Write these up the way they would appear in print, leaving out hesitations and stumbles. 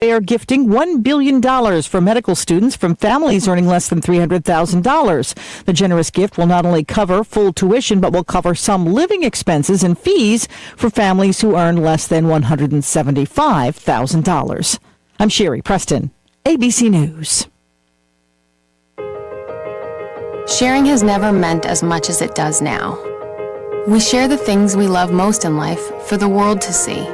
They are gifting $1 billion for medical students from families earning less than $300,000. The generous gift will not only cover full tuition, but will cover some living expenses and fees for families who earn less than $175,000. I'm Sherry Preston, ABC News. Sharing has never meant as much as it does now. We share the things we love most in life for the world to see.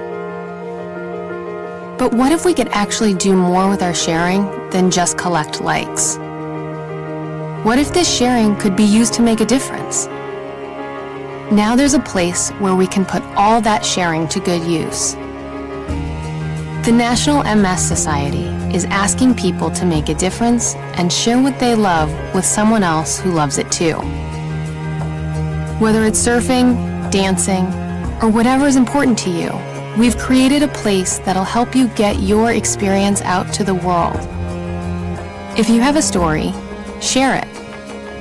But what if we could actually do more with our sharing than just collect likes? What if this sharing could be used to make a difference? Now there's a place where we can put all that sharing to good use. The National MS Society is asking people to make a difference and share what they love with someone else who loves it too. Whether it's surfing, dancing, or whatever is important to you, we've created a place that'll help you get your experience out to the world. If you have a story, share it.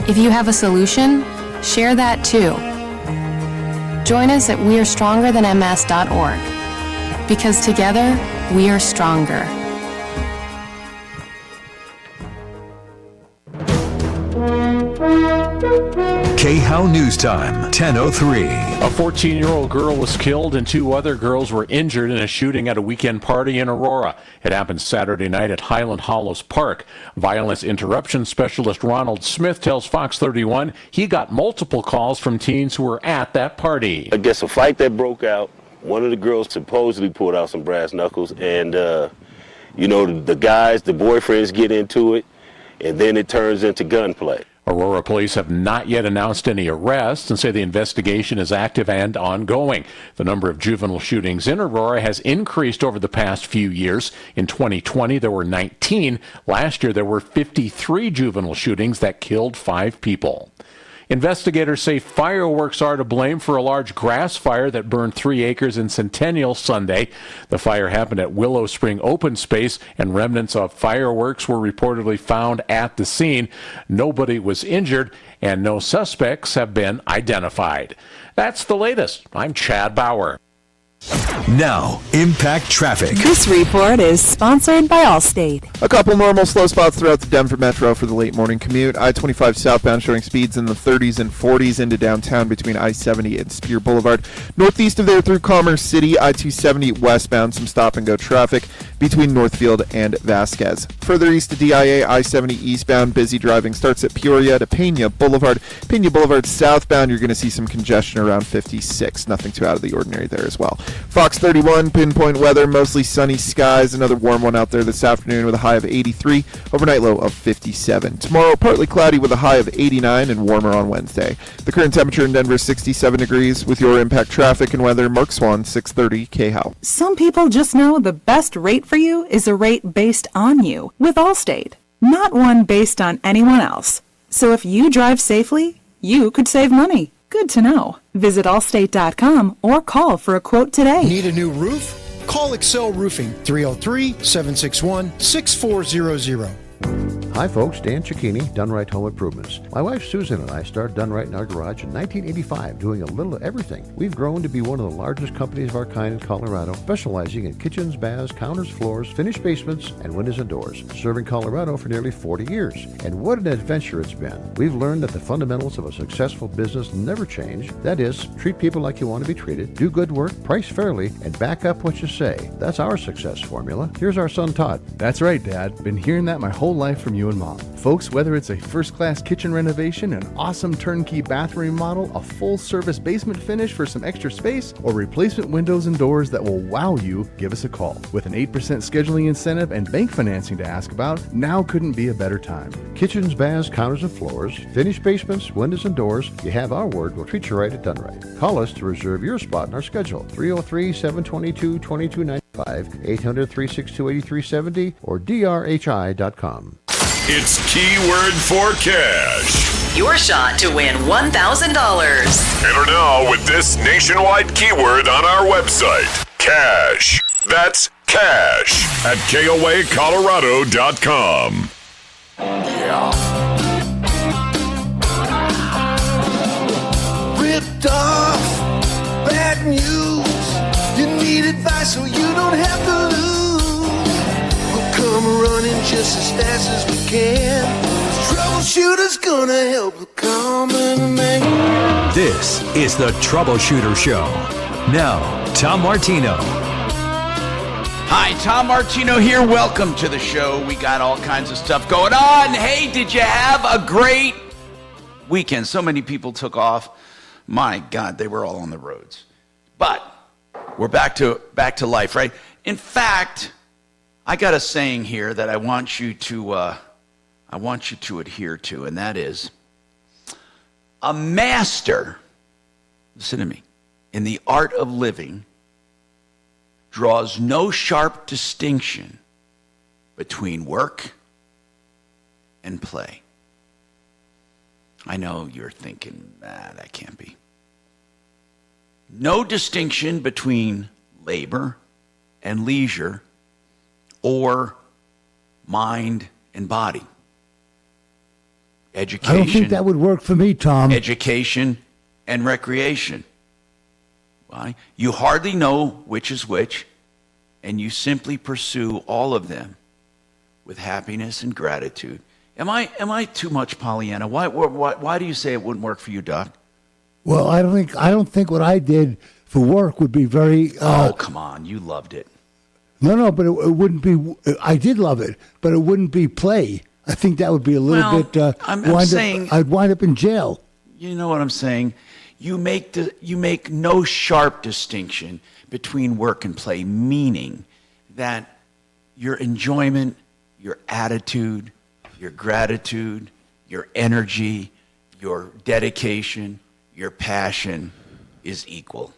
If you have a solution, share that too. Join us at wearestrongerthanms.org, because together, we are stronger. KHOW News Time, 10:03. A 14-year-old girl was killed and 2 other girls were injured in a shooting at a weekend party in Aurora. It happened Saturday night at Highland Hollows Park. Violence interruption specialist Ronald Smith tells Fox 31 he got multiple calls from teens who were at that party. I guess a fight that broke out. One of the girls supposedly pulled out some brass knuckles, and the boyfriends get into it, and then it turns into gunplay. Aurora police have not yet announced any arrests and say the investigation is active and ongoing. The number of juvenile shootings in Aurora has increased over the past few years. In 2020, there were 19. Last year, there were 53 juvenile shootings that killed 5 people. Investigators say fireworks are to blame for a large grass fire that burned 3 acres in Centennial Sunday. The fire happened at Willow Spring Open Space, and remnants of fireworks were reportedly found at the scene. Nobody was injured, and no suspects have been identified. That's the latest. I'm Chad Bauer. Now, Impact Traffic. This report is sponsored by Allstate. A couple normal slow spots throughout the Denver Metro for the late morning commute. I-25 southbound showing speeds in the 30s and 40s into downtown between I-70 and Spear Boulevard. Northeast of there through Commerce City, I-270 westbound, some stop-and-go traffic between Northfield and Vasquez. Further east to DIA, I-70 eastbound, busy driving starts at Peoria to Pena Boulevard. Pena Boulevard southbound, you're going to see some congestion around 56. Nothing too out of the ordinary there as well. Fox 31, pinpoint weather, mostly sunny skies. Another warm one out there this afternoon with a high of 83, overnight low of 57. Tomorrow, partly cloudy with a high of 89 and warmer on Wednesday. The current temperature in Denver is 67 degrees. With your Impact Traffic and weather, Mark Swan, 630 KHOW. Some people just know the best rate for you is a rate based on you with Allstate, not one based on anyone else. So if you drive safely, you could save money. Good to know. Visit allstate.com or call for a quote today. Need a new roof? Call Excel Roofing, 303-761-6400. Hi folks, Dan Cicchini, Done Right Home Improvements. My wife Susan and I started Done Right in our garage in 1985, doing a little of everything. We've grown to be one of the largest companies of our kind in Colorado, specializing in kitchens, baths, counters, floors, finished basements, and windows and doors, serving Colorado for nearly 40 years. And what an adventure it's been. We've learned that the fundamentals of a successful business never change. That is, treat people like you want to be treated, do good work, price fairly, and back up what you say. That's our success formula. Here's our son Todd. That's right, Dad. Been hearing that my whole life from you and Mom. Folks, whether it's a first-class kitchen renovation, an awesome turnkey bathroom remodel, a full-service basement finish for some extra space, or replacement windows and doors that will wow you, give us a call. With an 8% scheduling incentive and bank financing to ask about, now couldn't be a better time. Kitchens, baths, counters, and floors, finished basements, windows, and doors. You have our word. We'll treat you right at Done Right. Call us to reserve your spot in our schedule. 303-722-2295, 800-362-8370, or drhi.com. It's Keyword for Cash. Your shot to win $1,000. Enter now with this nationwide keyword on our website. Cash. That's cash at KOAcolorado.com. Yeah. Ripped off. Bad news. You need advice so you don't have to lose. just as fast as we can. Troubleshooter's gonna help the common man. This is the Troubleshooter Show. Now, Tom Martino. Hi, Tom Martino here. Welcome to the show. We got all kinds of stuff going on. Hey, did you have a great weekend? So many people took off. My God, they were all on the roads. But we're back to life, right? In fact, I got a saying here that I want you to adhere to, and that is, a master, listen to me, in the art of living draws no sharp distinction between work and play. I know you're thinking, that can't be. No distinction between labor and leisure or mind and body. Education. I don't think that would work for me, Tom. Education and recreation. Why? You hardly know which is which, and you simply pursue all of them with happiness and gratitude. Am I too much Pollyanna? Why do you say it wouldn't work for you, Doc? Well, I don't think what I did for work would be very. Oh, come on! You loved it. No, but it wouldn't be. I did love it, but it wouldn't be play. I think that would be a little bit. I'm saying I'd wind up in jail. You know what I'm saying? You make no sharp distinction between work and play, meaning that your enjoyment, your attitude, your gratitude, your energy, your dedication, your passion is equal.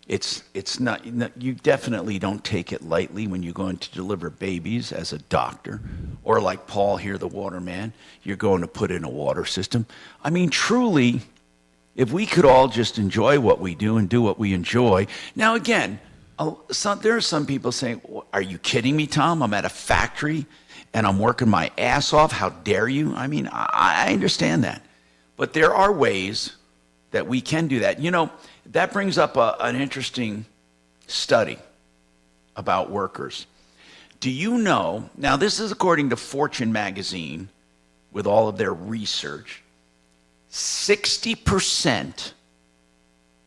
It's not, you definitely don't take it lightly when you're going to deliver babies as a doctor, or like Paul here, the waterman, you're going to put in a water system. I mean, truly, if we could all just enjoy what we do and do what we enjoy. Now, again, there are some people saying, are you kidding me, Tom? I'm at a factory and I'm working my ass off. How dare you? I mean, I understand that. But there are ways that we can do that. You know, that brings up an interesting study about workers. Do you know, now this is according to Fortune magazine with all of their research, 60%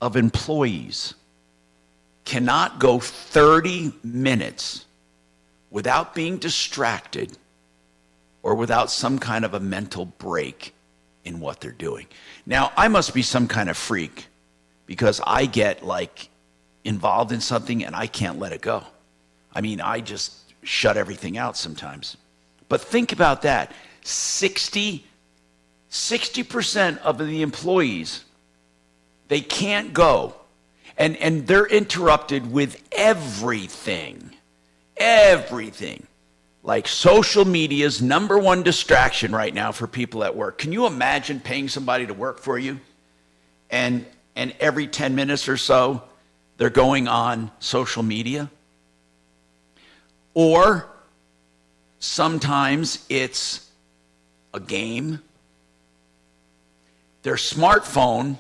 of employees cannot go 30 minutes without being distracted or without some kind of a mental break in what they're doing. Now, I must be some kind of freak because I get like involved in something and I can't let it go. I mean, I just shut everything out sometimes. But think about that. 60% of the employees, they can't go. And they're interrupted with everything. Everything. Like social media's number one distraction right now for people at work. Can you imagine paying somebody to work for you? And every 10 minutes or so, they're going on social media? Or sometimes it's a game. Their smartphone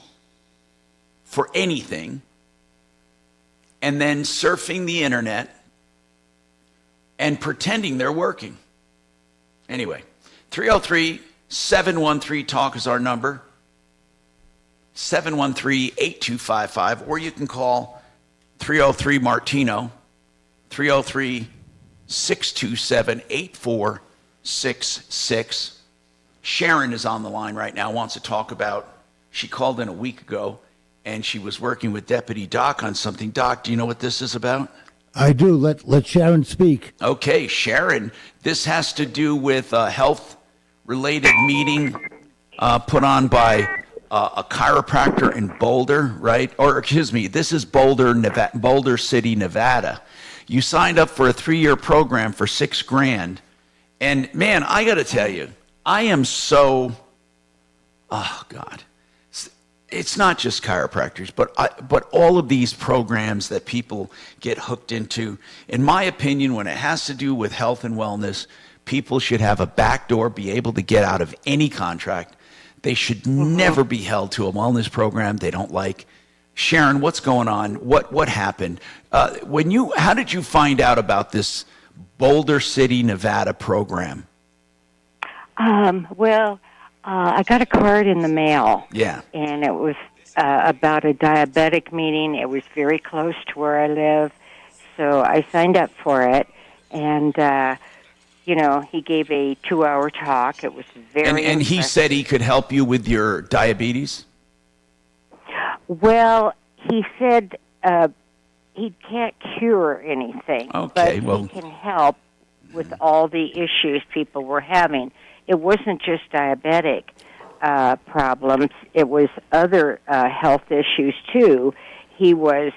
for anything. And then surfing the internet and pretending they're working. Anyway, 303-713-TALK is our number. 713-8255. Or you can call 303-MARTINO, 303-627-8466. Sharon is on the line right now, wants to talk about, she called in a week ago, and she was working with Deputy Doc on something. Doc, do you know what this is about? I do. Let Sharon speak. Okay, Sharon, this has to do with a health-related meeting put on by a chiropractor in Boulder, right? Or excuse me, this is Boulder City, Nevada. You signed up for a 3-year program for $6,000, and man, I got to tell you, I am so, oh God. It's not just chiropractors, but all of these programs that people get hooked into. In my opinion, when it has to do with health and wellness, people should have a back door, be able to get out of any contract. They should never be held to a wellness program they don't like. Sharon, what's going on? What happened? How did you find out about this Boulder City, Nevada program? I got a card in the mail. Yeah. And it was about a diabetic meeting. It was very close to where I live. So I signed up for it. And, he gave a 2-hour talk. It was very And he said he could help you with your diabetes? Well, he said he can't cure anything. Okay, but he can help with all the issues people were having. It wasn't just diabetic problems. It was other health issues, too. He was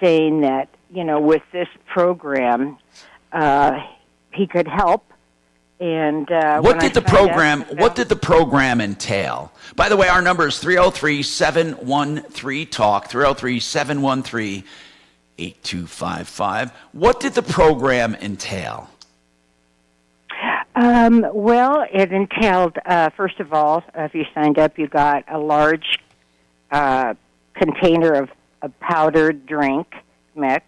saying that, with this program, he could help. And what did the program entail? By the way, our number is 303-713-TALK, 303-713-8255. What did the program entail? It entailed, first of all, if you signed up, you got a large container of a powdered drink mix,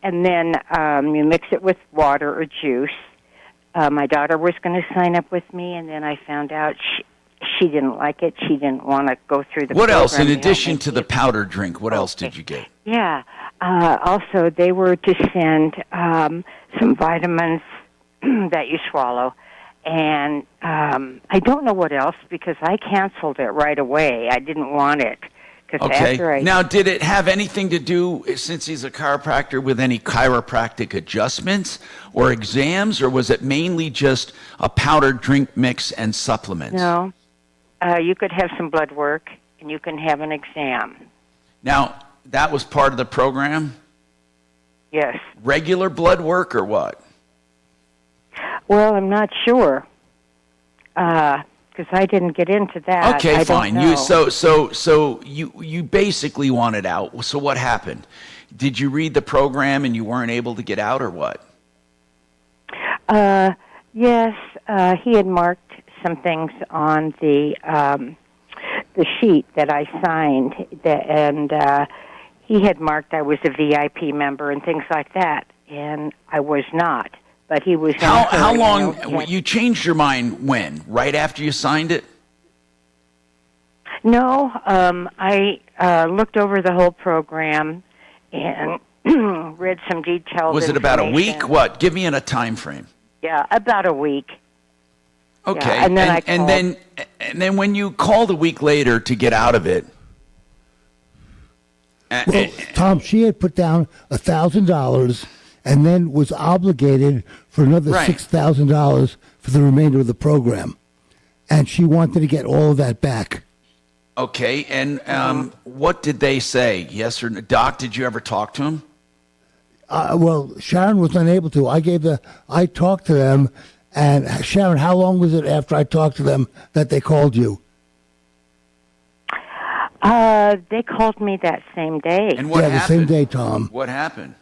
and then you mix it with water or juice. My daughter was going to sign up with me, and then I found out she didn't like it. She didn't want to go through the What program else, in addition to the powdered drink, what else did you get? Yeah. Also, they were to send some vitamins that you swallow. And I don't know what else because I canceled it right away. I didn't want it. Okay. Now, did it have anything to do, since he's a chiropractor, with any chiropractic adjustments or exams, or was it mainly just a powdered drink mix and supplements? No. You could have some blood work, and you can have an exam. Now, that was part of the program? Yes. Regular blood work or what? Well, I'm not sure. Because I didn't get into that. Okay, I fine. Don't know. So you basically wanted out. So what happened? Did you read the program and you weren't able to get out, or what? Yes, he had marked some things on the sheet that I signed, and he had marked I was a VIP member and things like that, and I was not. But he was. How long? You changed your mind when? Right after you signed it? No, I looked over the whole program and read some detailed. Was it about a week? What? Give me a time frame. Yeah, about a week. Okay, yeah, and then I called. and then when you called a week later to get out of it. Well, Tom, she had put down $1,000. And then was obligated for another $6,000 for the remainder of the program. And she wanted to get all of that back. Okay, and what did they say? Yes or no? Doc, did you ever talk to him? Well, Sharon was unable to. I talked to them, and Sharon, how long was it after I talked to them that they called you? They called me that same day. And what happened? The same day, Tom. What happened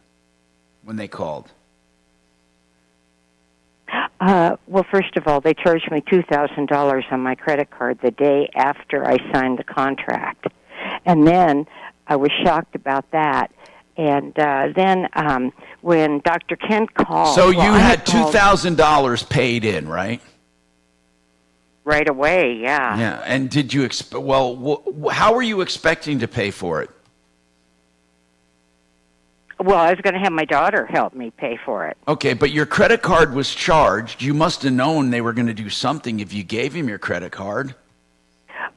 when they called? Well, first of all, they charged me $2,000 on my credit card the day after I signed the contract. And then I was shocked about that. And then when Dr. Kent called... So you had $2,000 paid in, right? Right away, yeah. Yeah, and did you... how were you expecting to pay for it? Well, I was going to have my daughter help me pay for it. Okay, but your credit card was charged. You must have known they were going to do something if you gave him your credit card.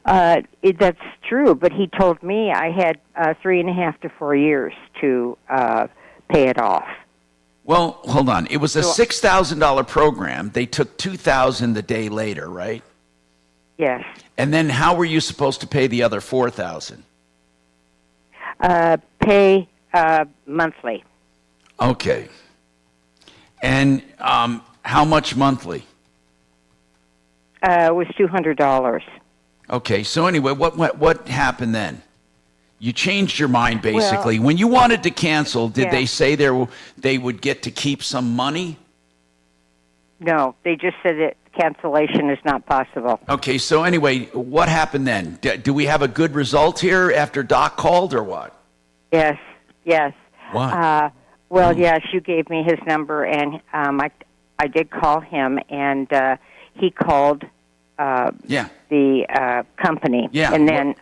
That's true, but he told me I had 3.5 to 4 years to pay it off. Well, hold on. It was a $6,000 program. They took $2,000 the day later, right? Yes. And then how were you supposed to pay the other $4,000? Pay monthly. Okay. And how much monthly? It was $200. Okay. So anyway, what happened then? You changed your mind basically. When you wanted to cancel, did they say they would get to keep some money? No, they just said that cancellation is not possible. Okay. So anyway, what happened then? Do we have a good result here after Doc called or what? Yes. What? Well, yes, you gave me his number, and I did call him, and he called the company, and then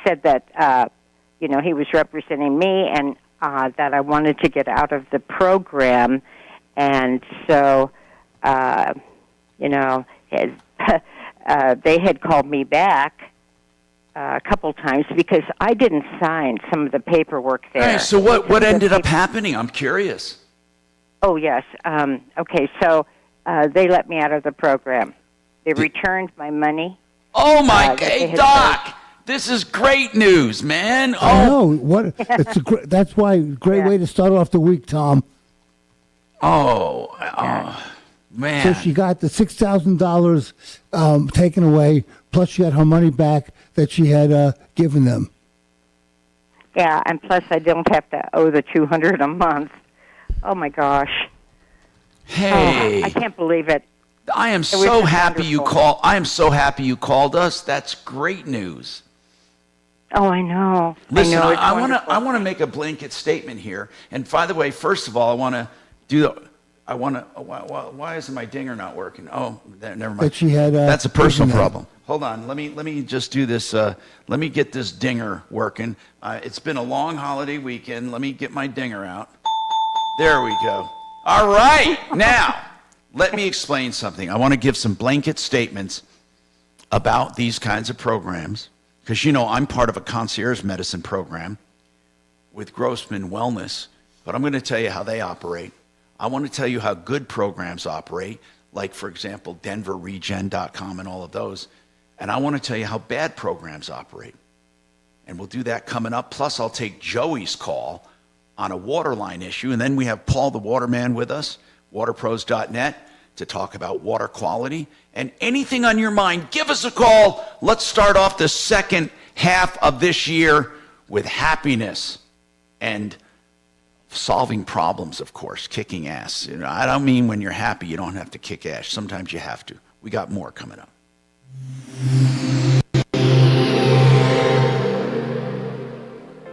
said that he was representing me, and that I wanted to get out of the program, and so they had called me back a couple times because I didn't sign some of the paperwork there. All right, so what ended up happening? I'm curious. Oh, yes. Okay, so they let me out of the program. They returned my money. Oh, my God. Hey, Doc, this is great news, man. Oh. I know. That's why great way to start off the week, Tom. Oh, man. So she got the $6,000 taken away, plus she got her money back that she had given them. Yeah, and plus I don't have to owe the $200 a month. Oh my gosh! Hey, I can't believe it. I am so happy you called. I am so happy you called us. That's great news. Oh, I know. Listen, I want to make a blanket statement here. And by the way, first of all, why isn't my dinger not working? Oh, never mind. That she had. That's a personal problem. Hold on. Let me just do this. Let me get this dinger working. It's been a long holiday weekend. Let me get my dinger out. There we go. All right. Now, let me explain something. I want to give some blanket statements about these kinds of programs because, I'm part of a concierge medicine program with Grossman Wellness, but I'm going to tell you how they operate. I want to tell you how good programs operate, like, for example, DenverRegen.com and all of those. And I want to tell you how bad programs operate. And we'll do that coming up. Plus, I'll take Joey's call on a water line issue. And then we have Paul the Waterman with us, waterpros.net, to talk about water quality. And anything on your mind, give us a call. Let's start off the second half of this year with happiness and solving problems, of course, kicking ass. I don't mean when you're happy, you don't have to kick ass. Sometimes you have to. We got more coming up.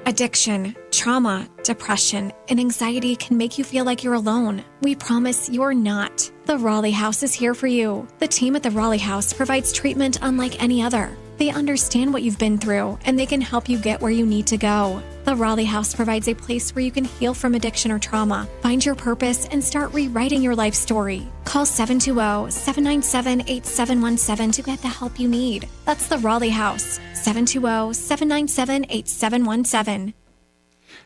Addiction, trauma, depression, and anxiety can make you feel like you're alone. We promise you're not. The Raleigh House is here for you. The team at the Raleigh House provides treatment unlike any other. They understand what you've been through, and they can help you get where you need to go. The Raleigh House provides a place where you can heal from addiction or trauma, find your purpose, and start rewriting your life story. Call 720-797-8717 to get the help you need. That's the Raleigh House, 720-797-8717.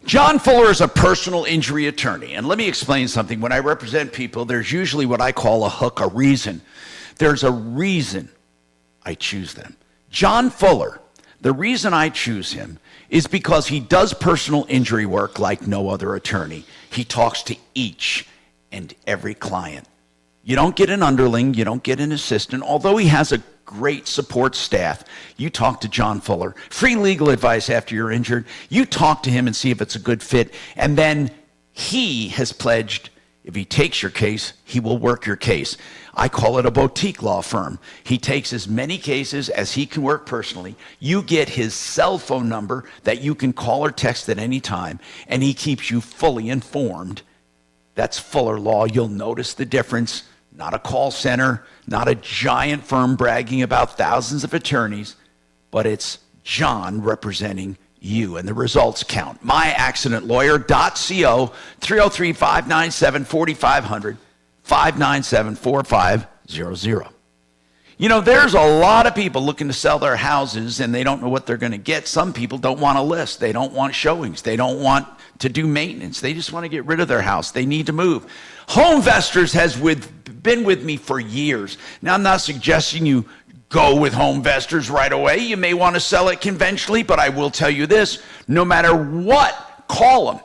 John Fuller is a personal injury attorney, and let me explain something. When I represent people, there's usually what I call a hook, a reason. There's a reason I choose them. John Fuller, the reason I choose him is because he does personal injury work like no other attorney. He talks to each and every client. You don't get an underling, you don't get an assistant, although he has a great support staff. You talk to John Fuller. Free legal advice after you're injured. You talk to him and see if it's a good fit. And then he has pledged, if he takes your case, he will work your case. I call it a boutique law firm. He takes as many cases as he can work personally. You get his cell phone number that you can call or text at any time, and he keeps you fully informed. That's Fuller Law. You'll notice the difference. Not a call center, not a giant firm bragging about thousands of attorneys, but it's John representing you, and the results count. MyAccidentLawyer.co, 303-597-4500, 597-4500. There's a lot of people looking to sell their houses, and they don't know what they're going to get. Some people don't want a list. They don't want showings. They don't want to do maintenance. They just want to get rid of their house. They need to move. Homevestors has been with me for years. Now, I'm not suggesting you go with Homevestors right away. You may want to sell it conventionally, but I will tell you this, no matter what, call them.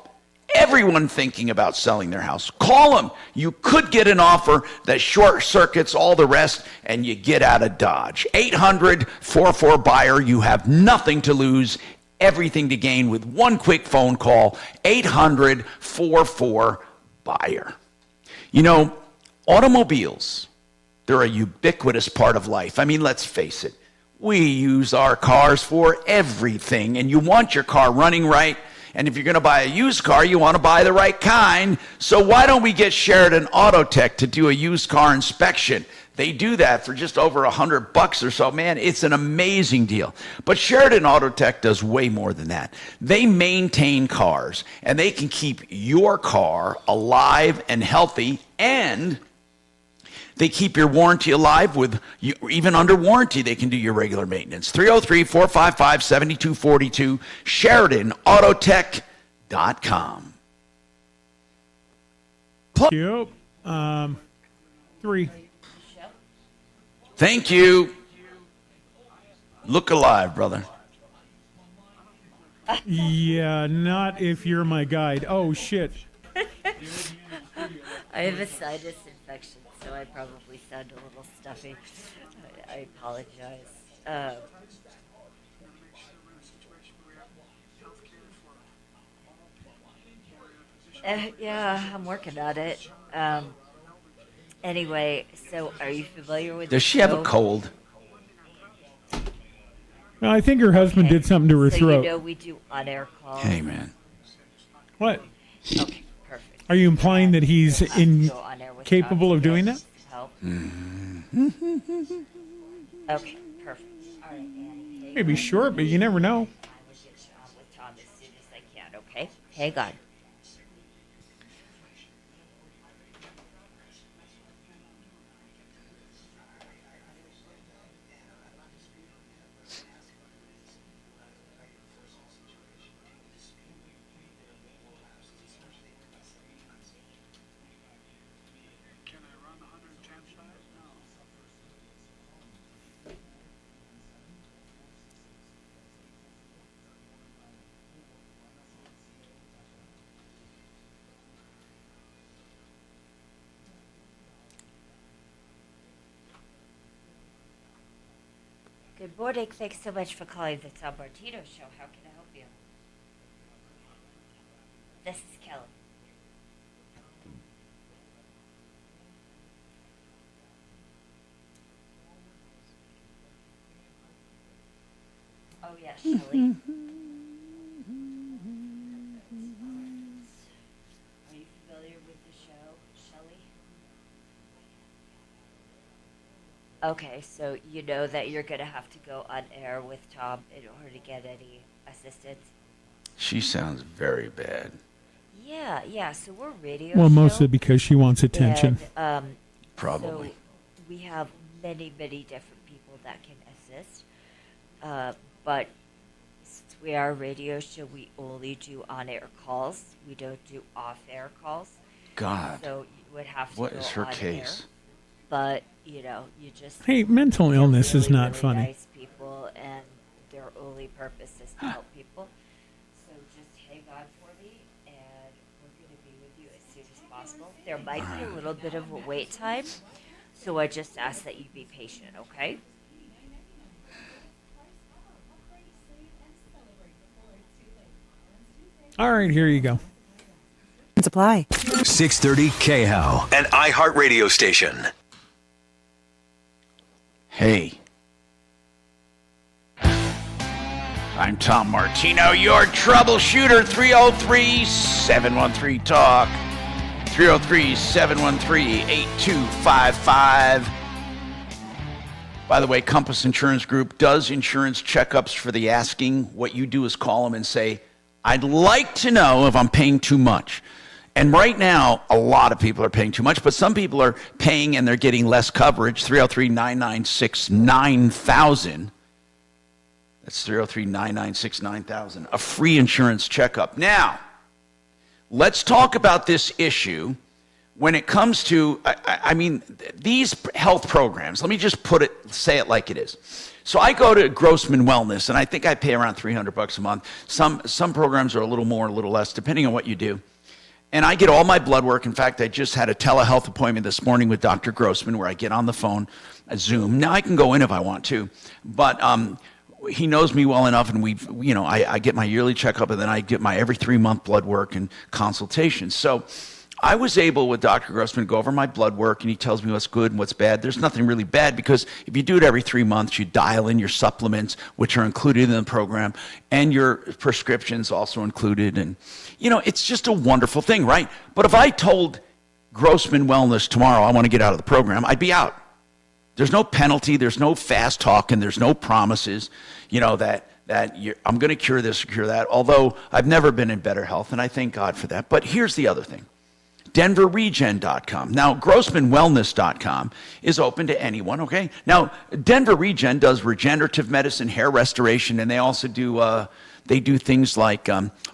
Everyone thinking about selling their house, call them. You could get an offer that short circuits all the rest, and you get out of Dodge. 800-44-BUYER. You have nothing to lose, everything to gain with one quick phone call. 800-44-BUYER. Automobiles, they're a ubiquitous part of life. I mean, let's face it. We use our cars for everything, and you want your car running right, And if you're going to buy a used car, you want to buy the right kind. So why don't we get Sheridan Auto Tech to do a used car inspection? They do that for just over $100 or so. Man, it's an amazing deal. But Sheridan Auto Tech does way more than that. They maintain cars, and they can keep your car alive and healthy, and they keep your warranty alive with, even under warranty, they can do your regular maintenance. 303-455-7242, SheridanAutotech.com. Yep. 3. Thank you. Look alive, brother. Yeah, not if you're my guide. Oh, shit. I have a sinus infection, so I probably sound a little stuffy. I apologize. Yeah, I'm working on it. Anyway, so are you familiar with Does she have a cold? Well, I think her husband did something to her throat. You know we do on-air calls. Hey, man. What? Okay, perfect. Are you implying that he's incapable of doing that? Mm-hmm. Okay, perfect. All right, Annie. Maybe short, but you never know. I will get you on with Tom as soon as I can, okay? Hang on. Good morning. Thanks so much for calling the Tom Martino Show. How can I help you? This is Kelly. Oh, yeah, Shelley. Are you familiar with the show, Shelley? Okay, so you know that you're going to have to go on air with Tom in order to get any assistance? She sounds very bad. Yeah, so we're radio Well, show, mostly because she wants attention. And, Probably. So we have many different people that can assist. But since we are a radio show, we only do on-air calls. We don't do off-air calls. God. So you would have to What go is her on case? air. But, you just... Hey, mental illness is really, not really funny. Nice people, and their only purpose is to help people. So just hang on for me, and we're going to be with you as soon as possible. There might be a little bit of a wait time, so I just ask that you be patient, okay? All right, here you go. Supply. 630 KHOW, an iHeartRadio station. Hey. I'm Tom Martino, your troubleshooter. 303-713-TALK. 303-713-8255. By the way, Compass Insurance Group does insurance checkups for the asking. What you do is call them and say, I'd like to know if I'm paying too much. And right now, a lot of people are paying too much, but some people are paying and they're getting less coverage. 303-996-9000. That's 303-996-9000. A free insurance checkup. Now, let's talk about this issue when it comes to, these health programs. Let me just say it like it is. So I go to Grossman Wellness, and I think I pay around $300 a month. Some programs are a little more, a little less, depending on what you do. And I get all my blood work. In fact, I just had a telehealth appointment this morning with Dr. Grossman where I get on the phone, Zoom. Now I can go in if I want to, but he knows me well enough, and I get my yearly checkup, and then I get my every 3-month blood work and consultation. So I was able with Dr. Grossman to go over my blood work, and he tells me what's good and what's bad. There's nothing really bad because if you do it every 3 months, you dial in your supplements, which are included in the program, and your prescriptions also included. And, it's just a wonderful thing, right? But if I told Grossman Wellness tomorrow I want to get out of the program, I'd be out. There's no penalty. There's no fast talking. There's no promises, that I'm going to cure this or cure that, although I've never been in better health, and I thank God for that. But here's the other thing. DenverRegen.com. Now, GrossmanWellness.com is open to anyone, okay? Now, Denver Regen does regenerative medicine, hair restoration, and they also do things like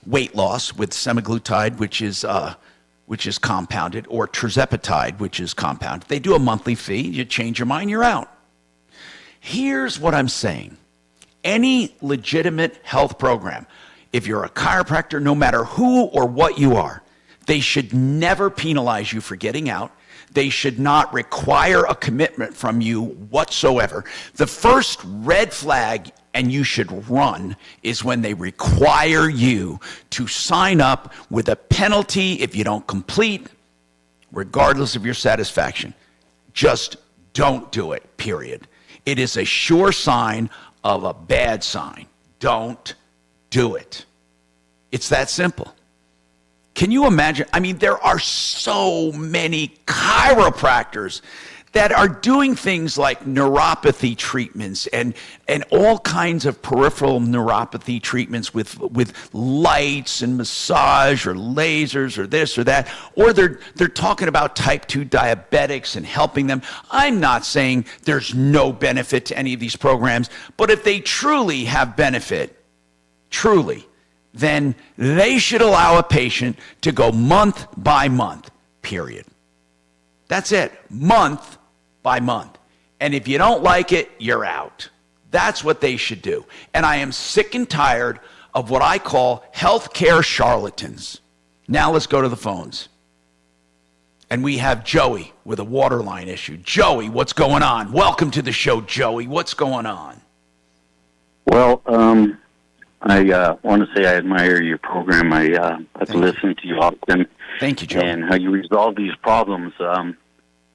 weight loss with semaglutide, which is compounded, or tirzepatide, which is compounded. They do a monthly fee. You change your mind, you're out. Here's what I'm saying. Any legitimate health program, if you're a chiropractor, no matter who or what you are, they should never penalize you for getting out. They should not require a commitment from you whatsoever. The first red flag, and you should run, is when they require you to sign up with a penalty if you don't complete, regardless of your satisfaction. Just don't do it, period. It is a sure sign of a bad sign. Don't do it. It's that simple. Can you imagine? I mean, there are so many chiropractors that are doing things like neuropathy treatments and all kinds of peripheral neuropathy treatments with lights and massage or lasers or this or that, or they're talking about type 2 diabetics and helping them. I'm not saying there's no benefit to any of these programs, but if they truly have benefit, then they should allow a patient to go month by month, period. That's it, month by month. And if you don't like it, you're out. That's what they should do. And I am sick and tired of what I call healthcare charlatans. Now let's go to the phones. And we have Joey with a water line issue. Joey, what's going on? Welcome to the show, Joey. What's going on? Well, I want to say I admire your program. I've listened to you often. Thank you, Joey. And how you resolve these problems.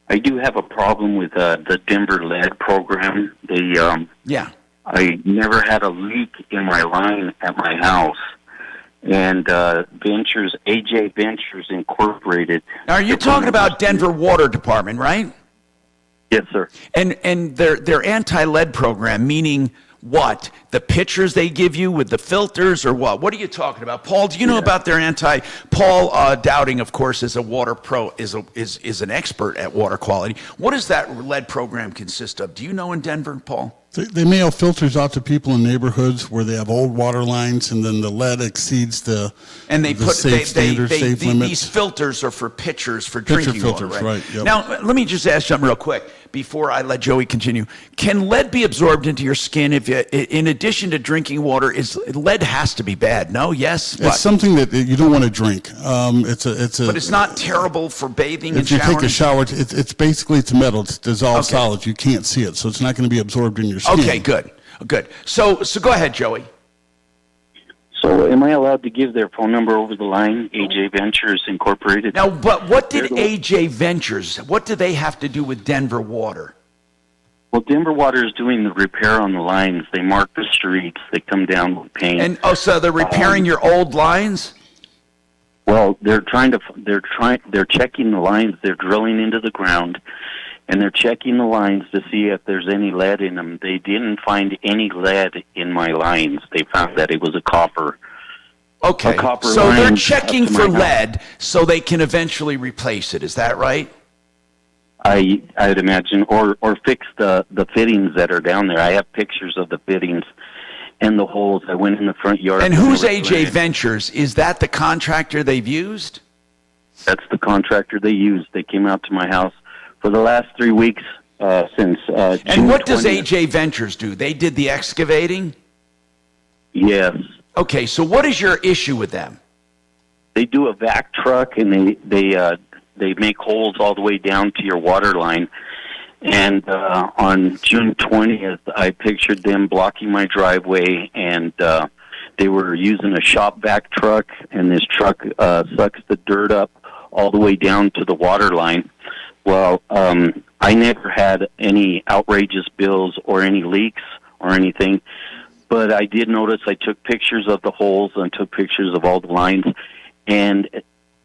I do have a problem with the Denver lead program. I never had a leak in my line at my house. And AJ Ventures Incorporated. Now, are you talking about Denver Water Department, right? Yes, sir. And their anti-lead program, meaning what? The pitchers they give you with the filters, or what? What are you talking about, Paul? Do you know about their Paul Dowding, of course, is a water pro, is an expert at water quality. What does that lead program consist of? Do you know in Denver, Paul? They mail filters out to people in neighborhoods where they have old water lines, and then the lead exceeds the safe limits. These filters are for pitchers for drinking filters, water, right? Yep. Now, let me just ask something real quick before I let Joey continue. Can lead be absorbed into your skin if you, in addition to drinking water? Lead has to be bad? No, yes. It's something that you don't want to drink. But it's not terrible for bathing and showering. If you take a shower, it's basically metal. It's dissolved solids. You can't see it, so it's not going to be absorbed in your skin. Okay, good. So go ahead, Joey. So am I allowed to give their phone number over the line, AJ Ventures Incorporated? Now, but what did AJ Ventures, what do they have to do with Denver Water? Well, Denver Water is doing the repair on the lines. They mark the streets. They come down with paint. And so they're repairing your old lines? Well, they're checking the lines. They're drilling into the ground, and they're checking the lines to see if there's any lead in them. They didn't find any lead in my lines. They found that it was a copper. Okay, so they're checking for lead so they can eventually replace it. Is that right? I'd imagine, or fix the fittings that are down there. I have pictures of the fittings and the holes. I went in the front yard. And who's AJ Ventures? Is that the contractor they've used? That's the contractor they used. They came out to my house for the last 3 weeks since June. And what does AJ Ventures do? They did the excavating? Yes. Okay, so what is your issue with them? They do a vac truck, and they make holes all the way down to your water line. And on June 20th, I pictured them blocking my driveway, and they were using a shop vac truck, and this truck sucks the dirt up all the way down to the water line. Well, I never had any outrageous bills or any leaks or anything, but I did notice I took pictures of the holes and took pictures of all the lines, and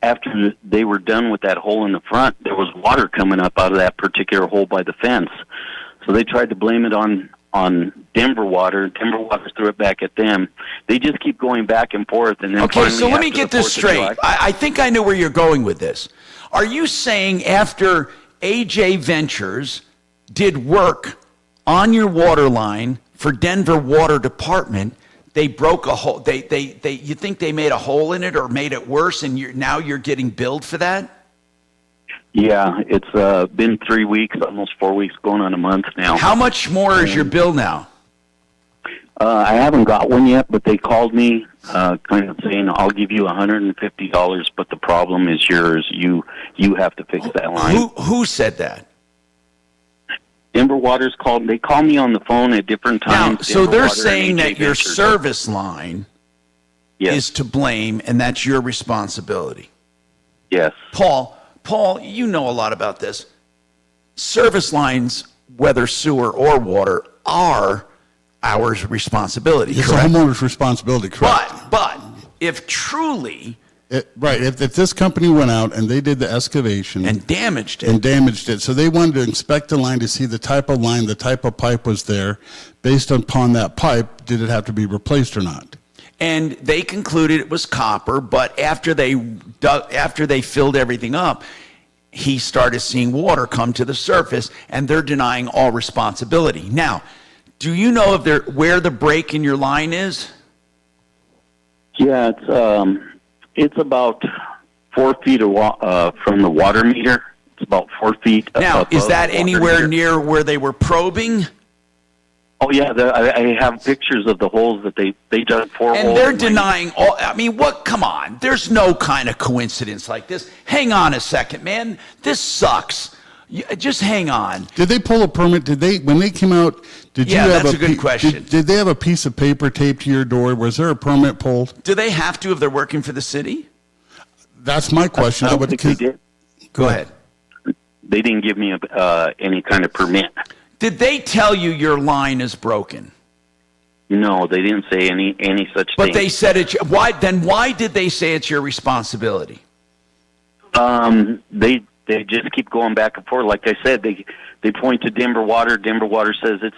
after they were done with that hole in the front, there was water coming up out of that particular hole by the fence. So they tried to blame it on Denver Water. Denver Water threw it back at them. They just keep going back and forth. And then okay, so let me get this straight. I think I know where you're going with this. Are you saying after AJ Ventures did work on your water line for Denver Water Department, they broke a hole? You think they made a hole in it or made it worse, and now you're getting billed for that? Yeah, it's been 3 weeks, almost 4 weeks, going on a month now. How much more is your bill now? I haven't got one yet, but they called me kind of saying, I'll give you $150, but the problem is yours. You have to fix that line. Who said that? Denver Water's called. They call me on the phone at different times. Now, so they're saying that your service line is to blame, and that's your responsibility. Yes. Paul, you know a lot about this. Service lines, whether sewer or water, are our responsibility. It's correct? a homeowner's responsibility, correct? But if truly... If this company went out and they did the excavation... And damaged it. So they wanted to inspect the line to see the type of line, the type of pipe was there. Based upon that pipe, did it have to be replaced or not? And they concluded it was copper, but after they filled everything up, he started seeing water come to the surface, and they're denying all responsibility. Now, do you know where the break in your line is? Yeah, it's about 4 feet from the water meter. It's about 4 feet. Now, is that anywhere near where they were probing? Oh, yeah, I have pictures of the holes that they dug 4 holes. And they're denying all, I mean, come on. There's no kind of coincidence like this. Hang on a second, man. This sucks. Just hang on. Did they pull a permit? When they came out, that's a good question. Did they have a piece of paper taped to your door? Was there a permit pulled? Do they have to if they're working for the city? That's my question. I don't think they did. Go ahead. They didn't give me any kind of permit. Did they tell you your line is broken? No, they didn't say any such thing. But they said it. Why did they say it's your responsibility? They just keep going back and forth. Like I said, they point to Denver Water. Denver Water says it's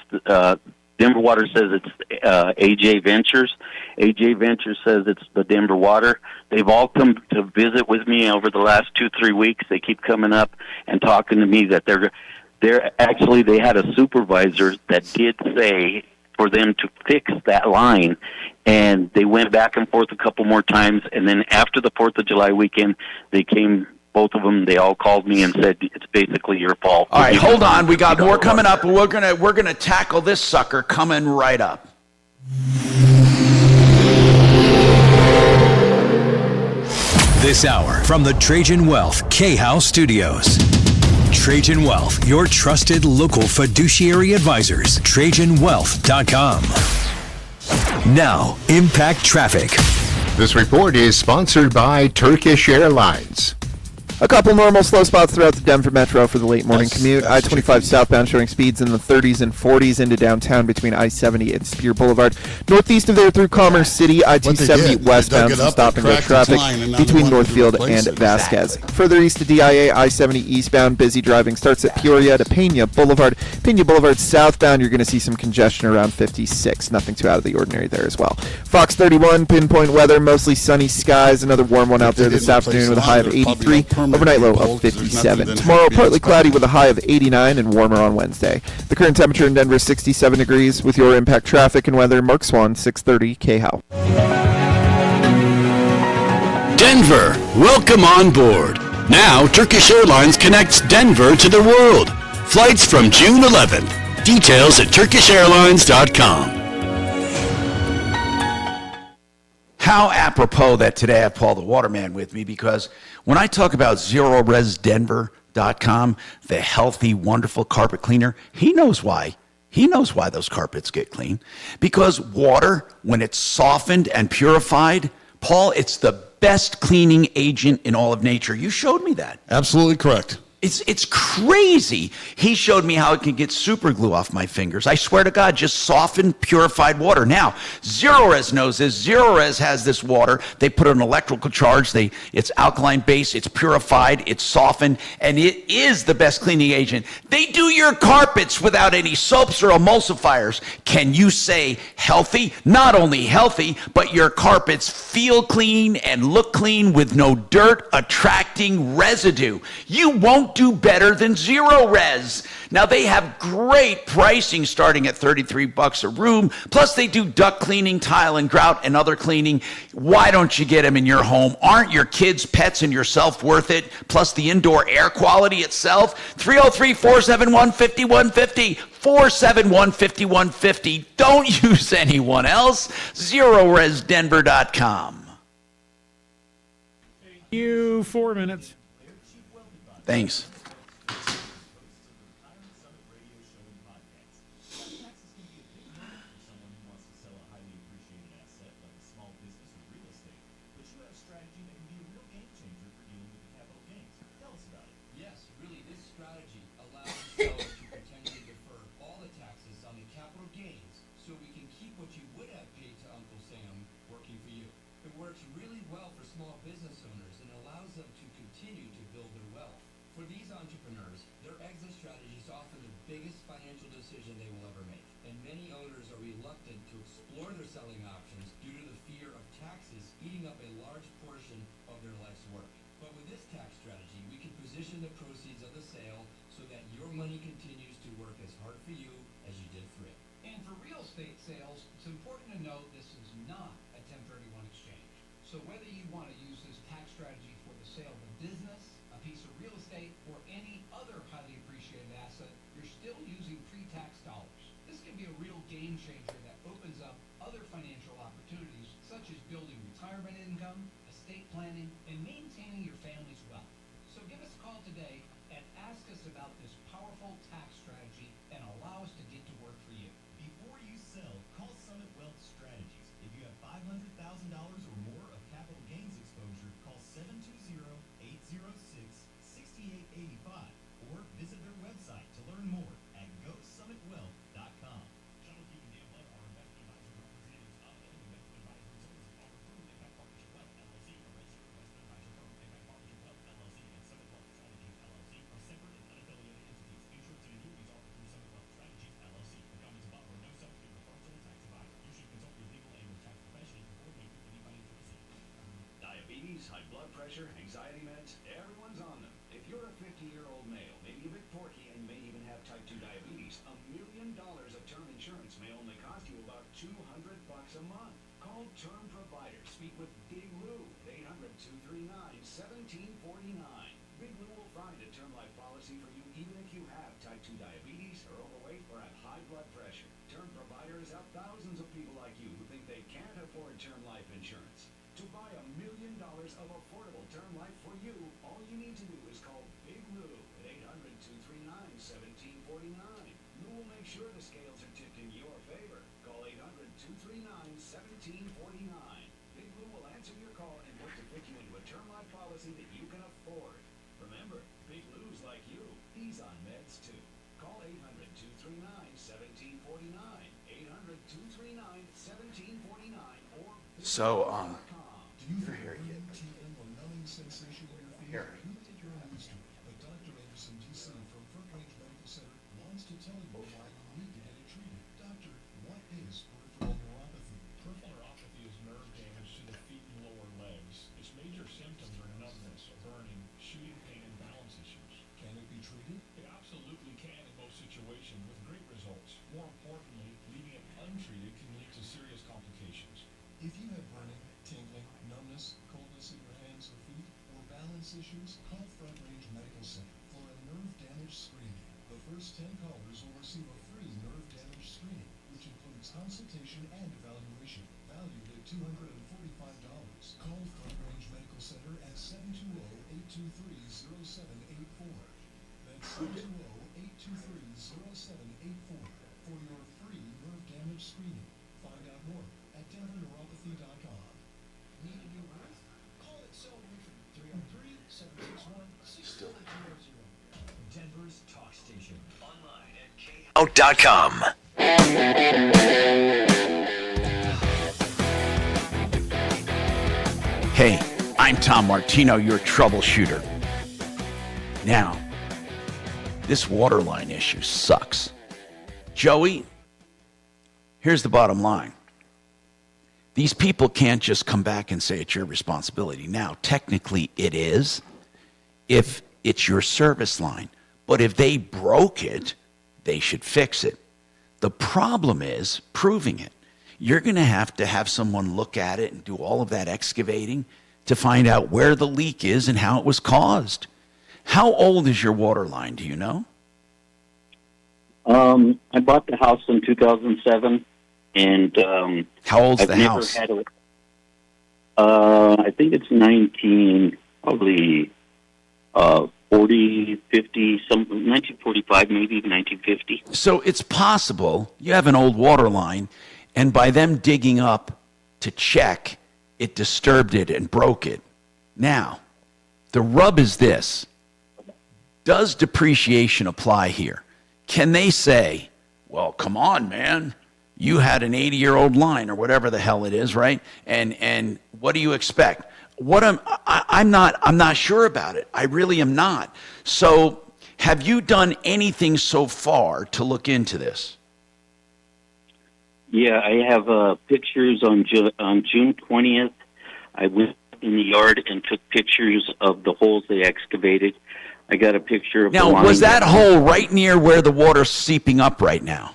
AJ Ventures. AJ Ventures says it's the Denver Water. They've all come to visit with me over the last 2-3 weeks. They keep coming up and talking to me that they had a supervisor that did say for them to fix that line, and they went back and forth a couple more times, and then after the 4th of July weekend, they came, both of them, they all called me and said, it's basically your fault. All right, hold on. We got more coming up, and we're gonna tackle this sucker coming right up. This hour from the Trajan Wealth K-House Studios. Trajan Wealth, your trusted local fiduciary advisors. TrajanWealth.com. Now, Impact Traffic. This report is sponsored by Turkish Airlines. A couple normal slow spots throughout the Denver Metro for the late morning commute. I-25 southbound showing speeds in the 30s and 40s into downtown between I-70 and Spear Boulevard. Northeast of there through Commerce City, I-270 westbound, some stop-and-go traffic between Northfield and Vasquez. Further east to DIA, I-70 eastbound, busy driving starts at Peoria to Pena Boulevard. Pena Boulevard southbound, you're going to see some congestion around 56. Nothing too out of the ordinary there as well. Fox 31, pinpoint weather, mostly sunny skies. Another warm one out there this afternoon with a high of 83. Overnight low of 57. Tomorrow, partly cloudy with a high of 89 and warmer on Wednesday. The current temperature in Denver is 67 degrees. With your Impact Traffic and weather, Mark Swan, 630 KHOW. Denver, welcome on board. Now, Turkish Airlines connects Denver to the world. Flights from June 11th. Details at TurkishAirlines.com. How apropos that today I have Paul the Waterman with me, because when I talk about ZeroResDenver.com, the healthy, wonderful carpet cleaner, he knows why. He knows why those carpets get clean. Because water, when it's softened and purified, Paul, it's the best cleaning agent in all of nature. You showed me that. Absolutely correct. It's crazy. He showed me how it can get super glue off my fingers. I swear to God, just softened, purified water. Now, Zero Res knows this. Zero Res has this water. They put an electrical charge. It's alkaline base. It's purified. It's softened. And it is the best cleaning agent. They do your carpets without any soaps or emulsifiers. Can you say healthy? Not only healthy, but your carpets feel clean and look clean with no dirt attracting residue. You won't do better than Zero Res. Now they have great pricing starting at $33 a room. Plus they do duct cleaning, tile and grout, and other cleaning. Why don't you get them in your home? Aren't your kids, pets, and yourself worth it? Plus the indoor air quality itself. 303-471-5150. 471-5150. Don't use anyone else. ZeroResDenver.com. You 4 minutes. Thanks. High blood pressure, anxiety meds, everyone's on them. If you're a 50-year-old male, maybe a bit porky, and may even have type 2 diabetes, $1 million of term insurance may only cost you about $200 a month. Call Term Provider. Speak with Big Lou at 800-239-1749. Big Lou will find a term life policy for you even if you have type 2 diabetes, are overweight, or have high blood pressure. Term Provider has helped thousands of people like you who think they can't afford term life insurance. To buy $1 million of affordable term life for you, all you need to do is call Big Lou at 800-239-1749. Lou will make sure the scales are tipped in your favor. Call 800-239-1749. Big Lou will answer your call and work to fit you into a term life policy that you can afford. Remember, Big Lou's like you. He's on meds too. Call 800-239-1749. 800-239-1749 or So, you're here yet. Here. Issues, call Front Range Medical Center for a nerve damage screening. The first 10 callers will receive a free nerve damage screening, which includes consultation and evaluation, valued at $245. Call Front Range Medical Center at 720-823-0784. That's 720-823-0784 for your free nerve damage screening. Find out more at DenverNeuropathy.com. Need a new roof? Call Denver's talk station. Online at Out.com. Hey, I'm Tom Martino, your troubleshooter. Now, this water line issue sucks. Joey, here's the bottom line. These people can't just come back and say it's your responsibility. Now, technically it is if it's your service line. But if they broke it, they should fix it. The problem is proving it. You're going to have someone look at it and do all of that excavating to find out where the leak is and how it was caused. How old is your water line, do you know? I bought the house in 2007, and how old's I've the never house? Had I think it's 40, 50, 1945, maybe 1950. So it's possible you have an old water line, and by them digging up to check, it disturbed it and broke it. Now, the rub is this. Does depreciation apply here? Can they say, well, come on, man, you had an 80-year-old line or whatever the hell it is, right? And what do you expect? I'm not sure about it. I really am not. So have you done anything so far to look into this? Yeah, I have pictures on June 20th. I went in the yard and took pictures of the holes they excavated. I got a picture of the line. Now, was that hole right near where the water's seeping up right now?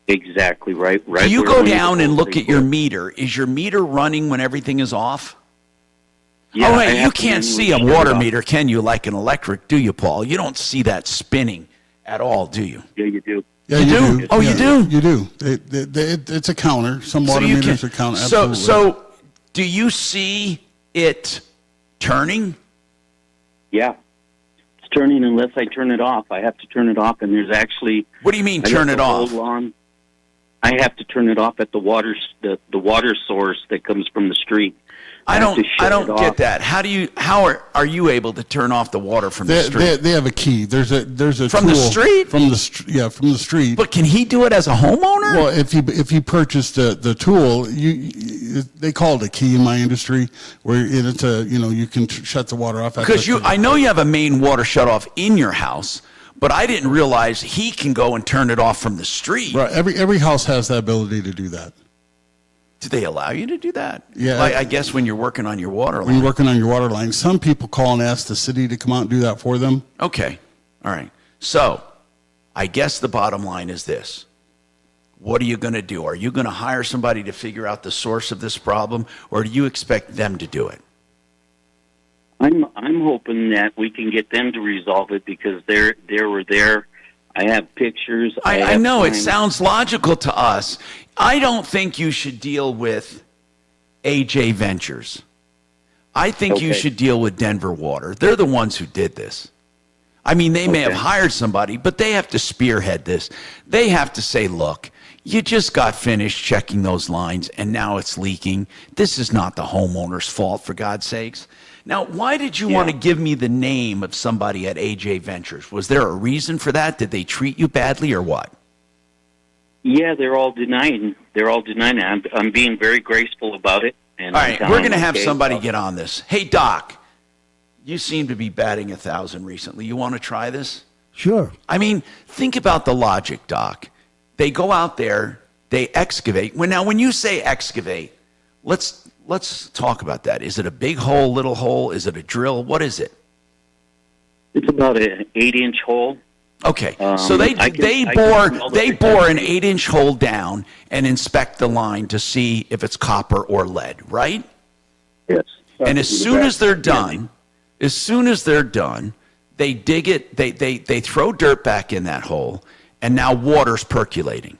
Exactly, right. Do you go down and look at your meter? Is your meter running when everything is off? Yeah, oh, hey, you can't see a water meter, can you, like an electric, do you, Paul? You don't see that spinning at all, do you? Yeah, you do. Yeah, you do? Oh, yeah, you do? You do. It's a counter. Some water meters are counter. Absolutely. So do you see it turning? Yeah. It's turning unless I turn it off. I have to turn it off, and there's actually... What do you mean turn it off? I have to turn it off at the water source that comes from the street. I don't get that. How are you able to turn off the water from the street? They have a key. There's a from tool the street? from the street. But can he do it as a homeowner? Well, if he purchased the tool, they call it a key in my industry, where it's you can shut the water off. Because I know you have a main water shut off in your house, but I didn't realize he can go and turn it off from the street. Right. Every house has the ability to do that. Do they allow you to do that? Yeah. I guess when you're working on your water line. When you're working on your water line, some people call and ask the city to come out and do that for them. Okay. All right. So I guess the bottom line is this. What are you going to do? Are you going to hire somebody to figure out the source of this problem, or do you expect them to do it? I'm hoping that we can get them to resolve it, because they were there. I have pictures. I know it sounds logical to us. I don't think you should deal with AJ Ventures. I think you should deal with Denver Water. They're the ones who did this. I mean, they may have hired somebody, but they have to spearhead this. They have to say, look, you just got finished checking those lines, and now it's leaking. This is not the homeowner's fault, for God's sakes. Now, why did you want to give me the name of somebody at AJ Ventures? Was there a reason for that? Did they treat you badly or what? Yeah, they're all denying. I'm being very graceful about it. And all right, we're going to have somebody get on this. Hey, Doc, you seem to be batting 1,000 recently. You want to try this? Sure. I mean, think about the logic, Doc. They go out there, they excavate. When you say excavate, let's talk about that. Is it a big hole, little hole? Is it a drill? What is it? It's about an 8-inch hole. Okay, so they bore an 8-inch hole down and inspect the line to see if it's copper or lead, right? Yes. And as soon as they're done, they dig it. They throw dirt back in that hole, and now water's percolating.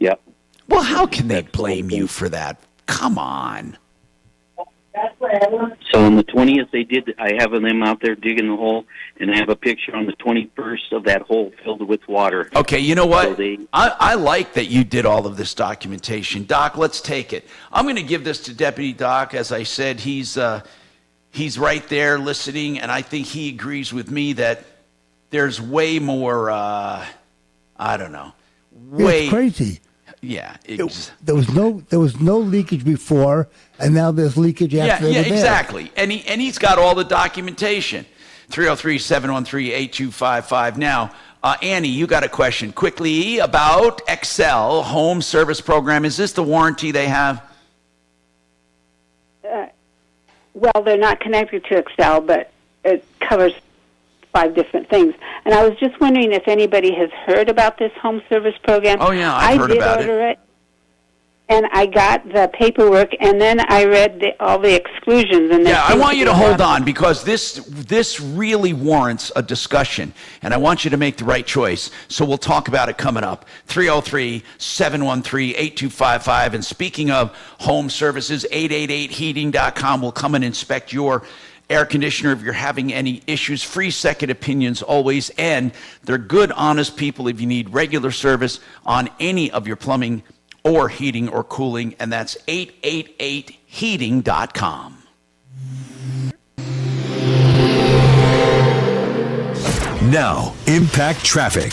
Yep. Well, how can they blame you for that? Come on. So on the 20th, I have them out there digging the hole, and I have a picture on the 21st of that hole filled with water. Okay, you know what? So I like that you did all of this documentation. Doc, let's take it. I'm going to give this to Deputy Doc. As I said, he's He's right there listening, and I think he agrees with me that there's way more, I don't know. It's crazy. Yeah. There was no leakage before, and now there's leakage after Yeah, they were there. exactly. And he's got all the documentation. 303-713-8255. Now, Annie, you got a question quickly about Excel Home Service Program. Is this the warranty they have? Well, they're not connected to Excel, but it covers 5 different things. And I was just wondering if anybody has heard about this home service program. Oh, yeah, I've heard about it. I did order it, and I got the paperwork, and then I read all the exclusions. And I want you to hold on, because this really warrants a discussion, and I want you to make the right choice. So we'll talk about it coming up. 303-713-8255. And speaking of home services, 888heating.com will come and inspect your air conditioner if you're having any issues. Free second opinions always, and they're good, honest people if you need regular service on any of your plumbing or heating or cooling, and that's 888heating.com. Now, Impact Traffic.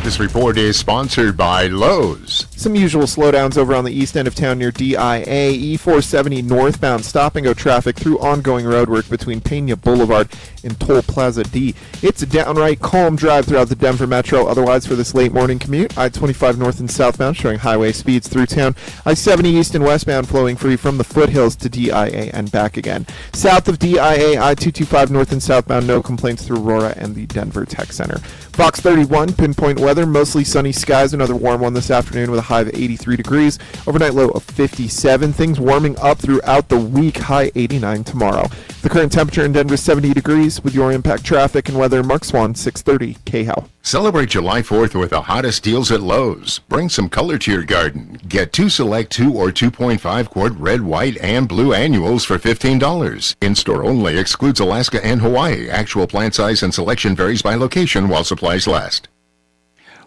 This report is sponsored by Lowe's. Some usual slowdowns over on the east end of town near DIA. E470 northbound stop-and-go traffic through ongoing roadwork between Pena Boulevard and Toll Plaza D. It's a downright calm drive throughout the Denver Metro. Otherwise, for this late morning commute, I-25 north and southbound showing highway speeds through town. I-70 east and westbound flowing free from the foothills to DIA and back again. South of DIA, I-225 north and southbound, no complaints through Aurora and the Denver Tech Center. Fox 31, pinpoint weather, mostly sunny skies, another warm one this afternoon with a high of 83 degrees, overnight low of 57. Things warming up throughout the week, high 89 tomorrow. The current temperature in Denver is 70 degrees. With your Impact Traffic and weather, Mark Swan, 630 KHOW. Celebrate July 4th with the hottest deals at Lowe's. Bring some color to your garden. Get 2 select 2 or 2.5 quart red, white, and blue annuals for $15. In-store only, excludes Alaska and Hawaii. Actual plant size and selection varies by location while supplies last.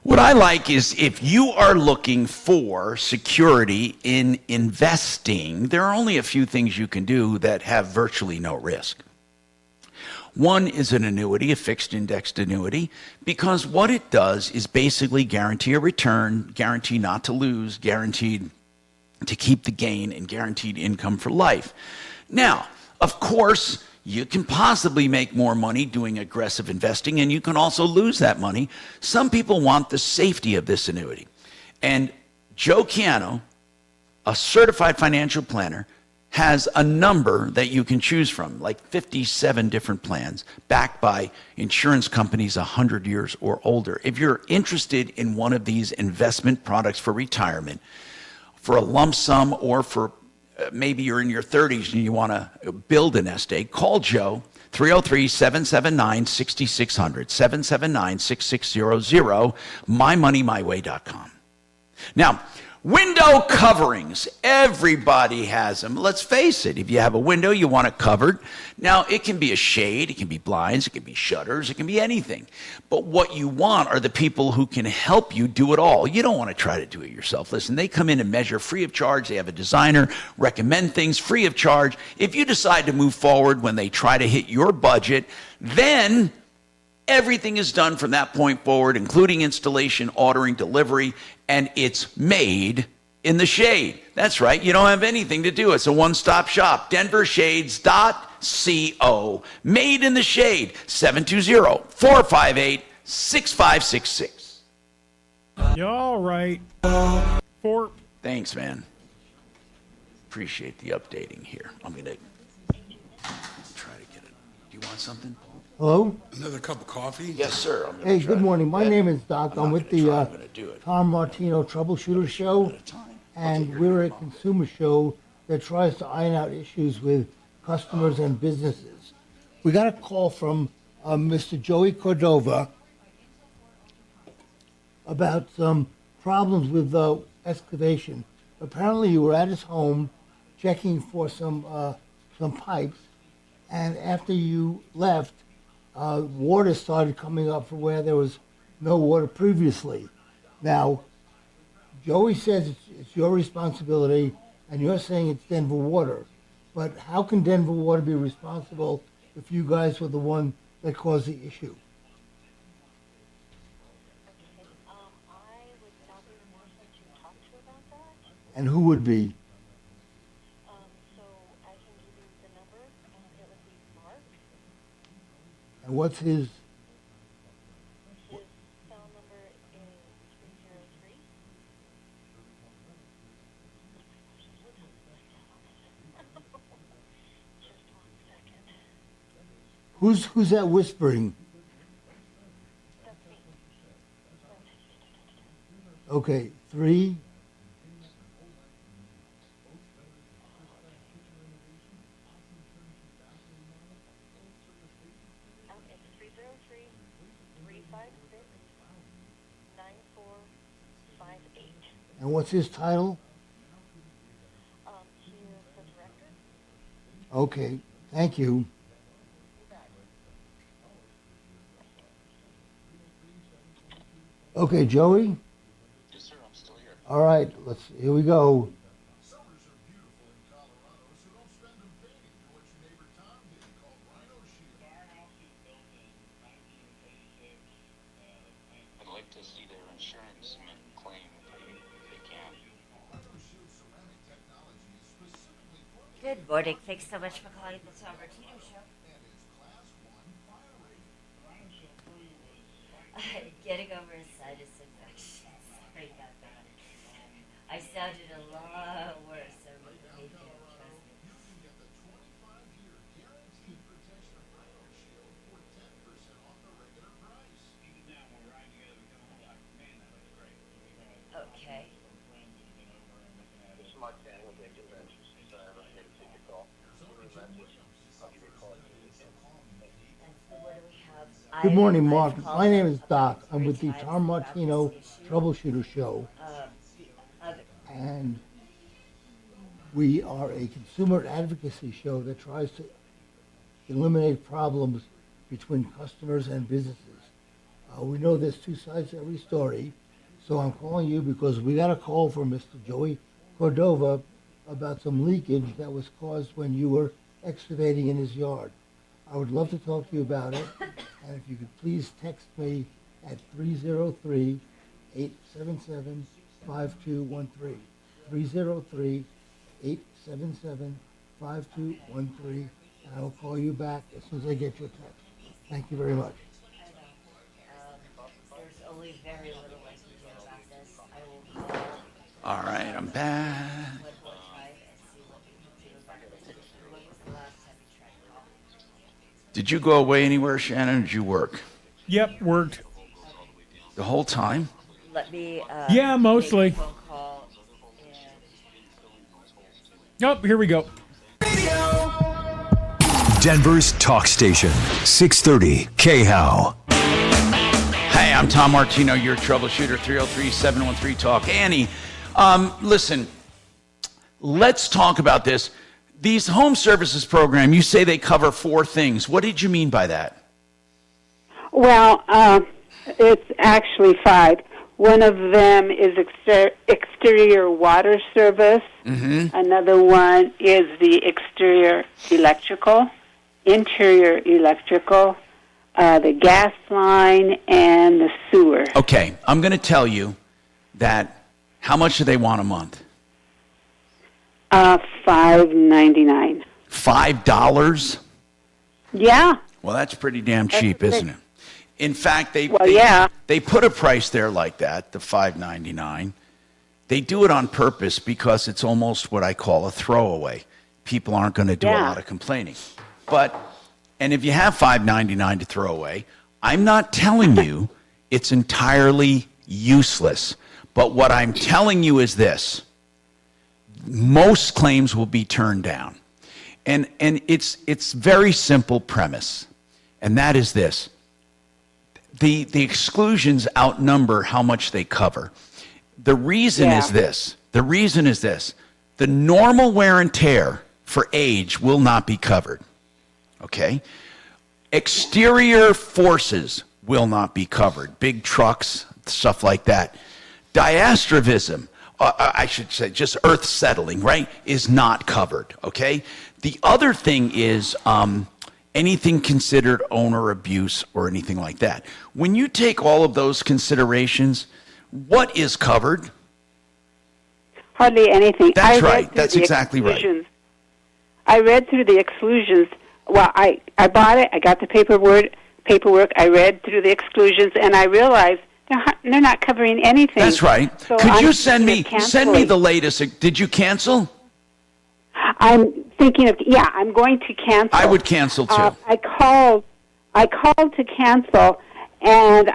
What I like is if you are looking for security in investing, there are only a few things you can do that have virtually no risk. One is an annuity, a fixed indexed annuity, because what it does is basically guarantee a return, guarantee not to lose, guaranteed to keep the gain, and guaranteed income for life. Now, of course, you can possibly make more money doing aggressive investing, and you can also lose that money. Some people want the safety of this annuity. And Joe Chiano, a certified financial planner, has a number that you can choose from, like 57 different plans, backed by insurance companies 100 years or older. If you're interested in one of these investment products for retirement, for a lump sum, or for maybe you're in your 30s and you want to build a nest egg, call Joe, 303-779-6600, 779-6600, mymoneymyway.com. Now, window coverings. Everybody has them. Let's face it. If you have a window, you want it covered. Now, it can be a shade. It can be blinds. It can be shutters. It can be anything. But what you want are the people who can help you do it all. You don't want to try to do it yourself. Listen, they come in and measure free of charge. They have a designer recommend things free of charge. If you decide to move forward when they try to hit your budget, then everything is done from that point forward, including installation, ordering, delivery, and it's made in the shade. That's right. You don't have anything to do. It's a one-stop shop. DenverShades.co. Made in the shade. 720-458-6566. You all right? Thanks, man. Appreciate the updating here. I'm going to try to get it. Do you want something? Hello? Another cup of coffee? Yes, sir. Hey, good morning. My name is Doc. I'm with the Tom Martino Troubleshooter Show, and we're a consumer show that tries to iron out issues with customers and businesses. We got a call from Mr. Joey Cordova about some problems with excavation. Apparently, you were at his home checking for some pipes, and after you left, water started coming up from where there was no water previously. Now, Joey says it's your responsibility, and you're saying it's Denver Water. But how can Denver Water be responsible if you guys were the one that caused the issue? And who would be? And what's his? Who's that whispering? Okay, 3. And what's his title? He is the director. Okay, thank you. Okay, Joey? Yes, sir, I'm still here. All right, here we go. Summers are beautiful in Colorado, so don't spend them painting. Do what your neighbor Tom did, called Rhino Shield. Our house was built in 1986. I'd like to see their insurance claim if they can. Rhino Shield ceramic technology is specifically formulated Good morning. Thanks so much for calling the Tom Martino Show. and is Class 1 fire rated. Rhino Shield 3 was Getting over a sinus infection. Sorry about that. I sounded a lot worse. I really hate it. Trust me. You can get the 25-year guaranteed protection of Rhino Shield for 10% off the regular price. Even now, when we're riding together, we come home like, man, that looks great. We've had Okay. some friends that have been over and looking at it. This is my dad with Big Adventures. I have a here to take your call. I'll give you a call. So what do we have? Good morning, Mark. My name is Doc. I'm with the Tom Martino Troubleshooter Show. And we are a consumer advocacy show that tries to eliminate problems between customers and businesses. We know there's two sides to every story, so I'm calling you because we got a call from Mr. Joey Cordova about some leakage that was caused when you were excavating in his yard. I would love to talk to you about it, and if you could please text me at 303-877-5213. 303-877-5213, and I will call you back as soon as I get your text. Thank you very much. There's only very little I can do about this. I will call. All right, I'm back. We'll try and see what we can do about it. When was the last time you tried to call? Did you go away anywhere, Shannon, or did you work? Yep, worked. The whole time? Let me. Yeah, mostly. Make a phone call and Oh, here we go. Denver's talk station, 630 KHOW. Hey, I'm Tom Martino, your troubleshooter, 303-713-TALK. Annie, listen, let's talk about this. These home services program, you say they cover 4 things. What did you mean by that? Well, it's actually 5. One of them is exterior water service. Mm-hmm. Another one is the exterior electrical, interior electrical, the gas line, and the sewer. Okay, I'm going to tell you that how much do they want a month? $5.99. $5? Yeah. Well, that's pretty damn cheap, isn't it? In fact, they put a price there like that, the $5.99. They do it on purpose because it's almost what I call a throwaway. People aren't going to do a lot of complaining. And if you have $5.99 to throw away, I'm not telling you it's entirely useless. But what I'm telling you is this. Most claims will be turned down. And it's very simple premise. And that is this. The exclusions outnumber how much they cover. The reason is this. The reason is this. The normal wear and tear for age will not be covered. Okay? Exterior forces will not be covered. Big trucks, stuff like that. Diastrophism. I should say just earth settling, right, is not covered, okay? The other thing is anything considered owner abuse or anything like that. When you take all of those considerations, what is covered? Hardly anything. That's right. That's exactly right. I read through the exclusions. Well, I bought it. I got the paperwork. I read through the exclusions, and I realized they're not covering anything. That's right. So Could you send me the latest? Did you cancel? I'm thinking of I'm going to cancel. I would cancel too. I called to cancel, and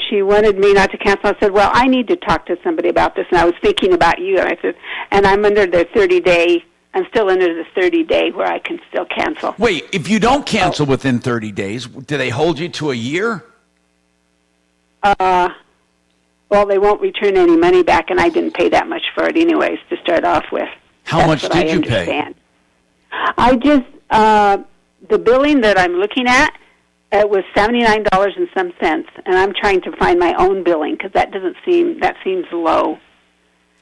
she wanted me not to cancel. I said, well, I need to talk to somebody about this, and I was thinking about you. And I said, and I'm under the 30-day. I'm still under the 30-day where I can still cancel. Wait, if you don't cancel within 30 days, do they hold you to a year? Well, they won't return any money back, and I didn't pay that much for it anyways to start off with. How much did you pay? I just, the billing that I'm looking at, it was $79 and some cents, and I'm trying to find my own billing because that seems low.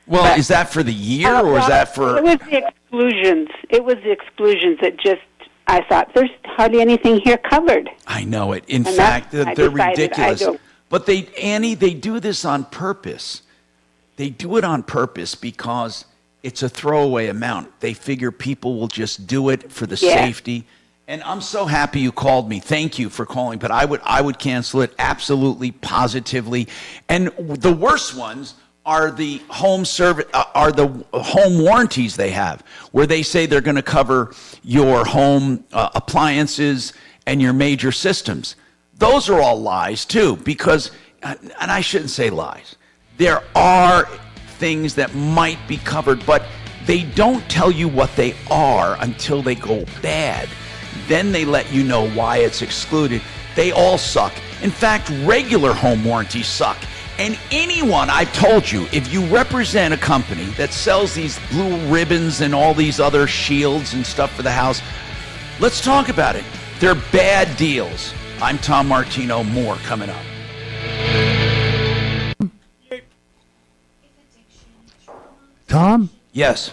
Well, is that for the year or is that for? It was the exclusions. It was the exclusions that just, I thought, there's hardly anything here covered. I know it. In fact, they're ridiculous. But Annie, they do this on purpose. They do it on purpose because it's a throwaway amount. They figure people will just do it for the safety. And I'm so happy you called me. Thank you for calling. But I would cancel it absolutely, positively. And the worst ones are the home warranties they have, where they say they're going to cover your home appliances and your major systems. Those are all lies too, because, and I shouldn't say lies, there are things that might be covered, but they don't tell you what they are until they go bad. Then they let you know why it's excluded. They all suck. In fact, regular home warranties suck. And anyone, I've told you, if you represent a company that sells these blue ribbons and all these other shields and stuff for the house, let's talk about it. They're bad deals. I'm Tom Martino. More coming up. Tom? Yes.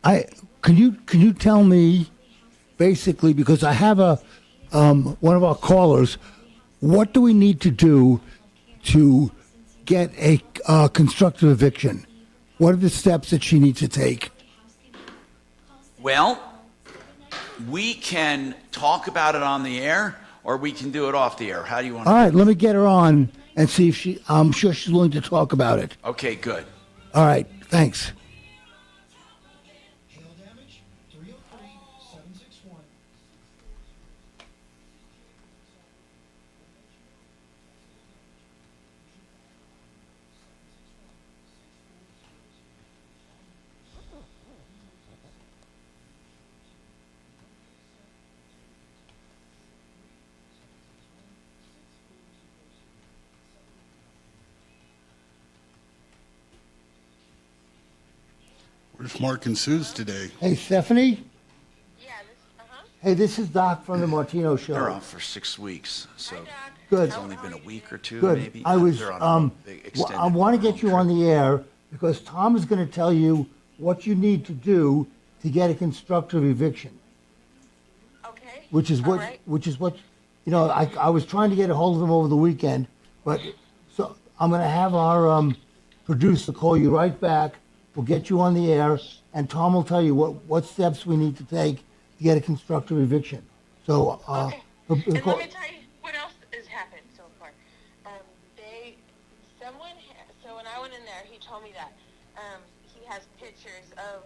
Can you tell me, basically, because I have one of our callers, what do we need to do to get a constructive eviction? What are the steps that she needs to take? Well, we can talk about it on the air, or we can do it off the air. How do you want to do it? All right, let me get her on and see if I'm sure she's willing to talk about it. Okay, good. All right, thanks. Where's Mark and Suze today? Hey, Stephanie? Hey, this is Doc from the Martino Show. They're off for 6 weeks, so good. It's only been a week or two, good. maybe. I want to get you on the air because Tom is going to tell you what you need to do to get a constructive eviction. Okay. Which is what I was trying to get a hold of them over the weekend, but so I'm going to have our producer call you right back. We'll get you on the air, and Tom will tell you what steps we need to take to get a constructive eviction. So, okay. And let me tell you what else has happened so far. So when I went in there, he told me that he has pictures of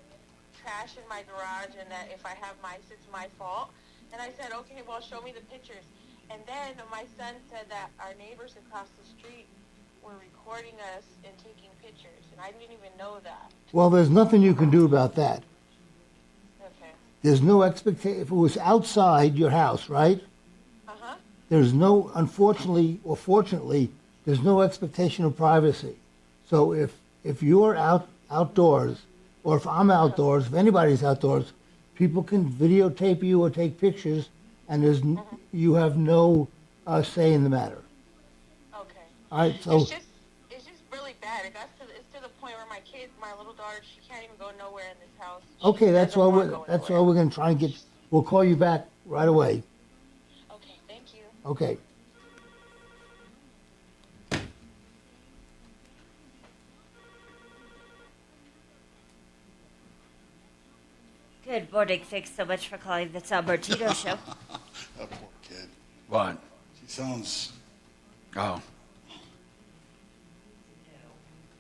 trash in my garage, and that if I have mice, it's my fault. And I said, okay, well, show me the pictures. And then my son said that our neighbors across the street were recording us and taking pictures, and I didn't even know that. Well, there's nothing you can do about that. Okay. There's no expectation. If it was outside your house, right? Uh-huh. There's no, unfortunately or fortunately, there's no expectation of privacy. So if you're outdoors, or if I'm outdoors, if anybody's outdoors, people can videotape you or take pictures, and you have no say in the matter. Okay. All right, so it's just really bad. It's my little daughter, she can't even go nowhere in this house. Okay, that's all we're going to try and get. We'll call you back right away. Okay, thank you. Okay. Good morning. Thanks so much for calling the Tom Martino Show. That poor kid. What? She sounds. Oh.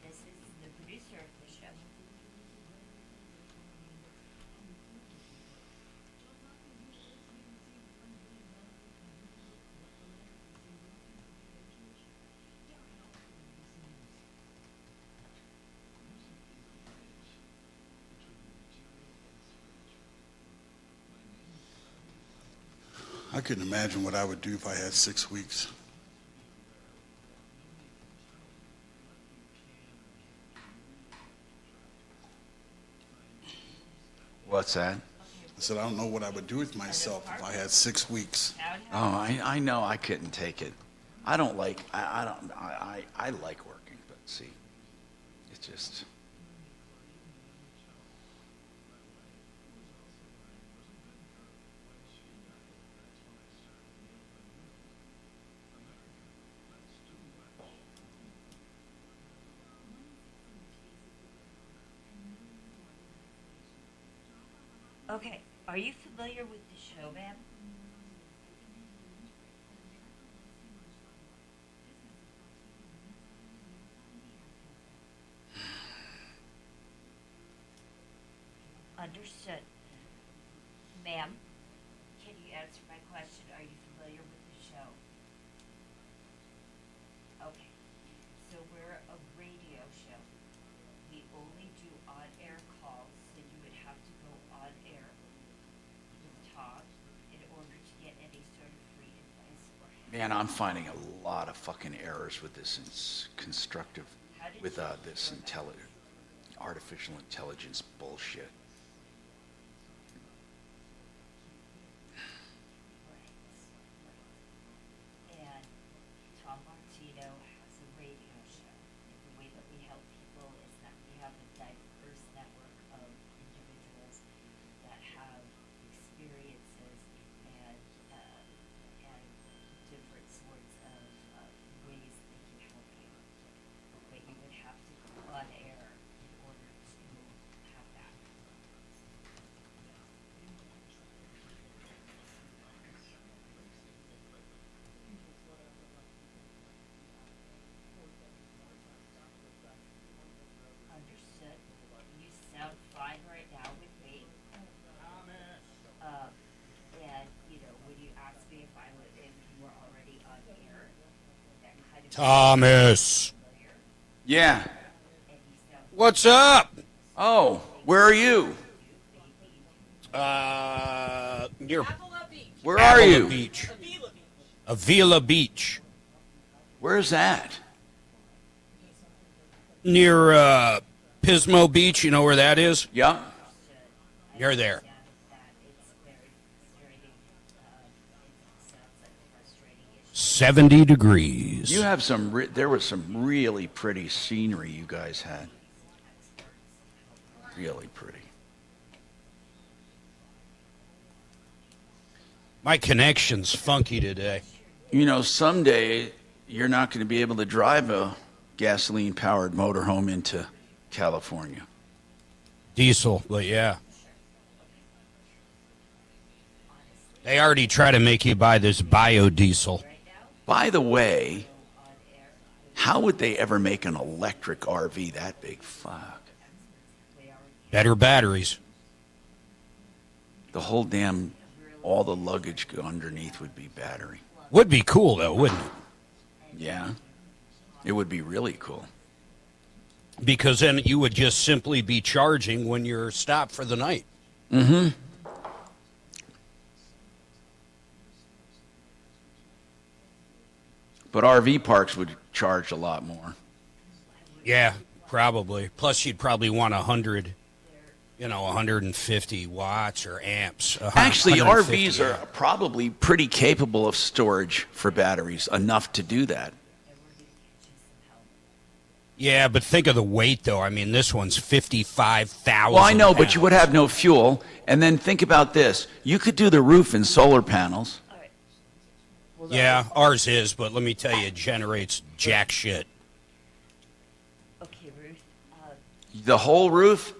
This is the producer of the show. I couldn't imagine what I would do if I had 6 weeks. What's that? I said, I don't know what I would do with myself if I had 6 weeks. Oh, I know I couldn't take it. I don't like, I like working, but see, it's just. Okay, are you familiar with the show, ma'am? Understood. Ma'am, can you answer my question? Are you familiar with the show? Okay, so we're a radio show. We only do on-air calls, so you would have to go on air with Tom in order to get any sort of free advice or help. Man, I'm finding a lot of fucking errors with this constructive, with this artificial intelligence bullshit. And Tom Martino has a radio show. And the way that we help people is that we have a diverse network of individuals that have experiences and different sorts of ways they can help you. But you would have to go on air in order to have that. Understood. You sound fine right now with me. And, you know, when you asked me if you were already on air, that kind of Thomas. Yeah. What's up? Oh, where are you? Near. Where are you? Beach. Avila Beach. Where's that? Near Pismo Beach. You know where that is? Yeah. Near there. 70 degrees. You have some. There was some really pretty scenery you guys had. Really pretty. My connection's funky today. You know, someday you're not going to be able to drive a gasoline-powered motorhome into California. Diesel, but yeah. They already try to make you buy this biodiesel. By the way, how would they ever make an electric RV that big? Fuck. Better batteries. The whole damn, all the luggage underneath would be battery. Would be cool, though, wouldn't it? Yeah. It would be really cool. Because then you would just simply be charging when you're stopped for the night. Mm-hmm. But RV parks would charge a lot more. Yeah, probably. Plus, you'd probably want 150 watts or amps. Actually, RVs are probably pretty capable of storage for batteries, enough to do that. Yeah, but think of the weight, though. I mean, this one's 55,000. Well, I know, but you would have no fuel. And then think about this. You could do the roof in solar panels. Yeah, ours is, but let me tell you, it generates jack shit. Okay, Ruth. The whole roof?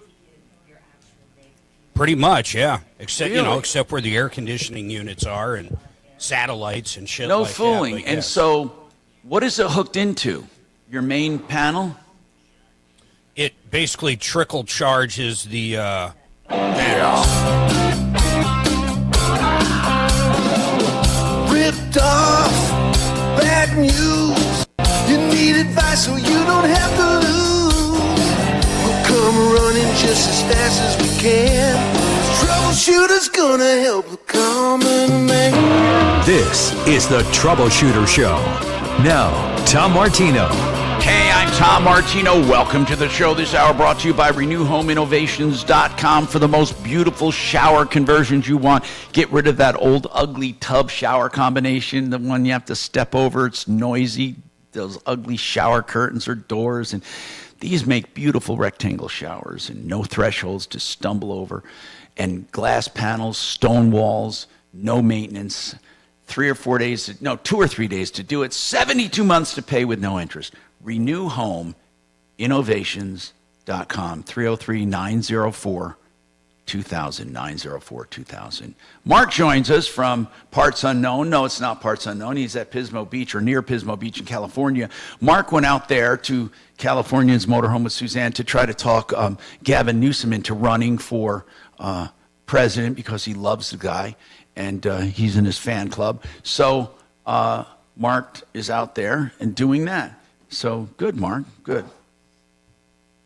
Pretty much, yeah. Except Really? except where the air conditioning units are and satellites and shit No like fooling. that. But And yes. so, what is it hooked into? Your main panel? It basically trickle charges the Ripped off, bad news. You need advice so you don't have to lose. We'll come running just as fast as we can. Troubleshooter's gonna help the common man. This is the Troubleshooter Show. Now, Tom Martino. Hey, I'm Tom Martino. Welcome to the show this hour, brought to you by RenewHomeInnovations.com for the most beautiful shower conversions you want. Get rid of that old ugly tub shower combination, the one you have to step over. It's noisy, those ugly shower curtains or doors. And these make beautiful rectangle showers and no thresholds to stumble over. And glass panels, stone walls, no maintenance. 2 or 3 days to do it. 72 months to pay with no interest. RenewHomeInnovations.com, 303-904-2000, 904-2000. Mark joins us from Parts Unknown. No, it's not Parts Unknown. He's at Pismo Beach or near Pismo Beach in California. Mark went out there to California's motorhome with Suzanne to try to talk Gavin Newsom into running for president because he loves the guy and he's in his fan club. So Mark is out there and doing that. So good, Mark. Good.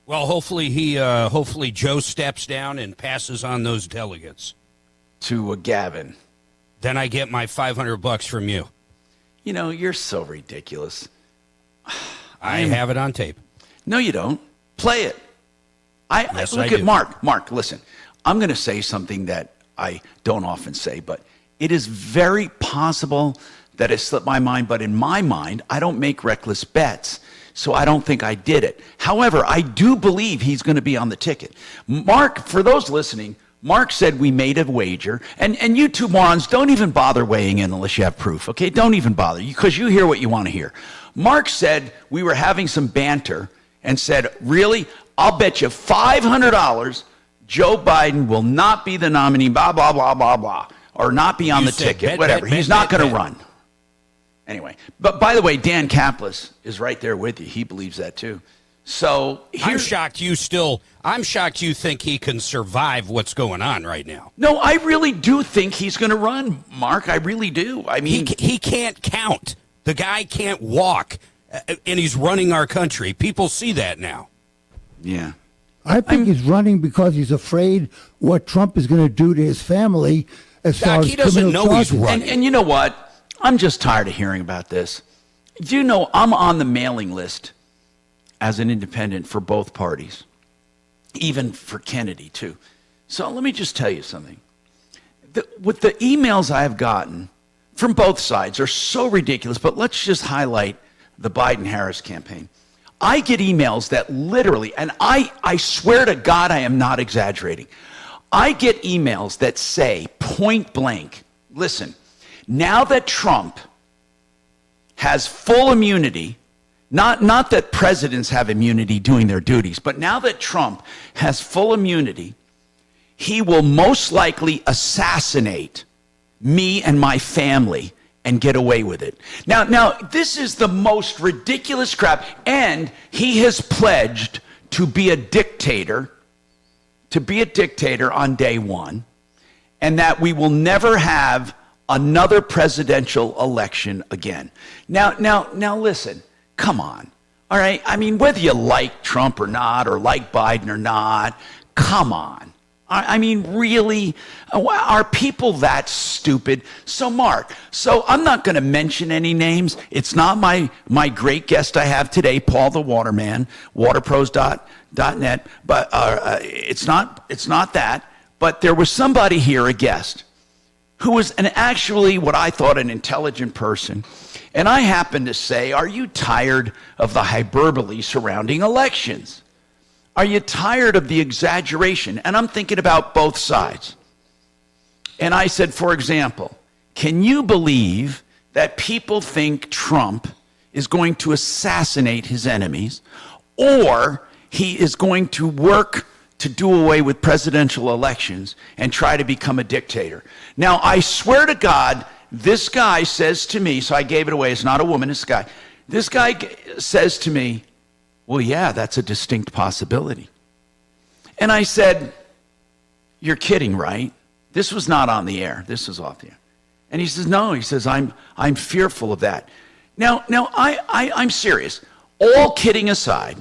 Well, hopefully Joe steps down and passes on those delegates to Gavin. Then I get my $500 from you. You know, you're so ridiculous. I have it on tape. No, you don't. Play it. Yes, Look I at do. Mark. Mark, listen. I'm going to say something that I don't often say, but it is very possible that it slipped my mind, but in my mind, I don't make reckless bets, so I don't think I did it. However, I do believe he's going to be on the ticket. Mark, for those listening, Mark said we made a wager, and you two morons, don't even bother weighing in unless you have proof, okay? Don't even bother, because you hear what you want to hear. Mark said we were having some banter and said, really? I'll bet you $500 Joe Biden will not be the nominee, blah, blah, blah, blah, blah, or not be on the ticket, whatever. He's not going to run. Anyway, but by the way, Dan Kaplis is right there with you. He believes that too. So I'm shocked you think he can survive what's going on right now. No, I really do think he's going to run, Mark. I really do. I mean, he can't count. The guy can't walk, and he's running our country. People see that now. Yeah. I think he's running because he's afraid what Trump is going to do to his family as far as he doesn't criminal know he's charges. running. And you know what? I'm just tired of hearing about this. Do you know I'm on the mailing list as an independent for both parties, even for Kennedy, too. So let me just tell you something. With the emails I've gotten from both sides are so ridiculous, but let's just highlight the Biden-Harris campaign. I get emails that literally, and I swear to God I am not exaggerating, I get emails that say point blank, listen, now that Trump has full immunity, not that presidents have immunity doing their duties, but now that Trump has full immunity, he will most likely assassinate me and my family and get away with it. Now, this is the most ridiculous crap, and he has pledged to be a dictator on day one, and that we will never have another presidential election again. Now, listen, come on. All right? I mean, whether you like Trump or not, or like Biden or not, come on. I mean, really? Are people that stupid? So, Mark, I'm not going to mention any names. It's not my great guest I have today, Paul the Waterman, waterpros.net, but it's not that. But there was somebody here, a guest, who was actually what I thought an intelligent person. And I happened to say, are you tired of the hyperbole surrounding elections? Are you tired of the exaggeration? And I'm thinking about both sides. And I said, for example, can you believe that people think Trump is going to assassinate his enemies, or he is going to work to do away with presidential elections and try to become a dictator? Now, I swear to God, this guy says to me, so I gave it away, it's not a woman, it's a guy. This guy says to me, well, yeah, that's a distinct possibility. And I said, you're kidding, right? This was not on the air. This was off the air. And he says, no, he says, I'm fearful of that. Now, I'm serious. All kidding aside,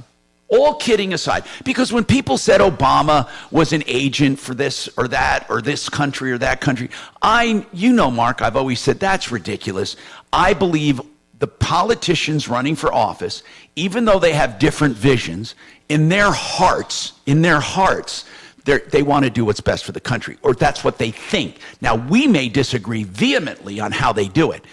because when people said Obama was an agent for this or that or this country or that country, Mark, I've always said that's ridiculous. I believe the politicians running for office, even though they have different visions, in their hearts, they want to do what's best for the country, or that's what they think. Now, we may disagree vehemently on how they do it,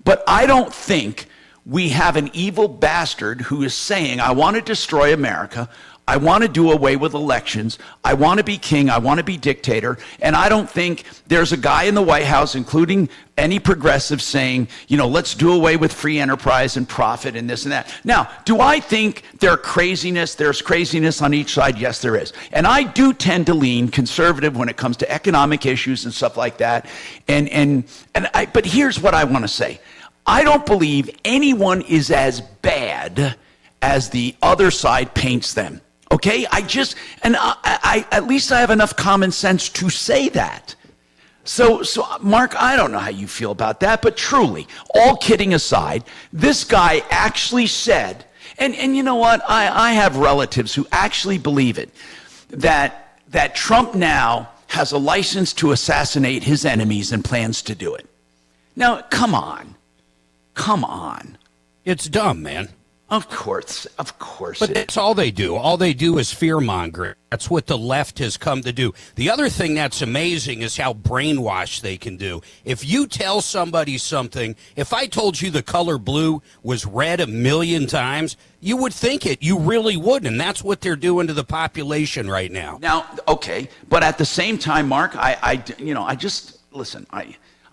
but I don't think we have an evil bastard who is saying, I want to destroy America, I want to do away with elections, I want to be king, I want to be dictator, and I don't think there's a guy in the White House, including any progressive, saying, let's do away with free enterprise and profit and this and that. Now, do I think there's craziness on each side? Yes, there is. And I do tend to lean conservative when it comes to economic issues and stuff like that. But here's what I want to say. I don't believe anyone is as bad as the other side paints them. Okay? I at least I have enough common sense to say that. So Mark, I don't know how you feel about that, but truly, all kidding aside, this guy actually said, and you know what? I have relatives who actually believe it, that Trump now has a license to assassinate his enemies and plans to do it. Now, come on. It's dumb, man. Of course. But that's all they do. All they do is fear-mongering. That's what the left has come to do. The other thing that's amazing is how brainwashed they can do. If you tell somebody something, if I told you the color blue was red 1,000,000 times, you would think it. You really would, and that's what they're doing to the population right now. Now, okay, but at the same time, Mark, I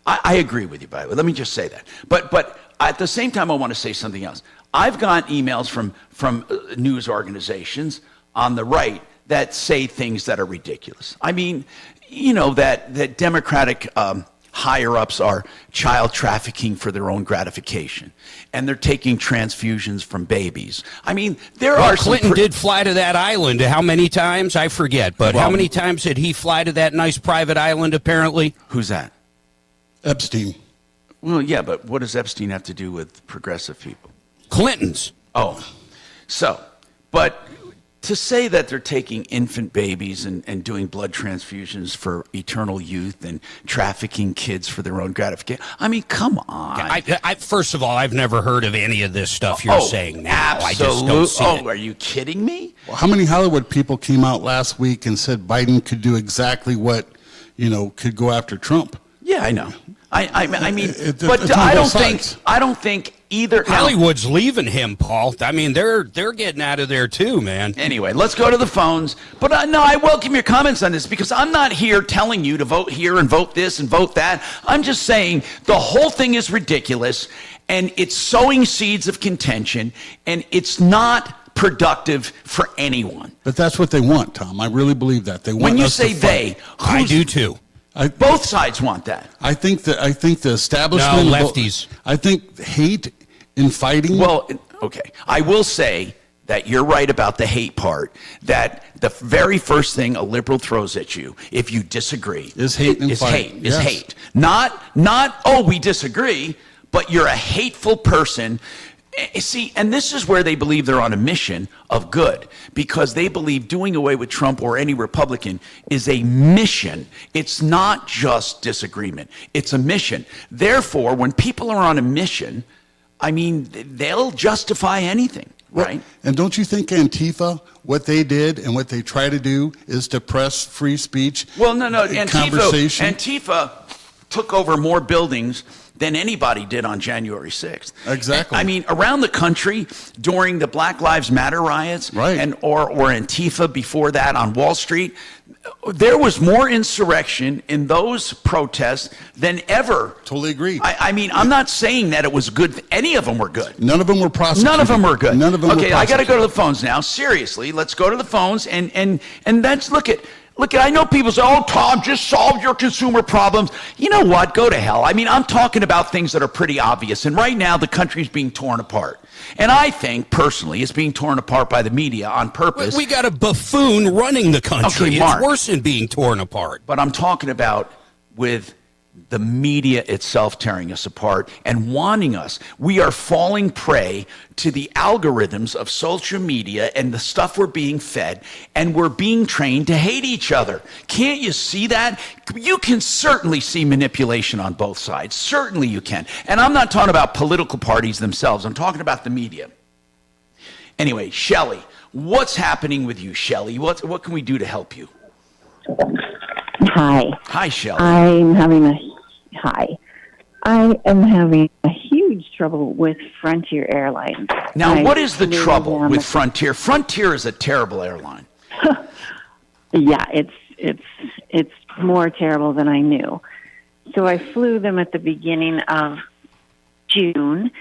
agree with you, by the way. Let me just say that. But at the same time, I want to say something else. I've got emails from news organizations on the right that say things that are ridiculous. I mean, that Democratic higher-ups are child trafficking for their own gratification, and they're taking transfusions from babies. I mean, Clinton did fly to that island. How many times? I forget. But how many times did he fly to that nice private island, apparently? Who's that? Epstein. Well, yeah, but what does Epstein have to do with progressive people? Clintons. Oh, but to say that they're taking infant babies and doing blood transfusions for eternal youth and trafficking kids for their own gratification, I mean, come on. First of all, I've never heard of any of this stuff you're saying now. Absolutely. I just don't see it. Are you kidding me? Well, how many Hollywood people came out last week and said Biden could do exactly what, could go after Trump? Yeah, I know. I mean, but I don't think either. Hollywood's leaving him, Paul. I mean, they're getting out of there too, man. Anyway, let's go to the phones. But no, I welcome your comments on this, because I'm not here telling you to vote here and vote this and vote that. I'm just saying the whole thing is ridiculous, and it's sowing seeds of contention, and it's not productive for anyone. But that's what they want, Tom. I really believe that. They want when you us say to they, I do too. Both sides want that. I think the establishment. No, lefties. I think hate and fighting. Well, okay. I will say that you're right about the hate part. That the very first thing a liberal throws at you, if you disagree, is hate and fighting. Is hate. Not. We disagree, but you're a hateful person. See, and this is where they believe they're on a mission of good, because they believe doing away with Trump or any Republican is a mission. It's not just disagreement. It's a mission. Therefore, when people are on a mission, I mean, they'll justify anything, right? And don't you think Antifa, what they did and what they try to do is to press free speech? Well, no. Conversation. Antifa, took over more buildings than anybody did on January 6th. Exactly. I mean, around the country during the Black Lives Matter riots, right, and or Antifa before that on Wall Street, there was more insurrection in those protests than ever. Totally agree. I mean, I'm not saying that it was good. Any of them were good. None of them were prosecuted. None of them were good. None of them were Okay, I got to prosecuted. go to the phones now. Seriously, let's go to the phones and that's look at. I know people say, "Oh, Tom, just solve your consumer problems." You know what? Go to hell. I mean, I'm talking about things that are pretty obvious. And right now, the country's being torn apart. And I think, personally, it's being torn apart by the media on purpose. We got a buffoon running the country. Okay, Mark. It's worse than being torn apart. But I'm talking about with the media itself tearing us apart and wanting us. We are falling prey to the algorithms of social media and the stuff we're being fed, and we're being trained to hate each other. Can't you see that? You can certainly see manipulation on both sides. Certainly you can. And I'm not talking about political parties themselves. I'm talking about the media. Anyway, Shelley, what's happening with you, Shelley? What can we do to help you? Hi. Hi, Shelley. I am having a huge trouble with Frontier Airlines. Now, what is the trouble with Frontier? Frontier is a terrible airline. Yeah, it's more terrible than I knew. So I flew them at the beginning of June,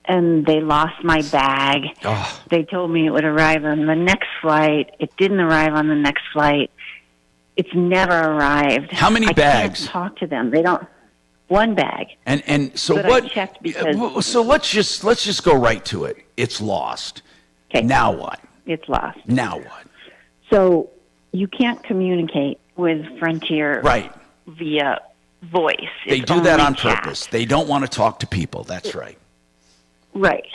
and they lost my bag. Oh. They told me it would arrive on the next flight. It didn't arrive on the next flight. It's never arrived. How many bags? I can't talk to them. They don't. One bag. And so but what? I checked because So let's just go right to it. It's lost. Okay. Now what? It's lost. Now what? So you can't communicate with Frontier Right. via voice. They It's do that only on chat. purpose. They don't want to talk to people. That's right. Right.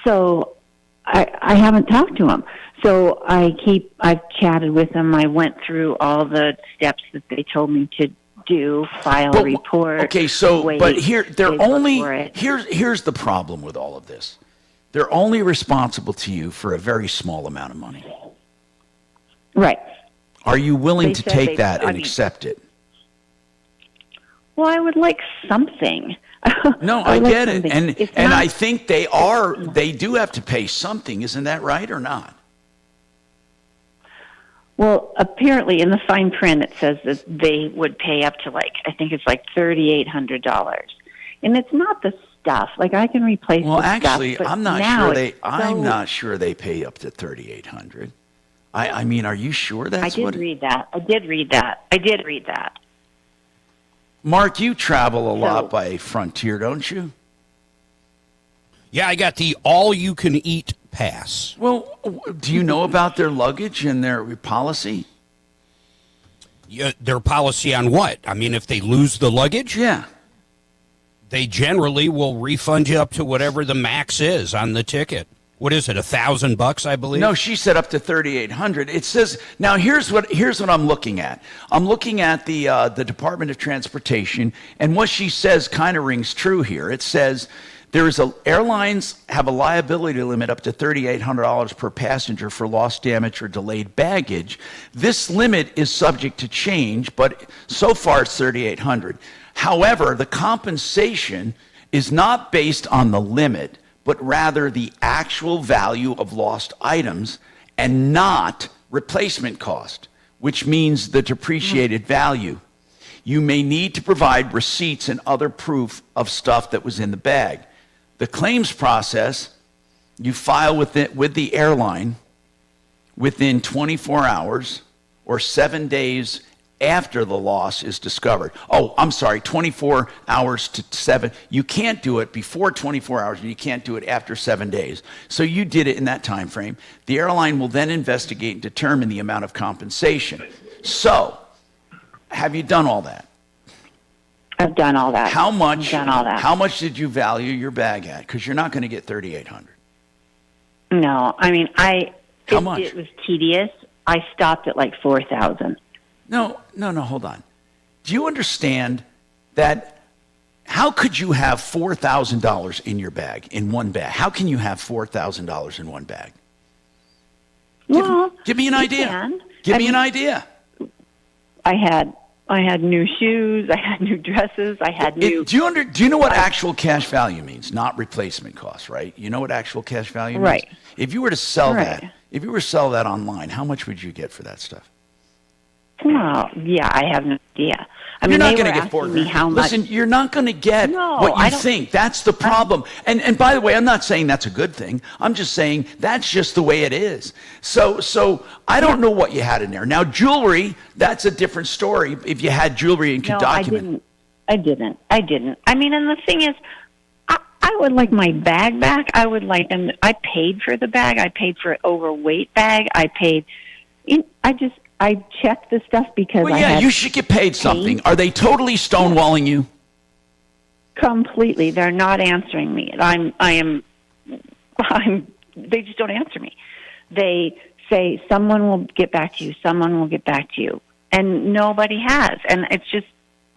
So I haven't talked to them. So I've chatted with them. I went through all the steps that they told me to do, file a report. Okay, so wait, but here they're they look only for it. here's the problem with all of this. They're only responsible to you for a very small amount of money. Right. Are you willing They to said take they- that I and mean- accept it? Well, I would like something. No, I I like get it. something. And It's and not- I think they do have to pay something, isn't that right or not? Well, apparently in the fine print it says that they would pay up to I think it's $3,800. And it's not the stuff. I can replace Well, the actually, stuff. but I'm not now sure it's I'm so- not sure they pay up to $3,800. I mean, are you sure that's I what? did read that. Mark, you travel a lot by Frontier, don't you? Yeah, I got the all-you-can-eat pass. Well, do you know about their luggage and their policy? Yeah, their policy on what? I mean, if they lose the luggage? Yeah. They generally will refund you up to whatever the max is on the ticket. What is it, $1,000, I believe? No, she said up to $3,800. It says now. Here's what I'm looking at. I'm looking at the Department of Transportation, and what she says kind of rings true here. It says airlines have a liability limit up to $3,800 per passenger for lost, damage, or delayed baggage. This limit is subject to change, but so far it's $3,800. However, the compensation is not based on the limit, but rather the actual value of lost items and not replacement cost, which means the depreciated value. You may need to provide receipts and other proof of stuff that was in the bag. The claims process, you file with the airline within 24 hours or 7 days after the loss is discovered. Oh, I'm sorry, 24 hours to 7. You can't do it before 24 hours, and you can't do it after 7 days. So you did it in that time frame. The airline will then investigate and determine the amount of compensation. So, have you done all that? I've done all that. How much? I've done all that. How much did you value your bag at? Because you're not going to get $3,800. No, I mean, How much? It was tedious. I stopped at $4,000. No, hold on. Do you understand that? How could you have $4,000 in your bag, in one bag? How can you have $4,000 in one bag? Well, give me an idea. Give me an idea. I had I had new shoes. I had new dresses. I had new. Do you know what actual cash value means? Not replacement cost, right? You know what actual cash value means? Right. If you were to sell Right. that, if you were to sell that online, how much would you get for that stuff? Well, yeah, I have no idea. I You're mean, not they going were to get asking me how much. Listen, you're not going to get what I you don't- think. That's the problem. And by the way, I'm not saying that's a good thing. I'm just saying that's just the way it is. So I don't know what you had in there. Now, jewelry, that's a different story. If you had jewelry and could No, document. I didn't. I mean, and the thing is, I would like my bag back. I would like, and I paid for the bag. I paid for an overweight bag. I checked the stuff because Well, yeah, you should get paid something. Are they totally stonewalling you? Completely. They're not answering me. They just don't answer me. They say, someone will get back to you. Someone will get back to you. And nobody has. And it's just,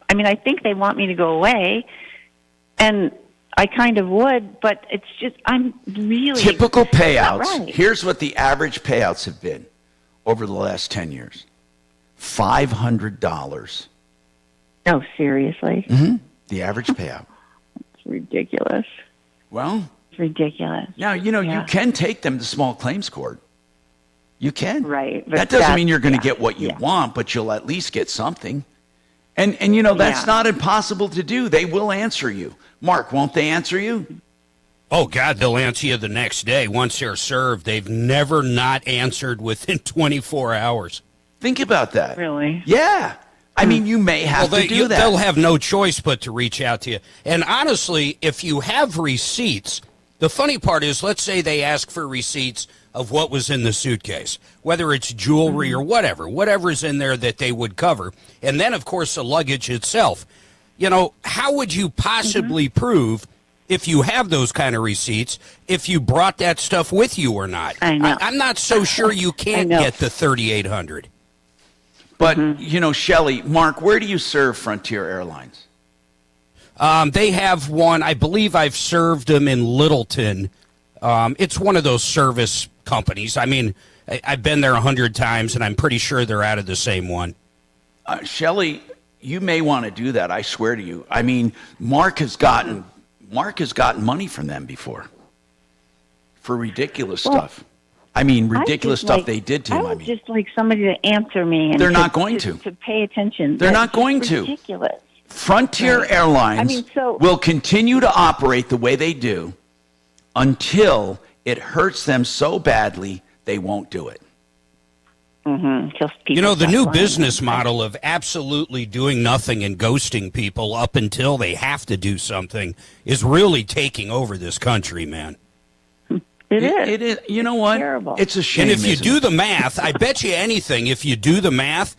I mean, I think they want me to go away. And I kind of would, but it's just, I'm really. Typical payouts. Right. Here's what the average payouts have been over the last 10 years. $500. No, seriously? Mm-hmm. The average payout. It's ridiculous. Well, it's ridiculous. Now, you can take them to small claims court. You can. Right. But That doesn't mean you're going to get what you want, but you'll at least get something. And that's not impossible to do. They will answer you. Mark, won't they answer you? Oh, God, they'll answer you the next day. Once they're served, they've never not answered within 24 hours. Think about that. Really? Yeah. I mean, you may have to do that. They'll have no choice but to reach out to you. And honestly, if you have receipts, the funny part is, let's say they ask for receipts of what was in the suitcase, whether it's jewelry or whatever's in there that they would cover. And then, of course, the luggage itself. How would you possibly prove, if you have those kind of receipts, if you brought that stuff with you or not? I know. I'm not so sure you can't get the $3,800. But, Shelley, Mark, where do you serve Frontier Airlines? They have one. I believe I've served them in Littleton. It's one of those service companies. I mean, I've been there 100 times, and I'm pretty sure they're out of the same one. Shelley, you may want to do that. I swear to you. I mean, Mark has gotten money from them before for ridiculous stuff. I mean, ridiculous stuff they did to him. I would just like somebody to answer me. And They're not going to pay attention. They're not going to. Ridiculous. Frontier Airlines will continue to operate the way they do until it hurts them so badly they won't do it. Mm-hmm. The new business model of absolutely doing nothing and ghosting people up until they have to do something is really taking over this country, man. It is. You know what? Terrible. It's a shame. And if you do the math, I bet you anything, if you do the math,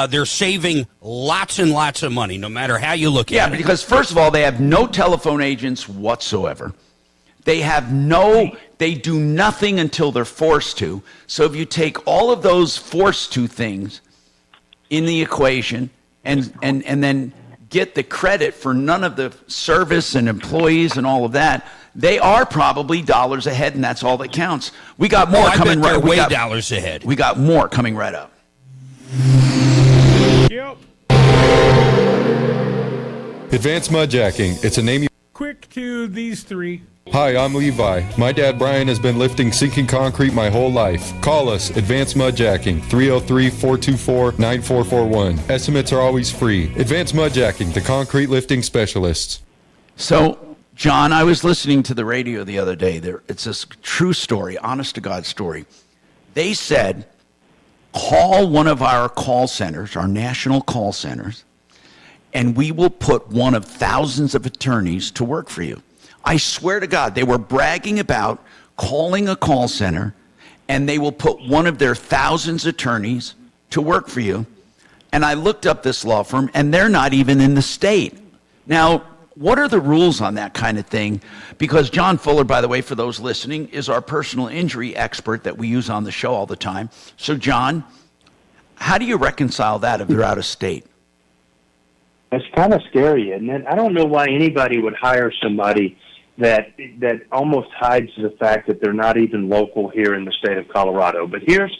they're saving lots and lots of money, no matter how you look at it. Yeah, because first of all, they have no telephone agents whatsoever. They do nothing until they're forced to. So if you take all of those forced to things in the equation and then get the credit for none of the service and employees and all of that, they are probably dollars ahead, and that's all that counts. We got more coming right up. Way dollars ahead. We got more coming right up. Yep. Advanced Mudjacking. It's a name you... Quick to these three. Hi, I'm Levi. My dad Brian has been lifting sinking concrete my whole life. Call us, Advanced Mudjacking, 303-424-9441. Estimates are always free. Advanced Mudjacking, the concrete lifting specialists. So, John, I was listening to the radio the other day. It's a true story, honest to God story. They said, call one of our call centers, our national call centers, and we will put one of thousands of attorneys to work for you. I swear to God, they were bragging about calling a call center, and they will put one of their thousands attorneys to work for you. And I looked up this law firm, and they're not even in the state. Now, what are the rules on that kind of thing? Because John Fuller, by the way, for those listening, is our personal injury expert that we use on the show all the time. So, John, how do you reconcile that if they're out of state? It's kind of scary, isn't it? I don't know why anybody would hire somebody that almost hides the fact that they're not even local here in the state of Colorado. But here's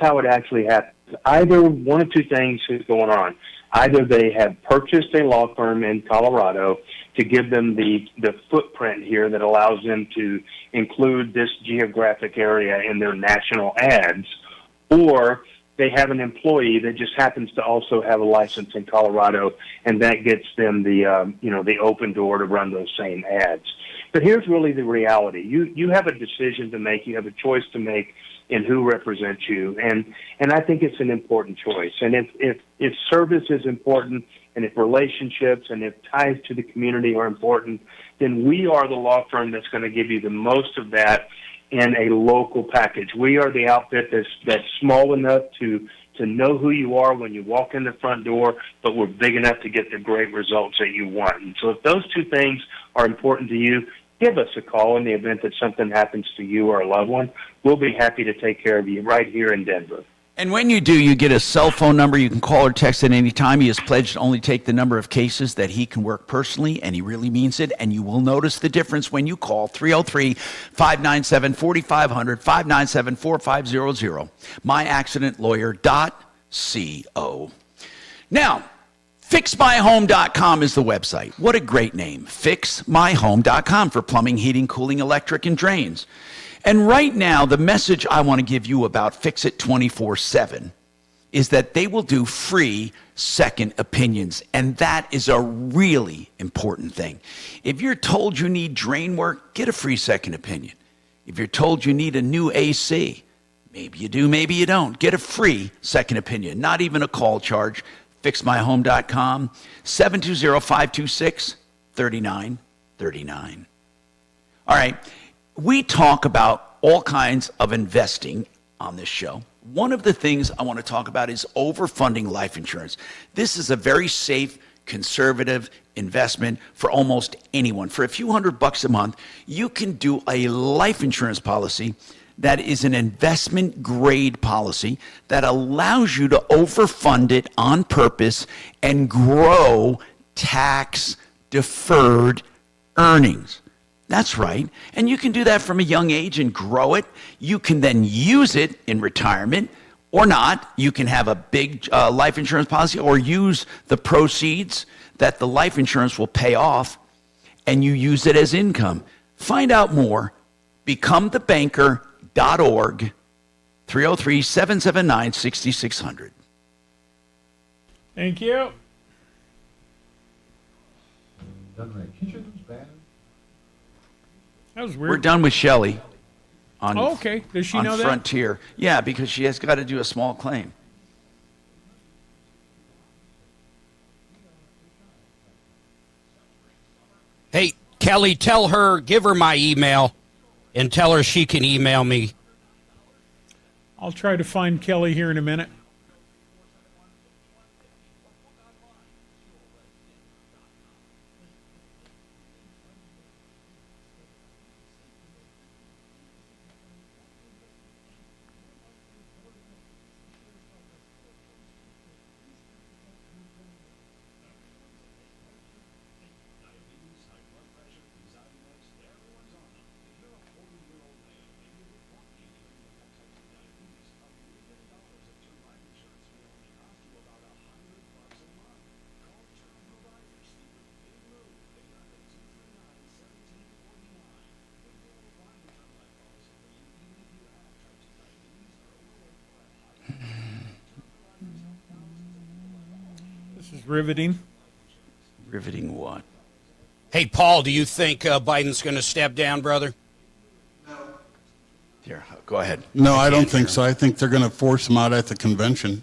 how it actually happened. either one of two things is going on. Either they have purchased a law firm in Colorado to give them the footprint here that allows them to include this geographic area in their national ads, or they have an employee that just happens to also have a license in Colorado, and that gets them the open door to run those same ads. But here's really the reality. You have a decision to make. You have a choice to make in who represents you. And I think it's an important choice. And if service is important, and if relationships and if ties to the community are important, then we are the law firm that's going to give you the most of that in a local package. We are the outfit that's small enough to know who you are when you walk in the front door, but we're big enough to get the great results that you want. And so if those two things are important to you, give us a call in the event that something happens to you or a loved one. We'll be happy to take care of you right here in Denver. And when you do, you get a cell phone number. You can call or text at any time. He has pledged to only take the number of cases that he can work personally, and he really means it. And you will notice the difference when you call 303-597-4500, 597-4500, myaccidentlawyer.co. Now, FixMyHome.com is the website. What a great name. FixMyHome.com for plumbing, heating, cooling, electric, and drains. And right now, the message I want to give you about Fix It 24/7 is that they will do free second opinions. And that is a really important thing. If you're told you need drain work, get a free second opinion. If you're told you need a new AC, maybe you do, maybe you don't. Get a free second opinion, not even a call charge. FixMyHome.com, 720-526-3939. All right. We talk about all kinds of investing on this show. One of the things I want to talk about is overfunding life insurance. This is a very safe, conservative investment for almost anyone. For a few $100 a month, you can do a life insurance policy that is an investment grade policy that allows you to overfund it on purpose and grow tax deferred earnings. That's right. And you can do that from a young age and grow it. You can then use it in retirement or not. You can have a big life insurance policy or use the proceeds that the life insurance will pay off and you use it as income. Find out more. BecomeTheBanker.org, 303-779-6600. Thank you. That was weird. We're done with Shelley on, okay. Does she know that? Frontier. Yeah, because she has got to do a small claim. Hey, Kelly, give her my email and tell her she can email me. I'll try to find Kelly here in a minute. This is riveting. Riveting what? Hey, Paul, do you think Biden's going to step down, brother? Here, go ahead. No, I don't think so. I think they're going to force him out at the convention.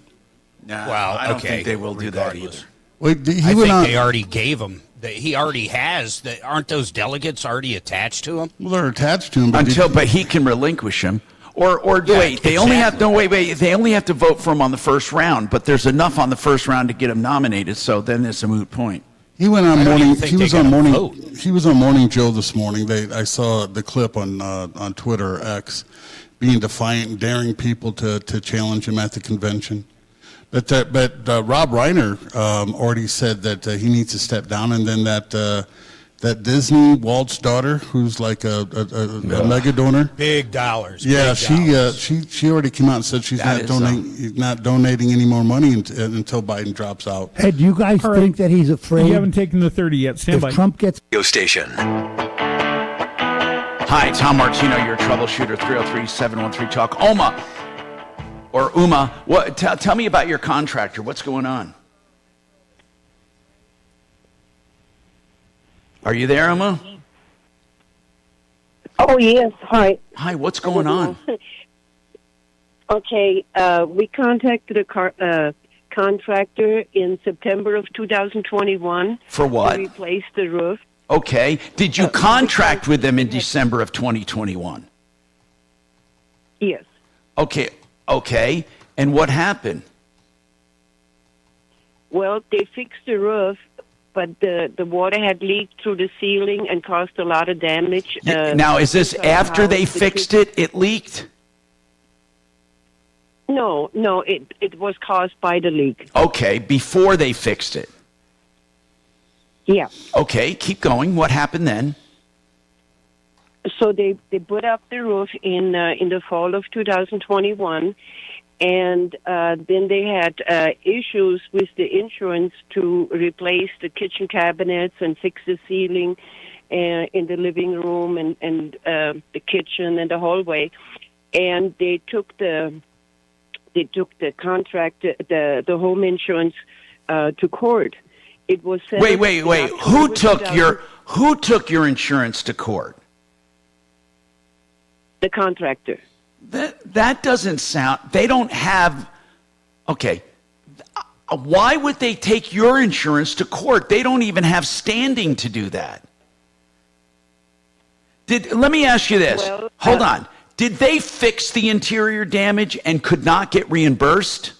No, well, I don't okay. think they will do that either. Wait, I think they already gave him. He already has. Aren't those delegates already attached to him? Well, they're attached to him, but but he can relinquish him. Or wait, they only have they only have to vote for him on the first round, but there's enough on the first round to get him nominated, so then it's a moot point. He went on morning. He was on morning. He was on Morning Joe this morning. I saw the clip on Twitter X, being defiant and daring people to challenge him at the convention. But Rob Reiner already said that he needs to step down, and then that that Disney Walt's daughter, who's like a mega donor. Big dollars. Yeah, big dollars. she already came out and said she's not donating any more money until Biden drops out. Hey, do you guys think that he's afraid? You haven't taken the 30 yet. Stand by. If Trump gets Station. Hi, Tom Martino, your troubleshooter, 303-713-TALK. Uma, tell me about your contractor. What's going on? Are you there, Uma? Oh, yes. Hi. Hi, what's going on? Okay, we contacted a contractor in September of 2021. For what? To replace the roof. Okay. Did you contract with them in December of 2021? Yes. Okay. And what happened? Well, they fixed the roof, but the water had leaked through the ceiling and caused a lot of damage. Now, is this after they fixed it? It leaked? No, it was caused by the leak. Okay, before they fixed it. Yeah. Okay, keep going. What happened then? So they put up the roof in the fall of 2021, and then they had issues with the insurance to replace the kitchen cabinets and fix the ceiling in the living room and the kitchen and the hallway, and they took the contract, the home insurance to court. It was wait. Who took your insurance to court? The contractor. That doesn't sound. They don't have. Okay. Why would they take your insurance to court? They don't even have standing to do that. Let me ask you this. Well, Hold on. Did they fix the interior damage and could not get reimbursed?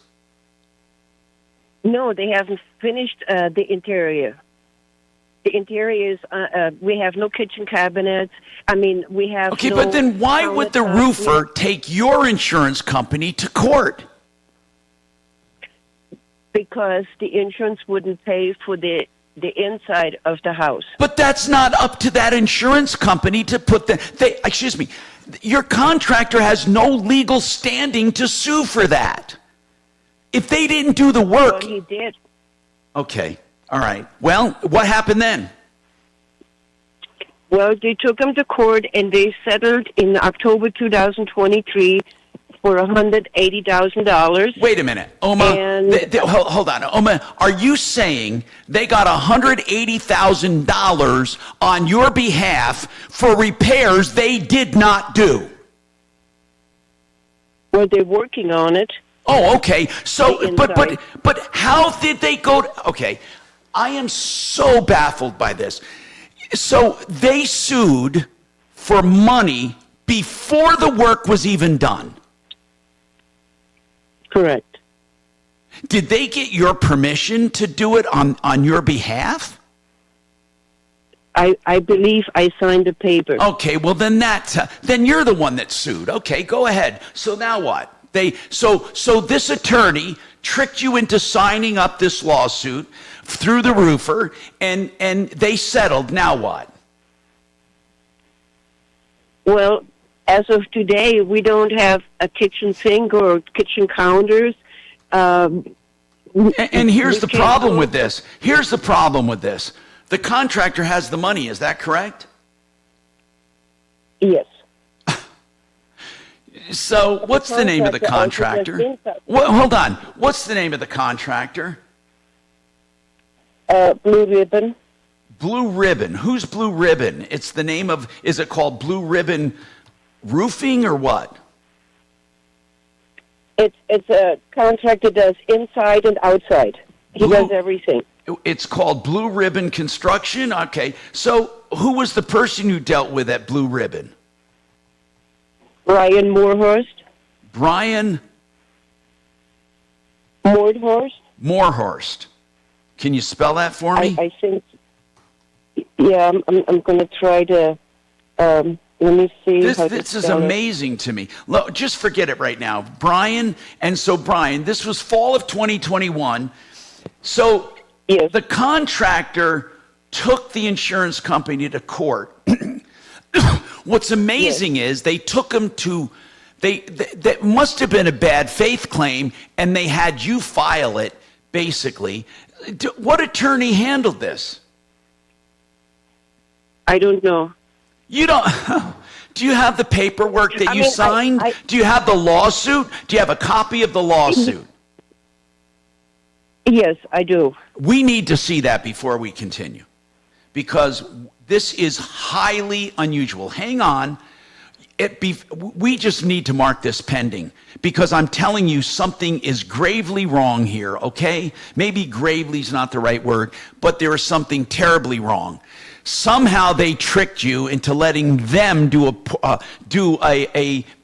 No, they haven't finished the interior. The interior is, we have no kitchen cabinets. I mean, we have Okay, no but then why would the roofer take your insurance company to court? Because the insurance wouldn't pay for the inside of the house. But that's not up to that insurance company to put excuse me, your contractor has no legal standing to sue for that. If they didn't do the work. Well, he did. Okay. All right. Well, what happened then? Well, they took him to court and they settled in October 2023 for $180,000. Wait a minute, Oma. Hold on, Oma. Are you saying they got $180,000 on your behalf for repairs they did not do? Well, they're working on it. Oh, okay. So, but how did they go? Okay, I am so baffled by this. So they sued for money before the work was even done. Correct. Did they get your permission to do it on your behalf? I believe I signed the paper. Okay, well then then you're the one that sued. Okay, go ahead. So now what? So this attorney tricked you into signing up this lawsuit through the roofer, and they settled. Now what? Well, as of today, we don't have a kitchen sink or kitchen counters. And here's the problem with this. Here's the problem with this. The contractor has the money. Is that correct? Yes. So what's the name of the contractor? Hold on. What's the name of the contractor? Blue Ribbon. Blue Ribbon. Who's Blue Ribbon? It's the name of, is it called Blue Ribbon Roofing or what? It's a contractor that does inside and outside. He does everything. It's called Blue Ribbon Construction? Okay. So who was the person you dealt with at Blue Ribbon? Brian Moorhorst. Brian? Moorhorst. Can you spell that for me? I think, yeah, I'm going to try to, let me see. This is amazing to me. Look, just forget it right now. Brian, this was fall of 2021. So the contractor took the insurance company to court. What's amazing is they took them to, that must have been a bad faith claim, and they had you file it, basically. What attorney handled this? I don't know. You don't. Do you have the paperwork that you signed? Do you have the lawsuit? Do you have a copy of the lawsuit? Yes, I do. We need to see that before we continue, because this is highly unusual. Hang on. We just need to mark this pending, because I'm telling you something is gravely wrong here, okay? Maybe gravely is not the right word, but there is something terribly wrong. Somehow they tricked you into letting them do a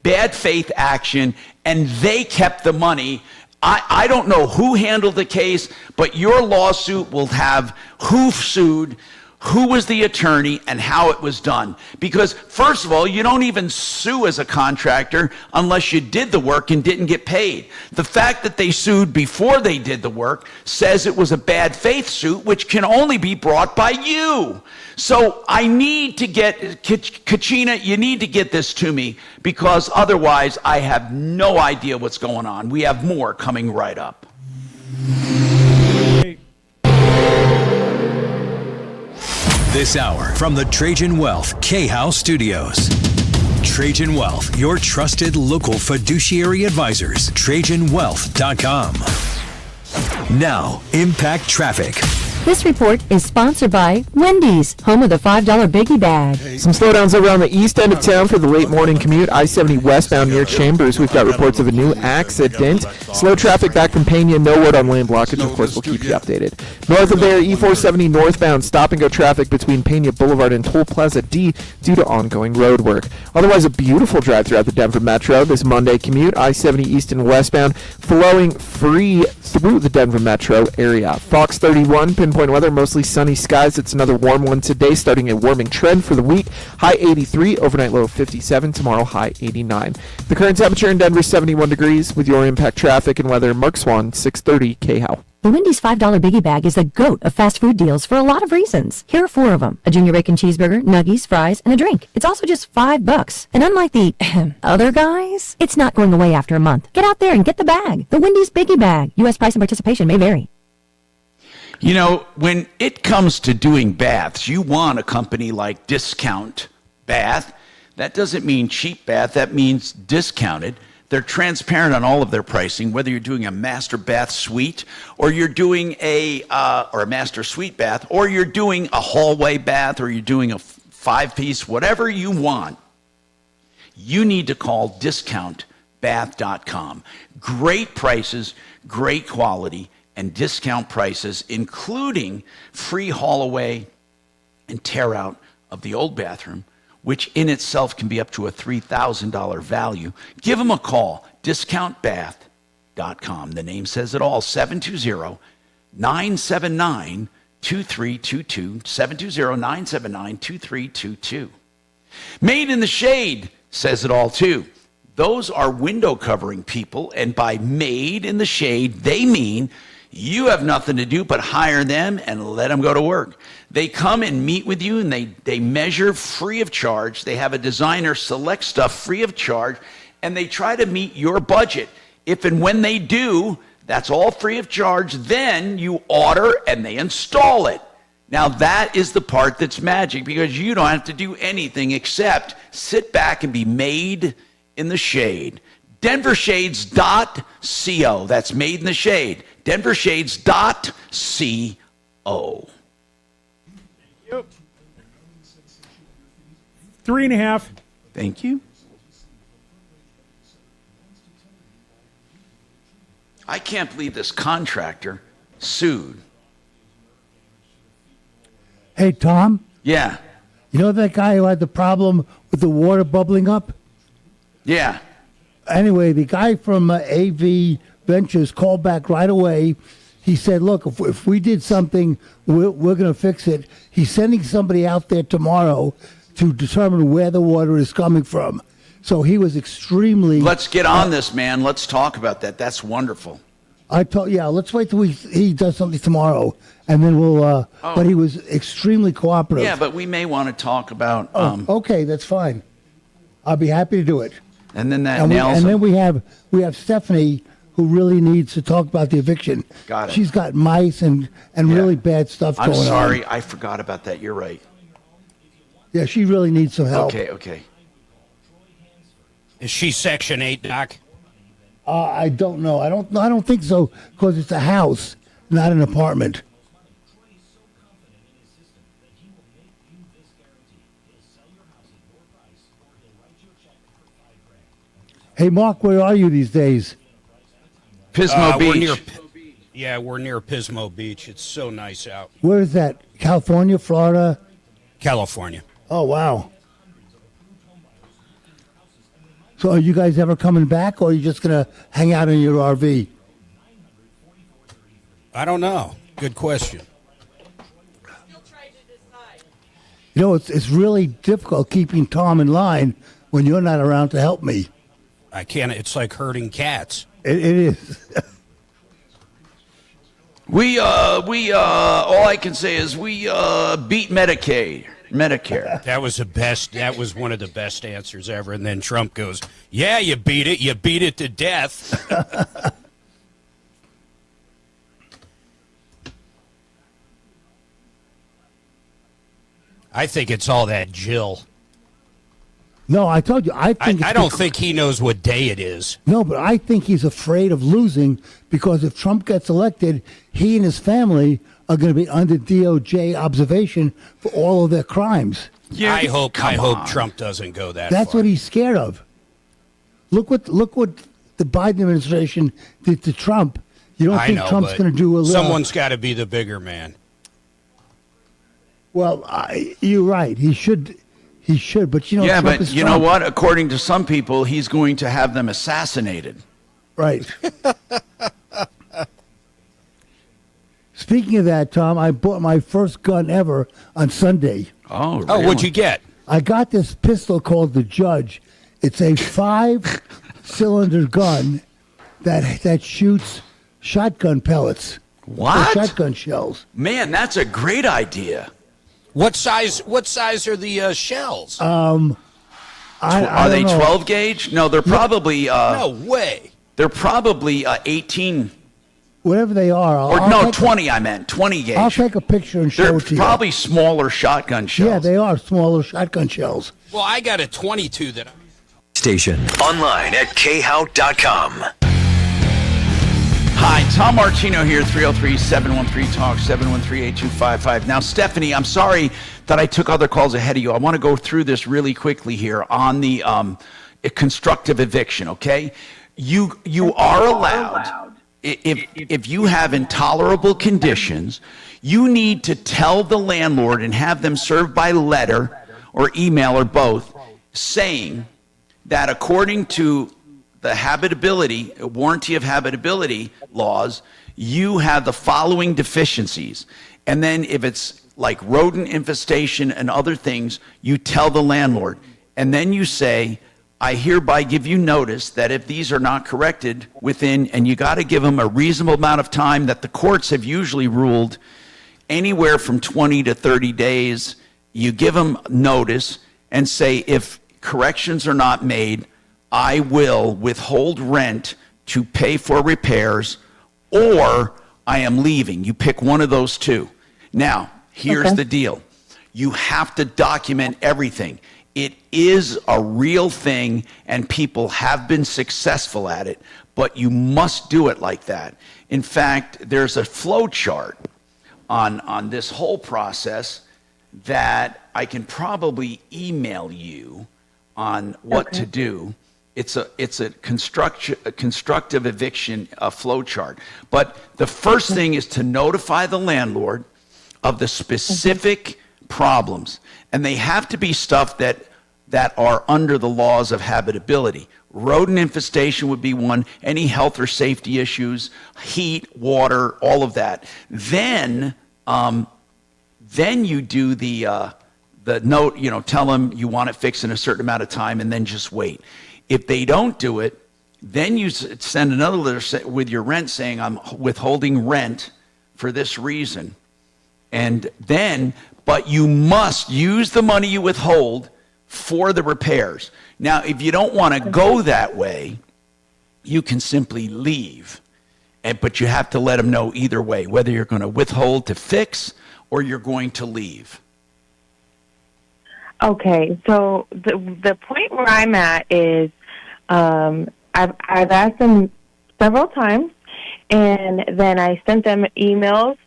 bad faith action, and they kept the money. I don't know who handled the case, but your lawsuit will have who sued, who was the attorney, and how it was done. Because, first of all, you don't even sue as a contractor unless you did the work and didn't get paid. The fact that they sued before they did the work says it was a bad faith suit, which can only be brought by you. So I need to get, Kachina, you need to get this to me, because otherwise I have no idea what's going on. We have more coming right up. This hour from the Trajan Wealth K-House Studios. Trajan Wealth, your trusted local fiduciary advisors. TrajanWealth.com. Now, Impact Traffic. This report is sponsored by Wendy's, home of the $5 Biggie Bag. Some slowdowns over on the east end of town for the late morning commute. I-70 westbound near Chambers. We've got reports of a new accident. Slow traffic back from Pena. No word on lane blockage. Of course, we'll keep you updated. North of there, E-470 northbound. Stop-and-go traffic between Pena Boulevard and Toll Plaza D due to ongoing road work. Otherwise, a beautiful drive throughout the Denver Metro. This Monday commute, I-70 east and westbound, flowing free through the Denver Metro area. Fox 31, pinpoint weather, mostly sunny skies. It's another warm one today, starting a warming trend for the week. High 83, overnight low 57, tomorrow high 89. The current temperature in Denver, 71 degrees. With your Impact Traffic and weather, Mark Swan, 630 KHOW. The Wendy's $5 Biggie Bag is the GOAT of fast food deals for a lot of reasons. Here are 4 of them: a junior bacon cheeseburger, nuggies, fries, and a drink. It's also just $5. And unlike the other guys, it's not going away after a month. Get out there and get the bag. The Wendy's Biggie Bag. U.S. price and participation may vary. You know, when it comes to doing baths, you want a company like Discount Bath. That doesn't mean cheap bath. That means discounted. They're transparent on all of their pricing, whether you're doing a master bath suite or you're doing a master suite bath, or you're doing a hallway bath, or you're doing a 5-piece, whatever you want. You need to call discountbath.com. Great prices, great quality, and discount prices, including free haul away and tear out of the old bathroom, which in itself can be up to a $3,000 value. Give them a call, discountbath.com. The name says it all, 720-979-2322, 720-979-2322. Made in the Shade says it all too. Those are window covering people, and by Made in the Shade, they mean you have nothing to do but hire them and let them go to work. They come and meet with you, and they measure free of charge. They have a designer select stuff free of charge, and they try to meet your budget. If and when they do, that's all free of charge. Then you order and they install it. Now that is the part that's magic, because you don't have to do anything except sit back and be made in the shade. DenverShades.co. That's Made in the Shade. DenverShades.co. Yep. 3.5. Thank you. I can't believe this contractor sued. Hey, Tom? Yeah. You know that guy who had the problem with the water bubbling up? Yeah. Anyway, the guy from AV Ventures called back right away. He said, look, if we did something, we're going to fix it. He's sending somebody out there tomorrow to determine where the water is coming from. So he was extremely... Let's get on this, man. Let's talk about that. That's wonderful. let's wait till he does something tomorrow, and then we'll. But he was extremely cooperative. Yeah, but we may want to talk about. Okay, that's fine. I'll be happy to do it. And then that and nails. Then we have Stephanie, who really needs to talk about the eviction. Got it. She's got mice and really bad stuff going on. I'm sorry, I forgot about that. You're right. Yeah, she really needs some help. Okay. Is she Section 8, Doc? I don't know. I don't think so, because it's a house, not an apartment. Hey, Mark, where are you these days? Pismo Beach. We're near Pismo Beach. It's so nice out. Where is that? California, Florida? California. Oh, wow. So are you guys ever coming back, or are you just going to hang out in your RV? I don't know. Good question. You know, it's really difficult keeping Tom in line when you're not around to help me. I can't. It's like herding cats. It is. We all I can say is we beat Medicare. That was the best. That was one of the best answers ever. And then Trump goes, "Yeah, you beat it. You beat it to death." I think it's all that Jill. No, I told you. I don't think he knows what day it is. No, but I think he's afraid of losing, because if Trump gets elected, he and his family are going to be under DOJ observation for all of their crimes. Yeah, I hope Trump doesn't go that That's far. what he's scared of. Look what the Biden administration did to Trump. You don't think Trump's going to do a little? Someone's got to be the bigger man. Well, you're right. He should. But you know. Yeah, Trump but is you Trump. know what? According to some people, he's going to have them assassinated. Right. Speaking of that, Tom, I bought my first gun ever on Sunday. Oh, really? Oh, what'd you get? I got this pistol called the Judge. It's a 5-cylinder gun that shoots shotgun pellets. What? Or shotgun shells. Man, that's a great idea. What size are the shells? Are they 12 gauge? No, they're probably. No way. They're probably 18. Whatever they are. 20. I meant 20 gauge. I'll take a picture and show it to you. They're probably smaller shotgun shells. Yeah, they are smaller shotgun shells. Well, I got a 22 that. Station online at khout.com. Hi, Tom Martino here, 303-713-TALK, 713-8255. Now, Stephanie, I'm sorry that I took other calls ahead of you. I want to go through this really quickly here on the constructive eviction, okay? You are allowed, if you have intolerable conditions, you need to tell the landlord and have them served by letter or email or both, saying that according to the warranty of habitability laws, you have the following deficiencies. And then if it's like rodent infestation and other things, you tell the landlord. And then you say, I hereby give you notice that if these are not corrected within, and you got to give them a reasonable amount of time that the courts have usually ruled anywhere from 20 to 30 days, you give them notice and say, if corrections are not made, I will withhold rent to pay for repairs, or I am leaving. You pick one of those two. Now, here's the deal. You have to document everything. It is a real thing, and people have been successful at it, but you must do it like that. In fact, there's a flow chart on this whole process that I can probably email you on what to do. It's a constructive eviction flow chart. But the first thing is to notify the landlord of the specific problems. And they have to be stuff that are under the laws of habitability. Rodent infestation would be one, any health or safety issues, heat, water, all of that. Then you do the note, tell them you want it fixed in a certain amount of time, and then just wait. If they don't do it, Then you send another letter with your rent saying, I'm withholding rent for this reason. And then, but you must use the money you withhold for the repairs. Now, if you don't want to go that way, you can simply leave. But you have to let them know either way, whether you're going to withhold to fix or you're going to leave. Okay, so the point where I'm at is I've asked them several times, and then I sent them emails.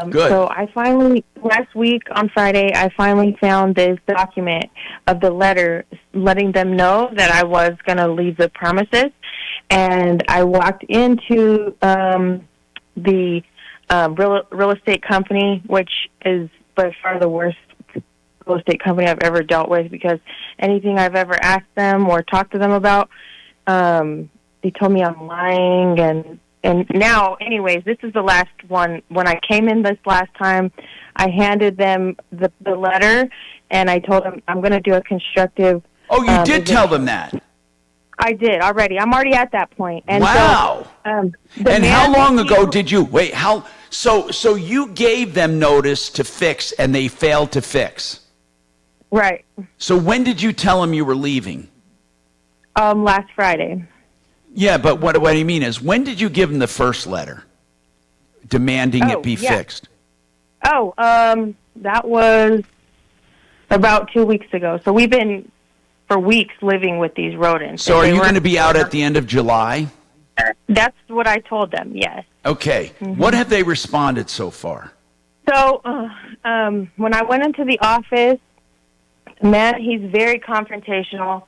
Good. So I finally, last week on Friday, I finally found this document of the letter letting them know that I was going to leave the premises. And I walked into the real estate company, which is by far the worst real estate company I've ever dealt with, because anything I've ever asked them or talked to them about, they told me I'm lying. And now, anyways, this is the last one. When I came in this last time, I handed them the letter, and I told them I'm going to do a constructive... Oh, you did tell them that? I did already. I'm already at that point. And wow. So, and how long ago did you... Wait, how... So you gave them notice to fix, and they failed to fix? Right. So when did you tell them you were leaving? Last Friday. Yeah, but what I mean is, when did you give them the first letter demanding it be fixed? Oh, that was about 2 weeks ago. So we've been, for weeks, living with these rodents. So are you going to be out at the end of July? That's what I told them, yes. Okay. Mm-hmm. What have they responded so far? So when I went into the office, man, he's very confrontational.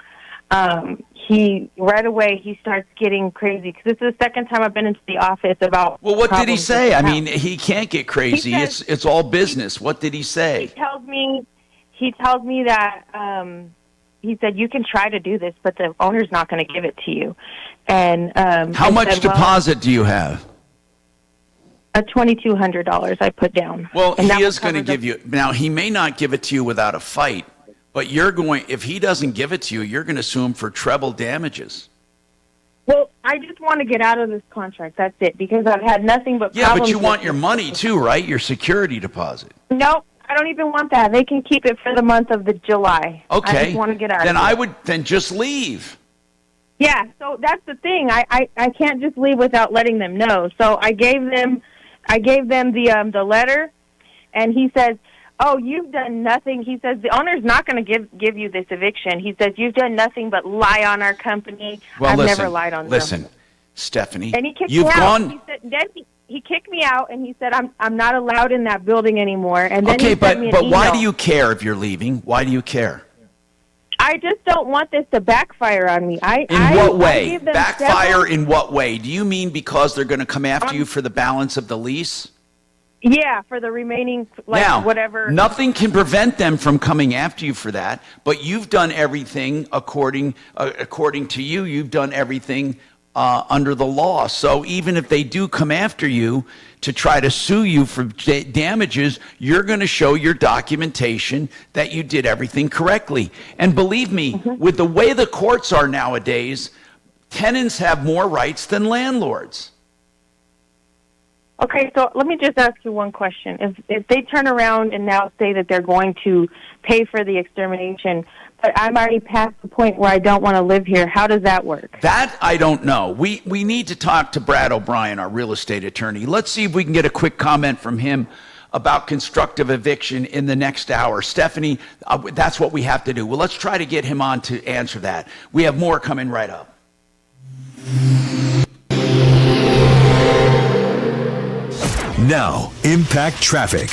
He right away he starts getting crazy, because this is the second time I've been into the office about. Well, what did he say? I mean, he can't get crazy. It's all business. What did he say? He tells me that he said, you can try to do this, but the owner's not going to give it to you. And how much deposit do you have? $2,200 I put down. Well, he is going to give you. Now, he may not give it to you without a fight. But if he doesn't give it to you, you're going to sue him for treble damages. Well, I just want to get out of this contract. That's it, because I've had nothing but problems. Yeah, but you want your money too, right? Your security deposit. No, I don't even want that. They can keep it for the month of July. Okay. I just want to get out then of it. Then just leave. Yeah, so that's the thing. I can't just leave without letting them know. So I gave them the letter, and he says, oh, you've done nothing. He says, the owner's not going to give you this eviction. He says, you've done nothing but lie on our company. Well, I've never lied on them. Listen, Stephanie, and he kicked me out. He said, then he kicked me out, and he said, I'm not allowed in that building anymore. And then okay, he sent me an email. Why do you care if you're leaving? Why do you care? I just don't want this to backfire on me. In what way? Backfire in what way? Do you mean because they're going to come after you for the balance of the lease? Yeah, for the remaining, whatever. Nothing can prevent them from coming after you for that, but you've done everything according to you. You've done everything under the law. So even if they do come after you to try to sue you for damages, you're going to show your documentation that you did everything correctly. And believe me, with the way the courts are nowadays, tenants have more rights than landlords. Okay, so let me just ask you one question. If they turn around and now say that they're going to pay for the extermination, but I'm already past the point where I don't want to live here, how does that work? That I don't know. We need to talk to Brad O'Brien, our real estate attorney. Let's see if we can get a quick comment from him about constructive eviction in the next hour. Stephanie, that's what we have to do. Well, let's try to get him on to answer that. We have more coming right up. Now, Impact Traffic.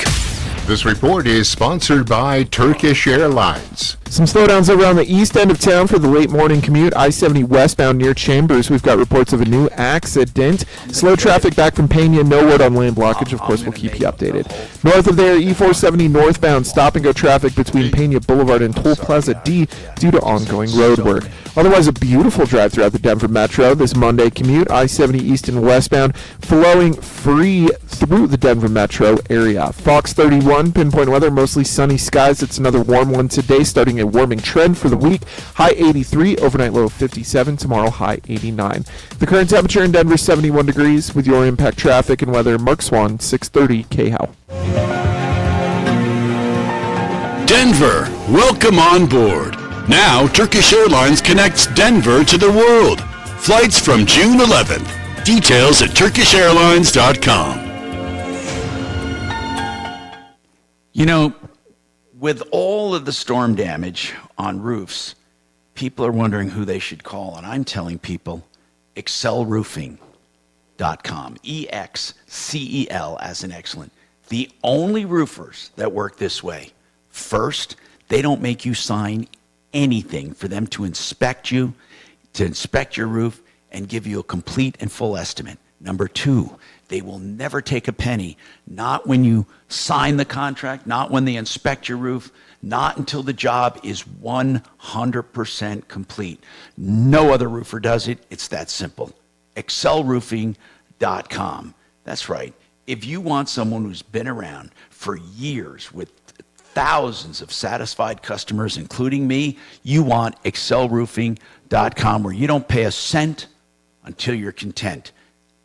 This report is sponsored by Turkish Airlines. Some slowdowns around the east end of town for the late morning commute. I-70 westbound near Chambers. We've got reports of a new accident. Slow traffic back from Pena. No word on lane blockage. Of course, we'll keep you updated. North of there, E-470 northbound. Stop and go traffic between Pena Boulevard and Toll Plaza D due to ongoing road work. Otherwise, a beautiful drive throughout the Denver Metro this Monday commute. I-70 east and westbound flowing free through the Denver Metro area. Fox 31, pinpoint weather, mostly sunny skies. It's another warm one today, starting a warming trend for the week. High 83, overnight low 57, tomorrow high 89. The current temperature in Denver, 71 degrees. With your impact traffic and weather, Mark Swan, 630 KHOW. Denver, welcome on board. Now, Turkish Airlines connects Denver to the world. Flights from June 11th. Details at turkishairlines.com. You know, with all of the storm damage on roofs, people are wondering who they should call, and I'm telling people, excelroofing.com. EXCEL as in excellent. The only roofers that work this way. First, they don't make you sign anything for them to inspect you, to inspect your roof, and give you a complete and full estimate. Number two, they will never take a penny, not when you sign the contract, not when they inspect your roof, not until the job is 100% complete. No other roofer does it. It's that simple. excelroofing.com. That's right. If you want someone who's been around for years with thousands of satisfied customers, including me, you want excelroofing.com, where you don't pay a cent until you're content.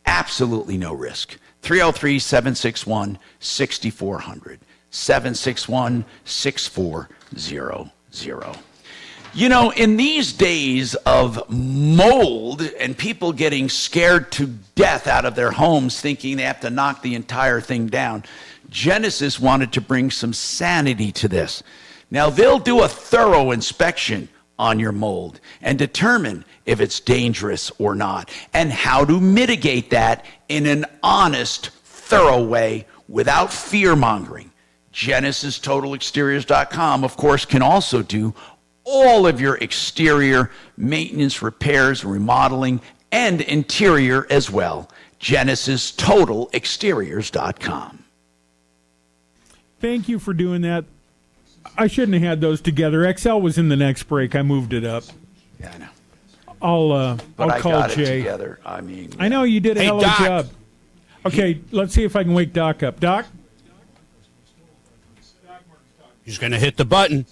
Absolutely no risk. 303-761-6400. 761-6400. You know, in these days of mold and people getting scared to death out of their homes thinking they have to knock the entire thing down, Genesis wanted to bring some sanity to this. Now, they'll do a thorough inspection on your mold and determine if it's dangerous or not, and how to mitigate that in an honest, thorough way without fear-mongering. GenesisTotalExteriors.com, of course, can also do all of your exterior maintenance, repairs, remodeling, and interior as well. GenesisTotalExteriors.com. Thank you for doing that. I shouldn't have had those together. XL was in the next break. I moved it up. Yeah, I know. I'll call got Jay. It together. I mean, I know you did a hell of a Doc. job. Okay, let's see if I can wake Doc up. Doc? He's going to hit the button.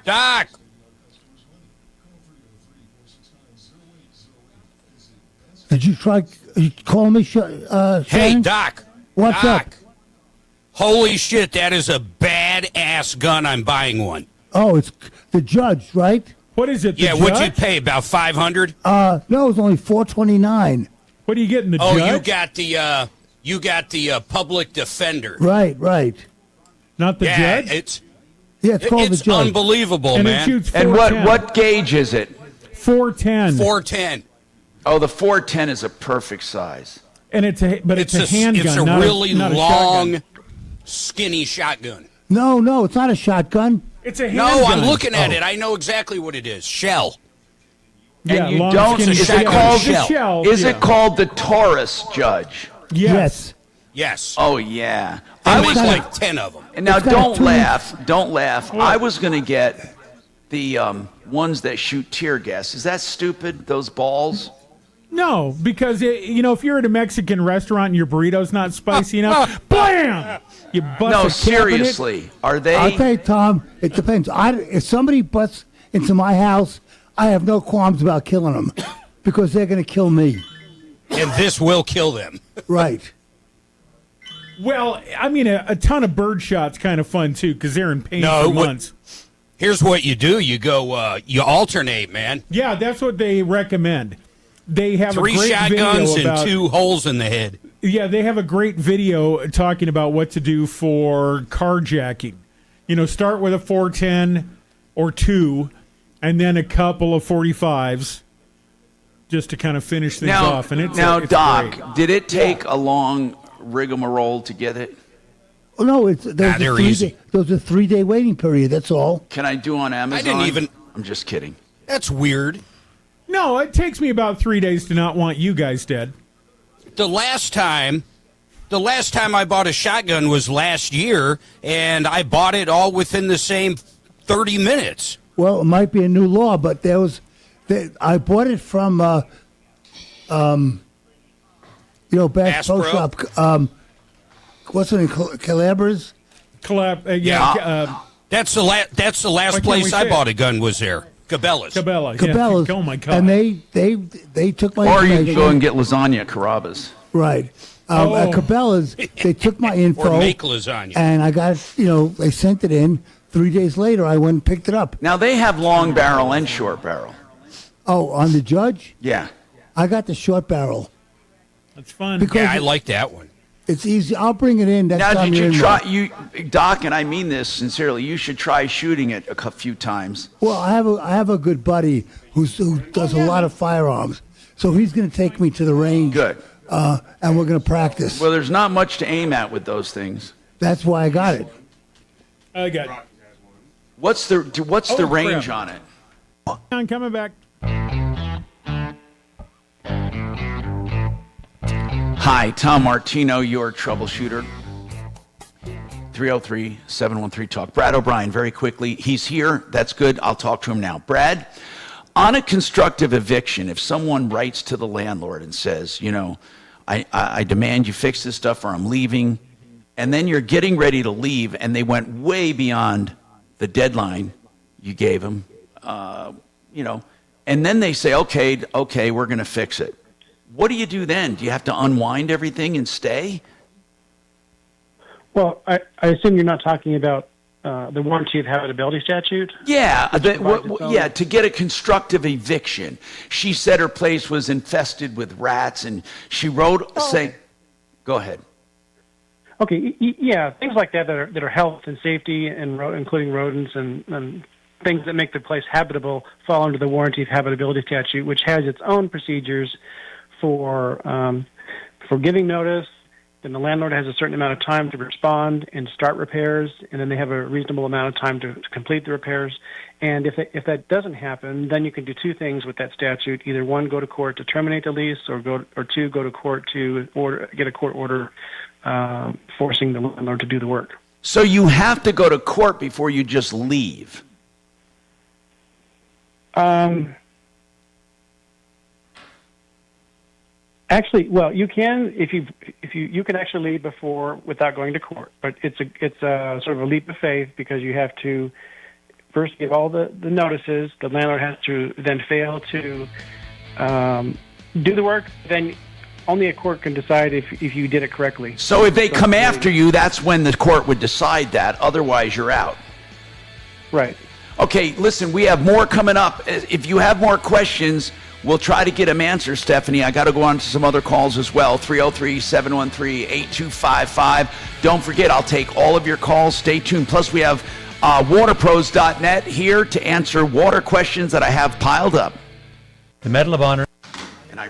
Doc! Did you try calling me, Hey, Shannon? Doc. What's Doc. up? Holy shit, that is a badass gun. I'm buying one. Oh, it's the judge, right? What is it? The Yeah, what'd you judge? pay? About $500? No, it's only $429. What are you getting, the Oh, judge? you got the public defender. Right. Not the Yeah, judge? It's called it's the judge. unbelievable, And man. it shoots and 410. what gauge is it? 410. 410. Oh, the 410 is a perfect size. And it's a handgun. It's a not really not long, shotgun. skinny shotgun. No, it's not a shotgun. It's a No, handgun. I'm looking at Oh. it. I know exactly what it is. Shell. Yeah, and you long, don't. skinny Is it shotgun. called? The shell, Is yeah. it called the Taurus, Judge? Yes. Yes. Oh yeah. I make got a- like 10 of them. And now It's got a don't 2 laugh. Don't laugh. I was going to get the ones that shoot tear gas. Is that stupid? Those balls? No, because if you're at a Mexican restaurant and your burrito's not spicy enough, bam! You bust No, a cap in it. seriously. Are they? I'll tell you, Tom, it depends. If somebody butts into my house, I have no qualms about killing them because they're going to kill me. And this will kill them. Right. Well, I mean, a ton of bird shots kind of fun too because they're in pain for months. Here's what you do. You go, you alternate, man. Yeah, that's what they recommend. They have 3 a great shotguns video and about, 2 holes in the head. Yeah, they have a great video talking about what to do for carjacking. Start with a 410 or 2, and then a couple of 45s, just to kind of finish things off. And it's Doc, great. did it take a long rigmarole to get it? Oh, no, there's they're a easy. There's a 3-day waiting period. That's all. Can I do on Amazon? I didn't even. I'm just kidding. That's weird. No, it takes me about 3 days to not want you guys dead. The last time The last time I bought a shotgun was last year, and I bought it all within the same 30 minutes. Well, it might be a new law, but I bought it from, Bass Pro Shop. What's it in Calabres? That's the last place I bought a gun was there. Cabela's. Cabela's. Yeah. Oh my God. And they took my Or you information. can go and get lasagna at Carrabba's. Right. At Cabela's, they took my info. Or make lasagna. And I got, they sent it in. 3 days later, I went and picked it up. Now, they have long barrel and short barrel. Oh, on the Judge? Yeah. I got the short barrel. That's fun. Because I like that one. It's easy. I'll bring it in. Now, did you try, Doc, and I mean this sincerely, you should try shooting it a few times. Well, I have a good buddy who does a lot of firearms. So he's going to take me to the range. Good. And we're going to practice. Well, there's not much to aim at with those things. That's why I got it. I got it. What's the range on it? I'm coming back. Hi, Tom Martino, your troubleshooter. 303-713-TALK. Brad O'Brien, very quickly. He's here. That's good. I'll talk to him now. Brad, on a constructive eviction, if someone writes to the landlord and says, I demand you fix this stuff or I'm leaving, and then you're getting ready to leave and they went way beyond the deadline you gave them, and then they say, okay, we're going to fix it. What do you do then? Do you have to unwind everything and stay? Well, I assume you're not talking about the warranty of habitability statute? Yeah, to get a constructive eviction. She said her place was infested with rats, and she wrote saying, go ahead. Okay, yeah, things like that are health and safety, and including rodents and things that make the place habitable fall under the warranty of habitability statute, which has its own procedures for giving notice. Then the landlord has a certain amount of time to respond and start repairs, and then they have a reasonable amount of time to complete the repairs. And if that doesn't happen, then you can do two things with that statute: either one, go to court to terminate the lease, or two, go to court to get a court order forcing the landlord to do the work. So you have to go to court before you just leave. Actually, well, you can if you can actually leave without going to court, but it's a sort of a leap of faith, because you have to first give all the notices. The landlord has to then fail to do the work. Then only a court can decide if you did it correctly. So if they come after you, that's when the court would decide that. Otherwise, you're out. Right. Okay, listen, we have more coming up. If you have more questions, we'll try to get them answered, Stephanie. I got to go on to some other calls as well. 303-713-8255. Don't forget, I'll take all of your calls. Stay tuned. Plus, we have waterpros.net here to answer water questions that I have piled up. The Medal of Honor.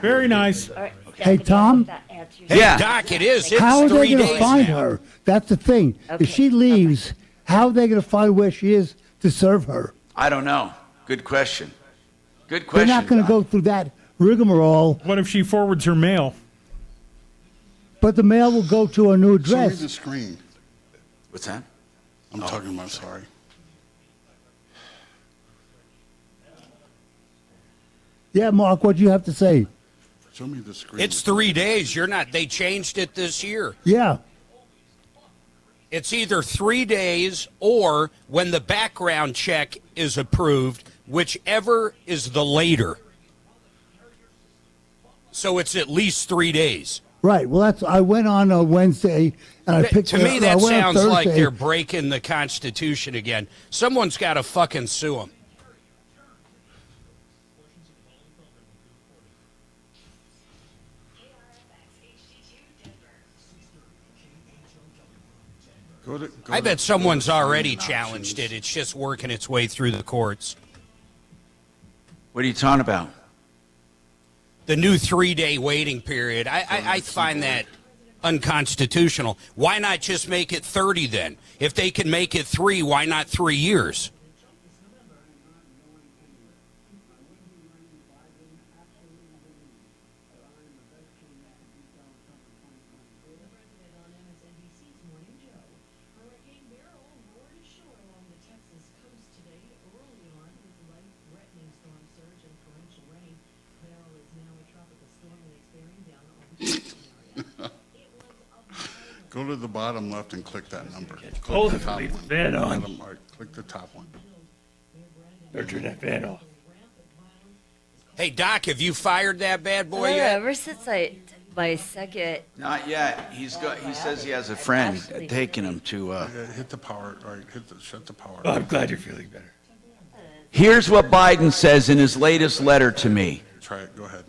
Very nice. Hey, Tom? Hey, Doc, it is. It's how are they 3 going to days find now. her? That's the thing. If she leaves, how are they going to find where she is to serve her? I don't know. Good question. Good They're question. not going to go through that rigmarole. What if she forwards her mail? But the mail will go to a new Show me address. the screen. What's that? I'm talking about, sorry. Yeah, Mark, what do you have to say? Show me the screen. It's 3 days. They changed it this year. Yeah. It's either 3 days or when the background check is approved, whichever is the later. So it's at least 3 days. Right. Well, I went on a Wednesday and I picked. To me, that I went on sounds like Thursday. they're breaking the Constitution again. Someone's got to fucking sue them. I bet someone's already challenged it. It's just working its way through the courts. What are you talking about? The new 3-day waiting period. I find that unconstitutional. Why not just make it 30 then? If they can make it 3, why not 3 years? Go to the bottom left and click that number. Click Hold the it, top leave one. the fan on. Bottom, or click the top one. Or turn that fan off. Hey, Doc, have you fired that bad boy yet? Ever since my second. Not yet. He says he has a friend taking him to. Hit the power. All right, shut the power. Oh, I'm glad you're feeling better. Here's what Biden says in his latest letter to me. Try it. Go ahead.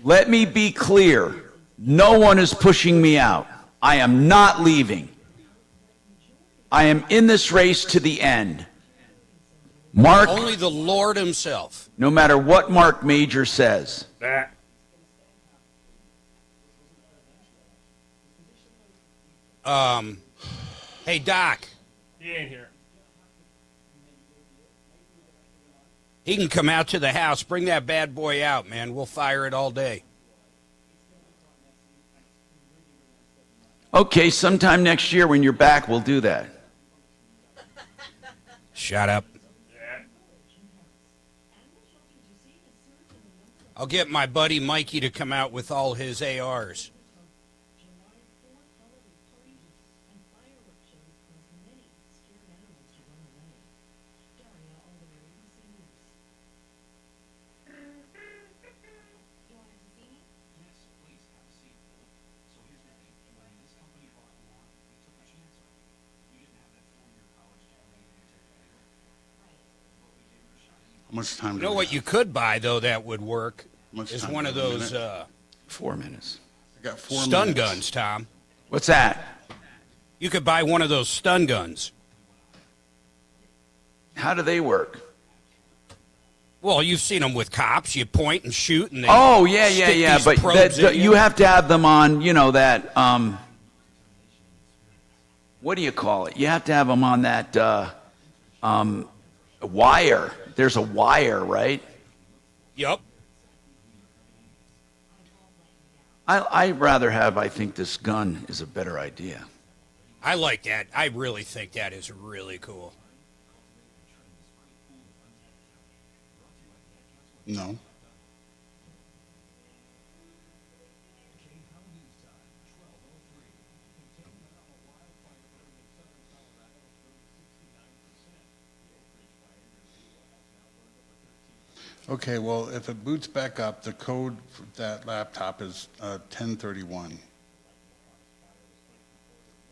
Let me be clear. No one is pushing me out. I am not leaving. I am in this race to the end. Mark. Only the Lord himself. No matter what Marc Mager says. Hey, Doc. He ain't here. He can come out to the house. Bring that bad boy out, man. We'll fire it all day. Okay, sometime next year when you're back, we'll do that. Shut up. I'll get my buddy Mikey to come out with all his ARs. How much time? You know what you could buy, though, that would work? Is one of those 4 minutes. I got 4 stun minutes. guns, Tom. What's that? You could buy one of those stun guns. How do they work? Well, you've seen them with cops. You point and shoot, and they yeah. these But probes in you have to have them on, that, what do you call it? You have to have them on that wire. There's a wire, right? Yep. I'd rather have, I think this gun is a better idea. I like that. I really think that is really cool. No. Okay, well, if it boots back up, the code for that laptop is 1031.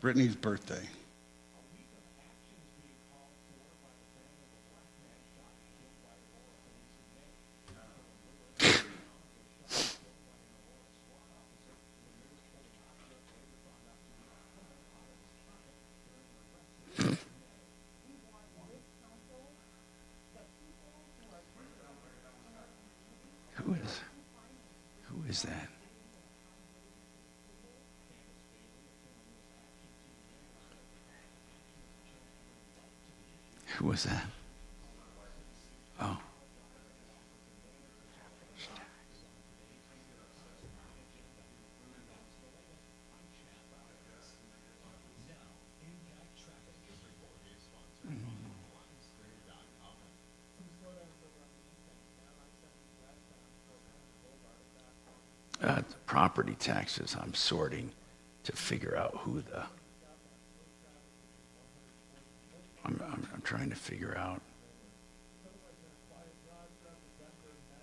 Brittany's birthday. Who is that? Who was that? Oh. The property taxes, I'm sorting to figure out who the. I'm trying to figure out.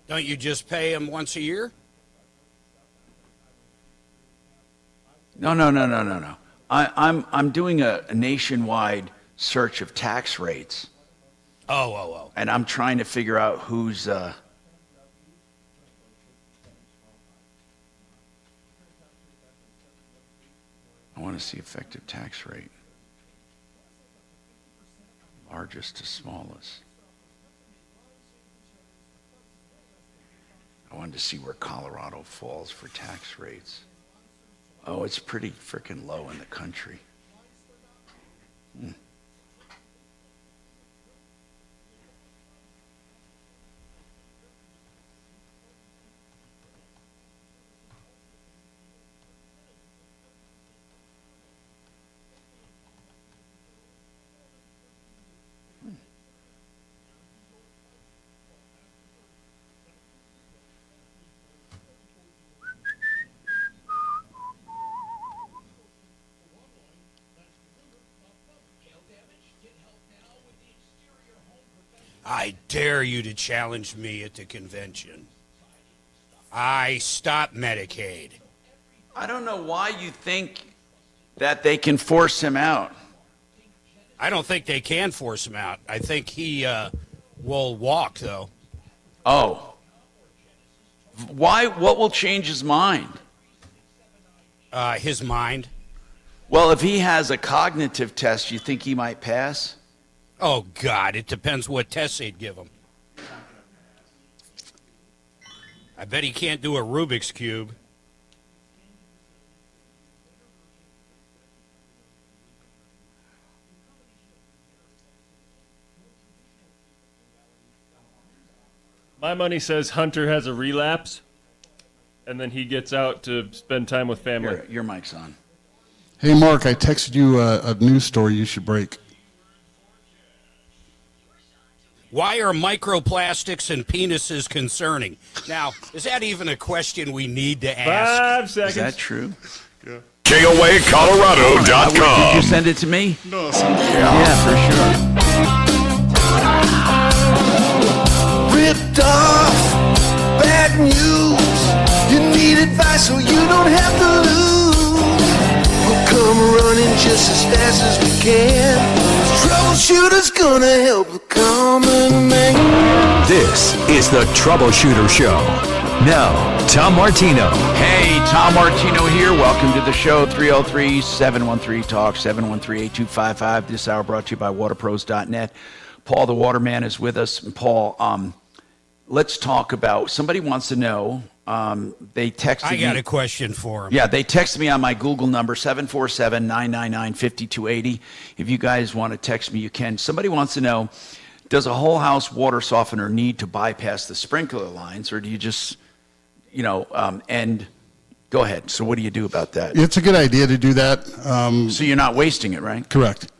Don't you just pay them once a year? No. I'm doing a nationwide search of tax rates. Oh. And I'm trying to figure out who's. I want to see effective tax rate. Largest to smallest. I wanted to see where Colorado falls for tax rates. Oh, it's pretty freaking low in the country. I dare you to challenge me at the convention. I stop Medicaid. I don't know why you think that they can force him out. I don't think they can force him out. I think he will walk, though. Oh. Why? What will change his mind? His mind? Well, if he has a cognitive test, you think he might pass? Oh, God, it depends what tests they'd give him. I bet he can't do a Rubik's Cube. My money says Hunter has a relapse, and then he gets out to spend time with family. Your mic's on. Hey, Mark, I texted you a news story you should break. Why are microplastics and penises concerning? Now, is that even a question we need to ask? 5 seconds. Is that true? Yeah. KOAcolorado.com. Did you send it to me? No, yeah, for sure. Ripped off, bad news. You need advice so you don't have to lose. We'll come running just as fast as we can. Troubleshooter's gonna help the common man. This is the Troubleshooter Show. Now, Tom Martino. Hey, Tom Martino here. Welcome to the show. 303-713-TALK, 713-8255. This hour brought to you by waterpros.net. Paul the Waterman is with us. Paul, let's talk about, somebody wants to know, they texted me. I got a question for him. Yeah, they texted me on my Google number, 747-999-5280. If you guys want to text me, you can. Somebody wants to know, does a whole house water softener need to bypass the sprinkler lines, or do you just, and go ahead. So what do you do about that? It's a good idea to do that. So you're not wasting it, right? Correct.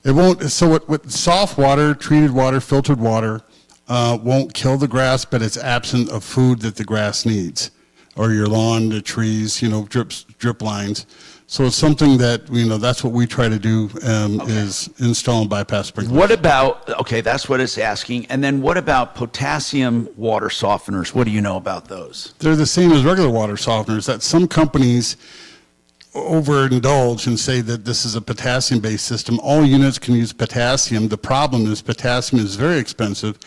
It won't. So with soft water, treated water, filtered water, won't kill the grass, but it's absent of food that the grass needs, or your lawn, the trees, drip lines. So it's something that, that's what we try to do, is install and bypass sprinklers. What about, that's what it's asking. And then what about potassium water softeners? What do you know about those? They're the same as regular water softeners, that some companies overindulge and say that this is a potassium-based system. All units can use potassium. The problem is potassium is very expensive,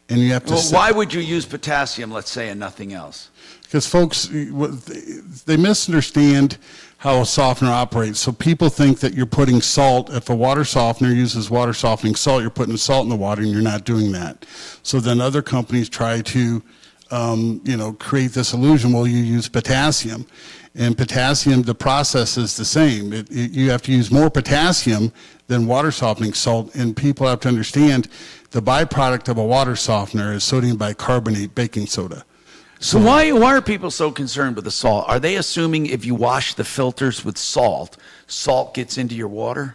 and you have to... Well, why would you use potassium, let's say, and nothing else? Because folks, they misunderstand how a softener operates. So people think that you're putting salt. If a water softener uses water softening salt, you're putting salt in the water, and you're not doing that. So then other companies try to, create this illusion, well, you use potassium. And potassium, the process is the same. You have to use more potassium than water softening salt, and people have to understand the byproduct of a water softener is sodium bicarbonate baking soda. So why are people so concerned with the salt? Are they assuming if you wash the filters with salt, salt gets into your water?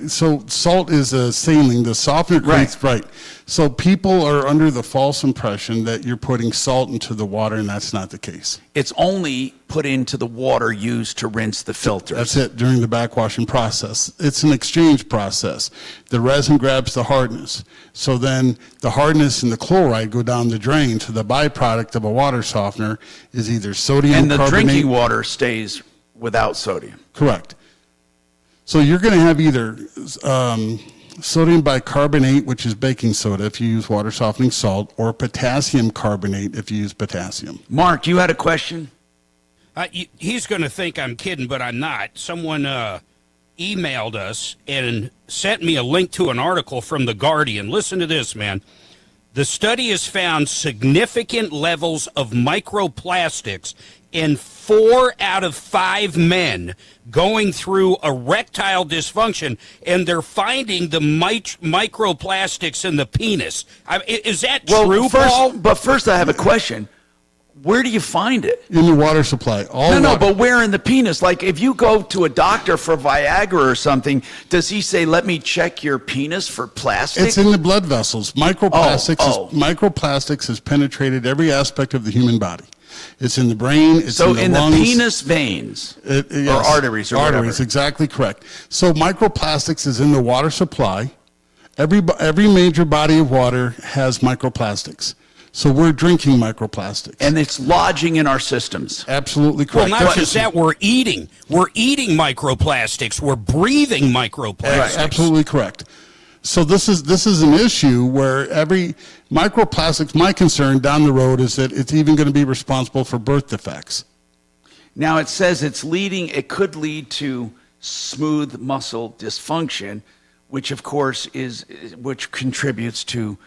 So salt is a saline. The softener creates, right. So people are under the false impression that you're putting salt into the water, and that's not the case. It's only put into the water used to rinse the filters. That's it, during the backwashing process. It's an exchange process. The resin grabs the hardness. So then the hardness and the chloride go down the drain. So the byproduct of a water softener is either sodium carbonate. And the drinking water stays without sodium. Correct. So you're going to have either sodium bicarbonate, which is baking soda if you use water softening salt, or potassium carbonate if you use potassium. Mark, you had a question? He's going to think I'm kidding, but I'm not. Someone emailed us and sent me a link to an article from The Guardian. Listen to this, man. The study has found significant levels of microplastics in 4 out of 5 men going through erectile dysfunction, and they're finding the microplastics in the penis. Is that true, Paul? But first I have a question. Where do you find it? In the water supply. But where in the penis? Like if you go to a doctor for Viagra or something, does he say, let me check your penis for plastic? It's in the blood vessels. Microplastics has penetrated every aspect of the human body. It's in the brain. It's in the lungs. The penis veins yes, or arteries or arteries, whatever. Exactly correct. So microplastics is in the water supply, Every major body of water has microplastics. So we're drinking microplastics. And it's lodging in our systems. Absolutely correct. Well, not just that, we're eating microplastics. We're breathing microplastics. Right, absolutely correct. So this is an issue where every microplastics, my concern down the road is that it's even going to be responsible for birth defects. Now it says it could lead to smooth muscle dysfunction, which of course which contributes to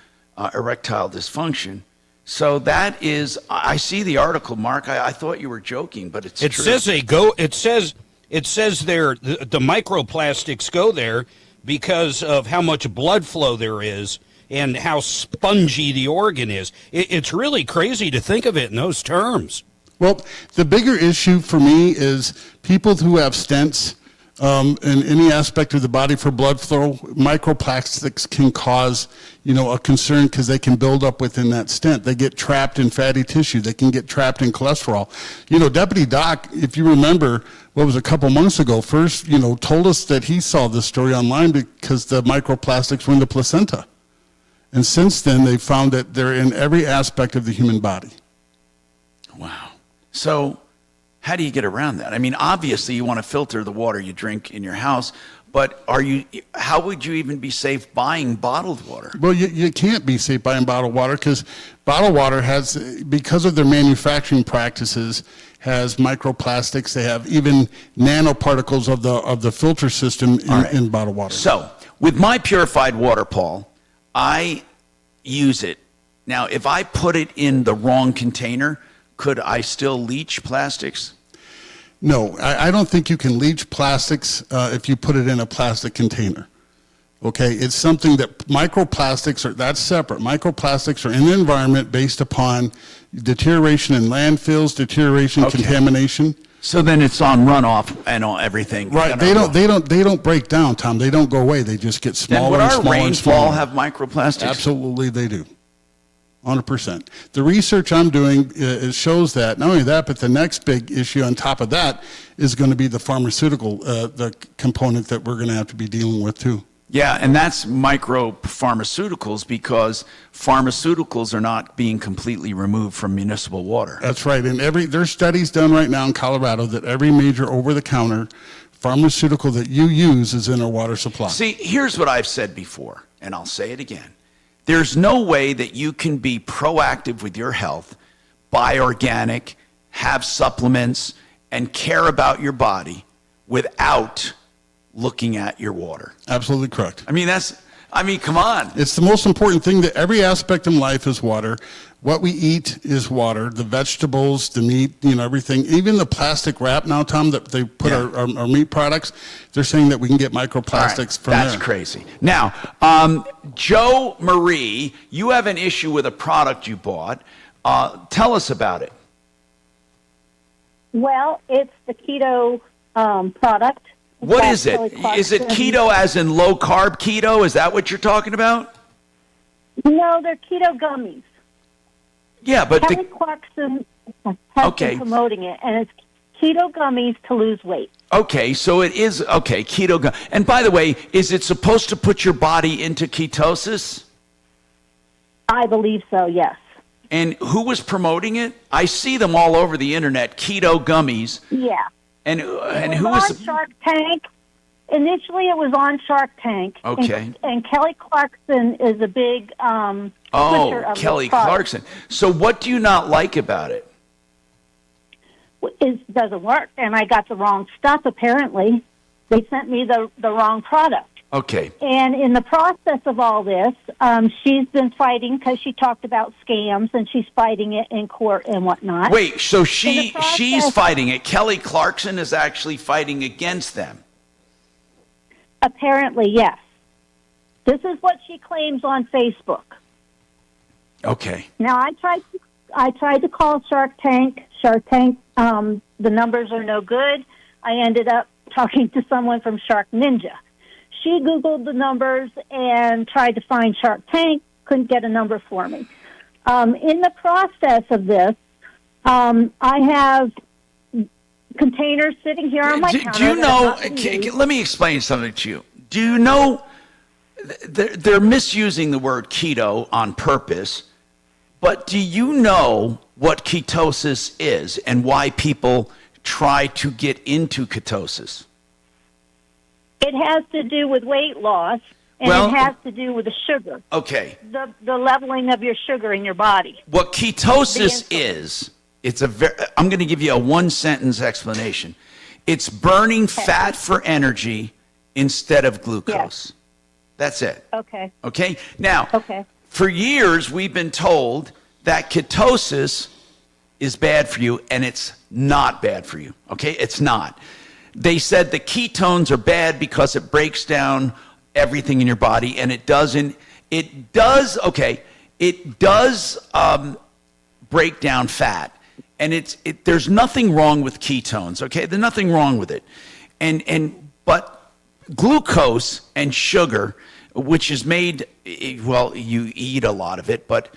erectile dysfunction. So that is, I see the article, Mark. I thought you were joking, but it's true. It says there the microplastics go there because of how much blood flow there is and how spongy the organ is. It's really crazy to think of it in those terms. Well, the bigger issue for me is people who have stents in any aspect of the body for blood flow. Microplastics can cause, a concern because they can build up within that stent. They get trapped in fatty tissue. They can get trapped in cholesterol. Deputy Doc, if you remember, what was a couple months ago, first, told us that he saw this story online because the microplastics were in the placenta. And since then, they found that they're in every aspect of the human body. Wow. So how do you get around that? I mean, obviously you want to filter the water you drink in your house, but how would you even be safe buying bottled water? Well, you can't be safe buying bottled water because bottled water because of their manufacturing practices, has microplastics. They have even nanoparticles of the filter system in bottled water. So with my purified water, Paul, I use it. Now, if I put it in the wrong container, could I still leach plastics? No, I don't think you can leach plastics if you put it in a plastic container. Okay, it's something that microplastics that's separate. Microplastics are in the environment based upon deterioration in landfills, contamination. So then it's on runoff and on everything. Right. They don't break down, Tom. They don't go away. They just get smaller and smaller and smaller. Would our rainfall have microplastics? Absolutely, they do. 100%. The research I'm doing shows that. Not only that, but the next big issue on top of that is going to be the pharmaceutical the component that we're going to have to be dealing with too. Yeah, and that's micropharmaceuticals because pharmaceuticals are not being completely removed from municipal water. That's right. And there's studies done right now in Colorado that every major over-the-counter pharmaceutical that you use is in our water supply. See, here's what I've said before, and I'll say it again. There's no way that you can be proactive with your health, buy organic, have supplements, and care about your body without looking at your water. Absolutely correct. I mean, come on. It's the most important thing that every aspect in life is water. What we eat is water. The vegetables, the meat, everything. Even the plastic wrap now, Tom, that they put our meat products, they're saying that we can get microplastics from there. That's crazy. Now, Joe Marie, you have an issue with a product you bought. Tell us about it. Well, it's the Keto product. What is it? Is it keto as in low carb keto? Is that what you're talking about? No, they're keto gummies. Yeah, but Kelly Clarkson has been promoting it, and it's keto gummies to lose weight. Okay, so it is keto gum. And by the way, is it supposed to put your body into ketosis? I believe so. Yes. And who was promoting it? I see them all over the internet. Keto gummies. Yeah. And who was was on Shark Tank? Initially, it was on Shark Tank. Okay. And Kelly Clarkson is a big pusher of Kelly Clarkson. So what do you not like about it? It doesn't work, and I got the wrong stuff, apparently. They sent me the wrong product. Okay. And in the process of all this, she's been fighting because she talked about scams, and she's fighting it in court and whatnot. Wait, so she's fighting it. Kelly Clarkson is actually fighting against them. Apparently, yes. This is what she claims on Facebook. Okay. Now, I tried to call Shark Tank. The numbers are no good. I ended up talking to someone from Shark Ninja. She Googled the numbers and tried to find Shark Tank, couldn't get a number for me. In the process of this, I have containers sitting here on my counter. Do you know, let me explain something to you. Do you know they're misusing the word keto on purpose. But do you know what ketosis is and why people try to get into ketosis? It has to do with weight loss, and Well, it has to do with the sugar. Okay. The leveling of your sugar in your body. What ketosis is, I'm going to give you a one-sentence explanation. It's burning fat for energy instead of glucose. That's it. Okay. Okay? Now, for years we've been told that ketosis is bad for you, and it's not bad for you. Okay? It's not. They said the ketones are bad because it breaks down everything in your body, and it doesn't. It does break down fat, and there's nothing wrong with ketones. Okay? There's nothing wrong with it, but glucose and sugar, which is made, well, you eat a lot of it, but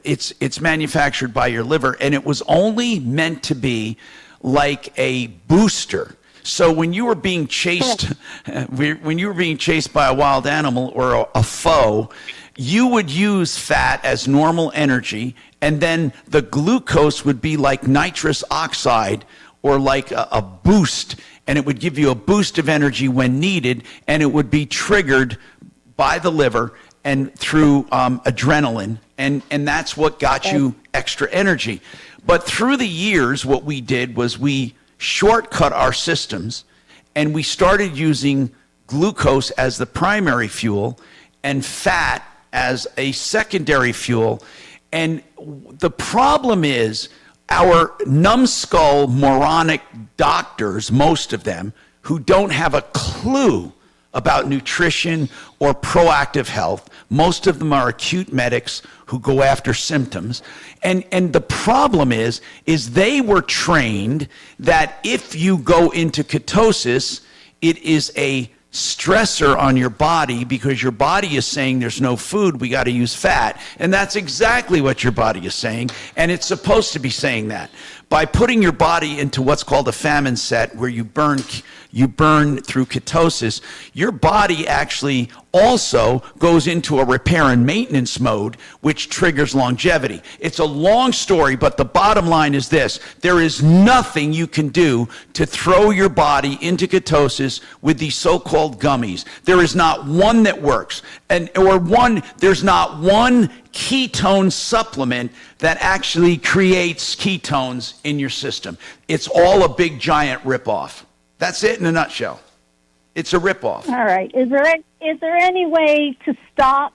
it's manufactured by your liver, and it was only meant to be like a booster. So when you were being chased, by a wild animal or a foe, you would use fat as normal energy, and then the glucose would be like nitrous oxide or like a boost, and it would give you a boost of energy when needed, and it would be triggered by the liver and through adrenaline, and that's what got you extra energy. But through the years, what we did was we shortcut our systems, and we started using glucose as the primary fuel and fat as a secondary fuel. And the problem is our numbskull moronic doctors, most of them, who don't have a clue about nutrition or proactive health. Most of them are acute medics who go after symptoms. And the problem is they were trained that if you go into ketosis, it is a stressor on your body because your body is saying there's no food, we got to use fat. And that's exactly what your body is saying, and it's supposed to be saying that. By putting your body into what's called a famine set, where you burn through ketosis, your body actually also goes into a repair and maintenance mode, which triggers longevity. It's a long story, but the bottom line is this: there is nothing you can do to throw your body into ketosis with these so-called gummies. There is not one that works, there's not one ketone supplement that actually creates ketones in your system. It's all a big giant ripoff. That's it in a nutshell. It's a ripoff. All right. Is there any way to stop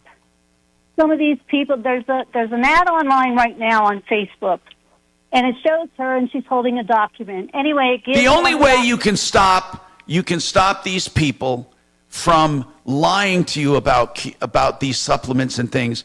some of these people? There's an ad online right now on Facebook, and it shows her, and she's holding a document. Anyway, the only way you can stop these people from lying to you about these supplements and things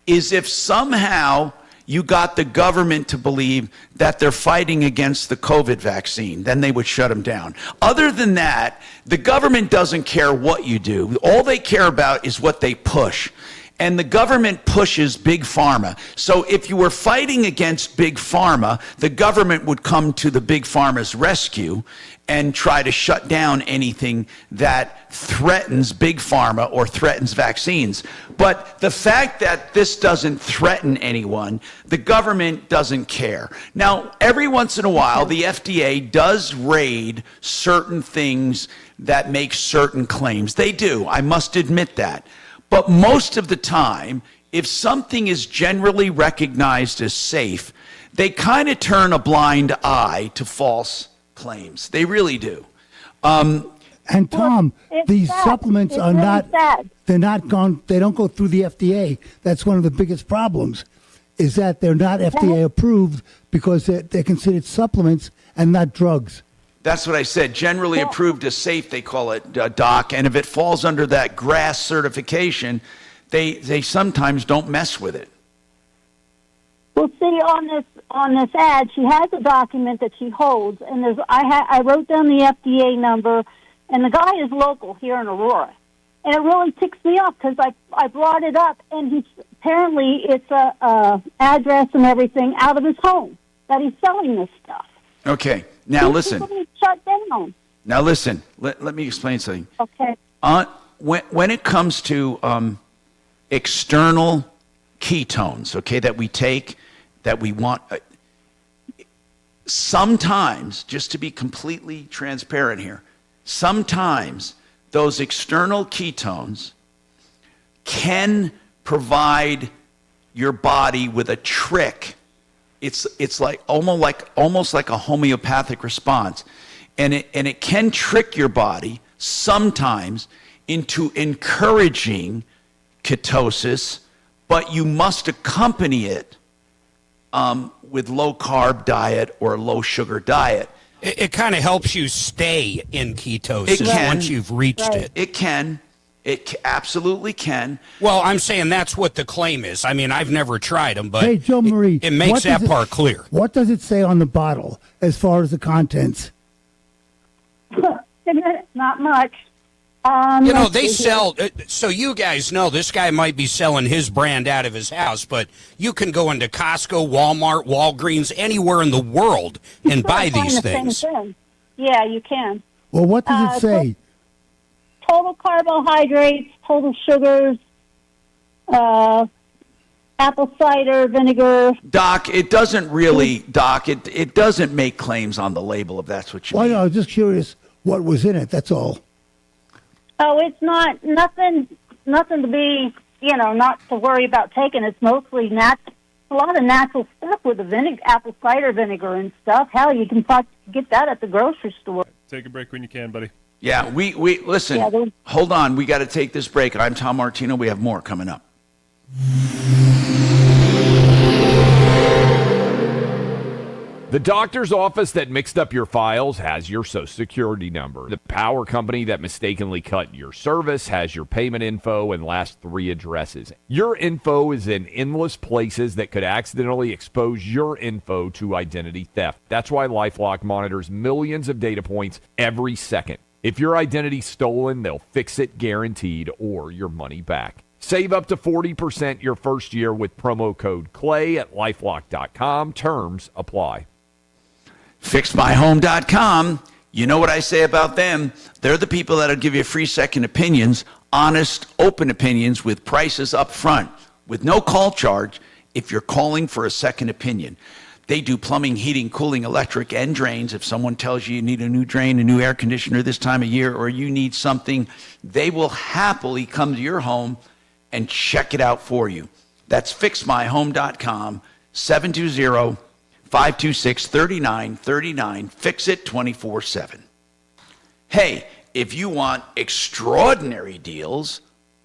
is if somehow you got the government to believe that they're fighting against the COVID vaccine, then they would shut them down. Other than that, the government doesn't care what you do. All they care about is what they push. And the government pushes big pharma. So if you were fighting against big pharma, the government would come to the big pharma's rescue and try to shut down anything that threatens big pharma or threatens vaccines. But the fact that this doesn't threaten anyone, the government doesn't care. Now, every once in a while, the FDA does raid certain things that make certain claims. They do, I must admit that. But most of the time, if something is generally recognized as safe, they kind of turn a blind eye to false claims. They really do. And Tom, these supplements are not, they don't go through the FDA. That's one of the biggest problems, is that they're not FDA approved because they're considered supplements and not drugs. That's what I said. Generally approved as safe, they call it, Doc. And if it falls under that GRAS certification, they sometimes don't mess with it. Well, see, on this ad, she has a document that she holds, and I wrote down the FDA number, and the guy is local here in Aurora, and it really ticks me off because I brought it up, and apparently it's a address and everything out of his home that he's selling this stuff. Okay, now listen. Shut down. Now listen. Let me explain something. Okay. when it comes to external ketones, okay, that we take, that we want, sometimes, just to be completely transparent here, sometimes those external ketones can provide your body with a trick. It's like almost like a homeopathic response, and it can trick your body sometimes into encouraging ketosis, but you must accompany it with low carb diet or low sugar diet. It kind of helps you stay in ketosis once you've reached it. It can. It absolutely can. Well, I'm saying that's what the claim is. I mean, I've never tried them, but hey, Joe Marie, it makes that part clear. What does it say on the bottle as far as the contents? Not much. They sell, so you guys know this guy might be selling his brand out of his house, but you can go into Costco, Walmart, Walgreens, anywhere in the world and buy these things. Yeah, you can. Well, what does it say? Total carbohydrates, total sugars, apple cider vinegar. Doc, it doesn't really, it doesn't make claims on the label if that's what you mean. Well, I was just curious what was in it, that's all. Oh, it's nothing to be, not to worry about taking. It's mostly a lot of natural stuff with the apple cider vinegar and stuff. Hell, you can get that at the grocery store. Take a break when you can, buddy. Yeah, we listen, hold on. We got to take this break. I'm Tom Martino. We have more coming up. The doctor's office that mixed up your files has your Social Security number. The power company that mistakenly cut your service has your payment info and last 3 addresses. Your info is in endless places that could accidentally expose your info to identity theft. That's why LifeLock monitors millions of data points every second. If your identity's stolen, they'll fix it guaranteed or your money back. Save up to 40% your first year with promo code CLAY at LifeLock.com. Terms apply. FixMyHome.com. You know what I say about them. They're the people that'll give you free second opinions, honest, open opinions with prices up front, with no call charge if you're calling for a second opinion. They do plumbing, heating, cooling, electric, and drains. If someone tells you need a new drain, a new air conditioner this time of year, or you need something, they will happily come to your home and check it out for you. That's FixMyHome.com, 720-526-3939. Fix it 24/7. Hey, if you want extraordinary deals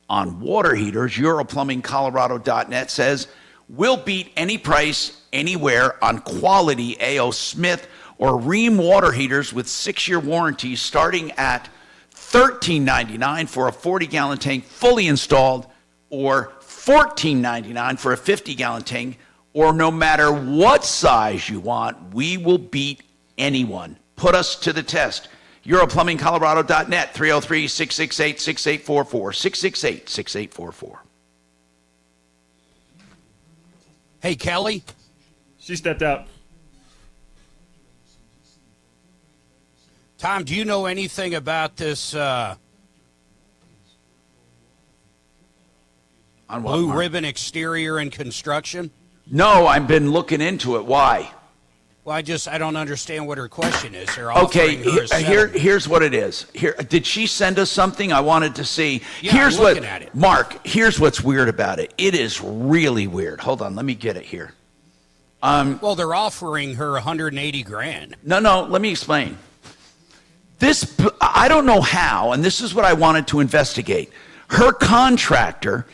on water heaters, EuroplumbingColorado.net says, we'll beat any price anywhere on quality A.O. Smith or Rheem water heaters with 6-year warranties starting at $13.99 for a 40-gallon tank fully installed, or $14.99 for a 50-gallon tank, or no matter what size you want, we will beat anyone. Put us to the test. EuroplumbingColorado.net, 303-668-6844, 668-6844. Hey, Kelly. She stepped out. Tom, do you know anything about this blue ribbon exterior and construction? No, I've been looking into it. Why? Well, I don't understand what her question is. They're offering her a settlement. Here's what it is. Did she send us something? I wanted to see. Yeah, I'm looking at it. Mark, here's what's weird about it. It is really weird. Hold on, let me get it here. Well, they're offering her $180,000. No, let me explain. This, I don't know how, and this is what I wanted to investigate. Her contractor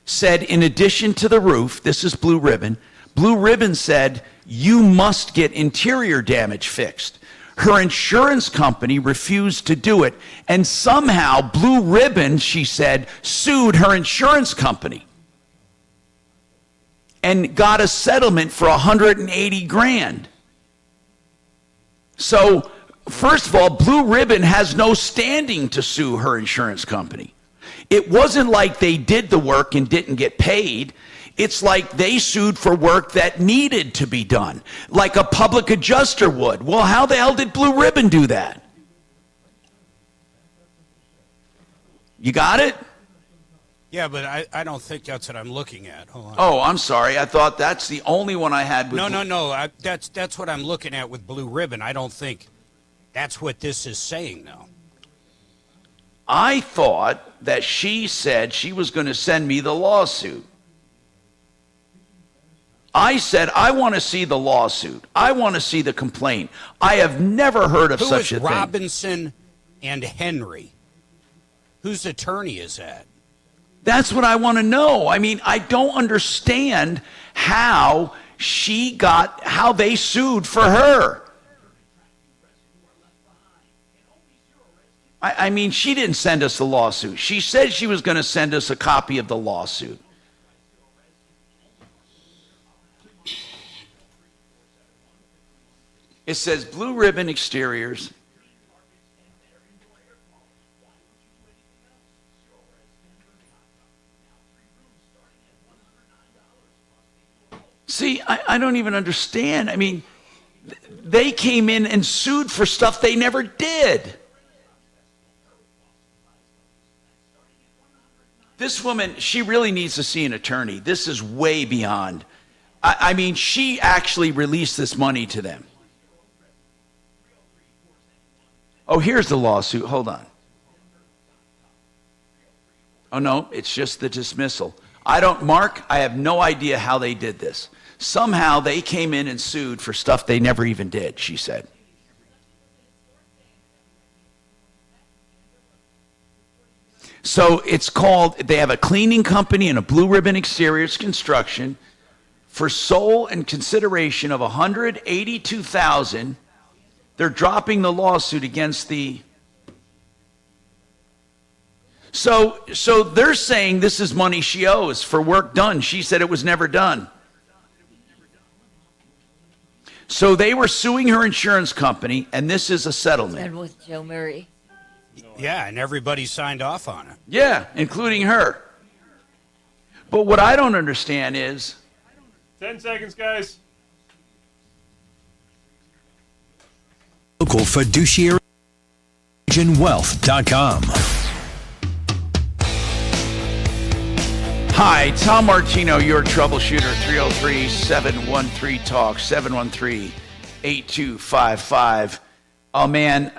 said, in addition to the roof, this is Blue Ribbon said, you must get interior damage fixed. Her insurance company refused to do it, and somehow Blue Ribbon, she said, sued her insurance company and got a settlement for $180,000. So, first of all, Blue Ribbon has no standing to sue her insurance company. It wasn't like they did the work and didn't get paid. It's like they sued for work that needed to be done, like a public adjuster would. Well, how the hell did Blue Ribbon do that? You got it? Yeah, but I don't think that's what I'm looking at. Hold on. Oh, I'm sorry. I thought that's the only one I had. With No. That's what I'm looking at with Blue Ribbon. I don't think that's what this is saying, though. I thought that she said she was going to send me the lawsuit. I said, I want to see the lawsuit. I want to see the complaint. I have never heard of such a thing. Who is Robinson and Henry? Whose attorney is that? That's what I want to know. I mean, I don't understand how they sued for her. I mean, she didn't send us the lawsuit. She said she was going to send us a copy of the lawsuit. It says Blue Ribbon Exteriors. See, I don't even understand. I mean, they came in and sued for stuff they never did. This woman, she really needs to see an attorney. This is way beyond. I mean, she actually released this money to them. Oh, here's the lawsuit. Hold on. Oh, no, it's just the dismissal. Mark, I have no idea how they did this. Somehow they came in and sued for stuff they never even did, she said. So it's called, they have a cleaning company and a Blue Ribbon Exteriors Construction for sole and consideration of $182,000. They're dropping the lawsuit against the... So they're saying this is money she owes for work done. She said it was never done. So they were suing her insurance company, and this is a settlement. And with Joe Murray. Yeah, and everybody signed off on it. Yeah, including her. But what I don't understand is... 10 seconds, guys. Local fiduciary wealth.com. Hi, Tom Martino, your troubleshooter, 303-713-TALK, 713-8255. Oh, man,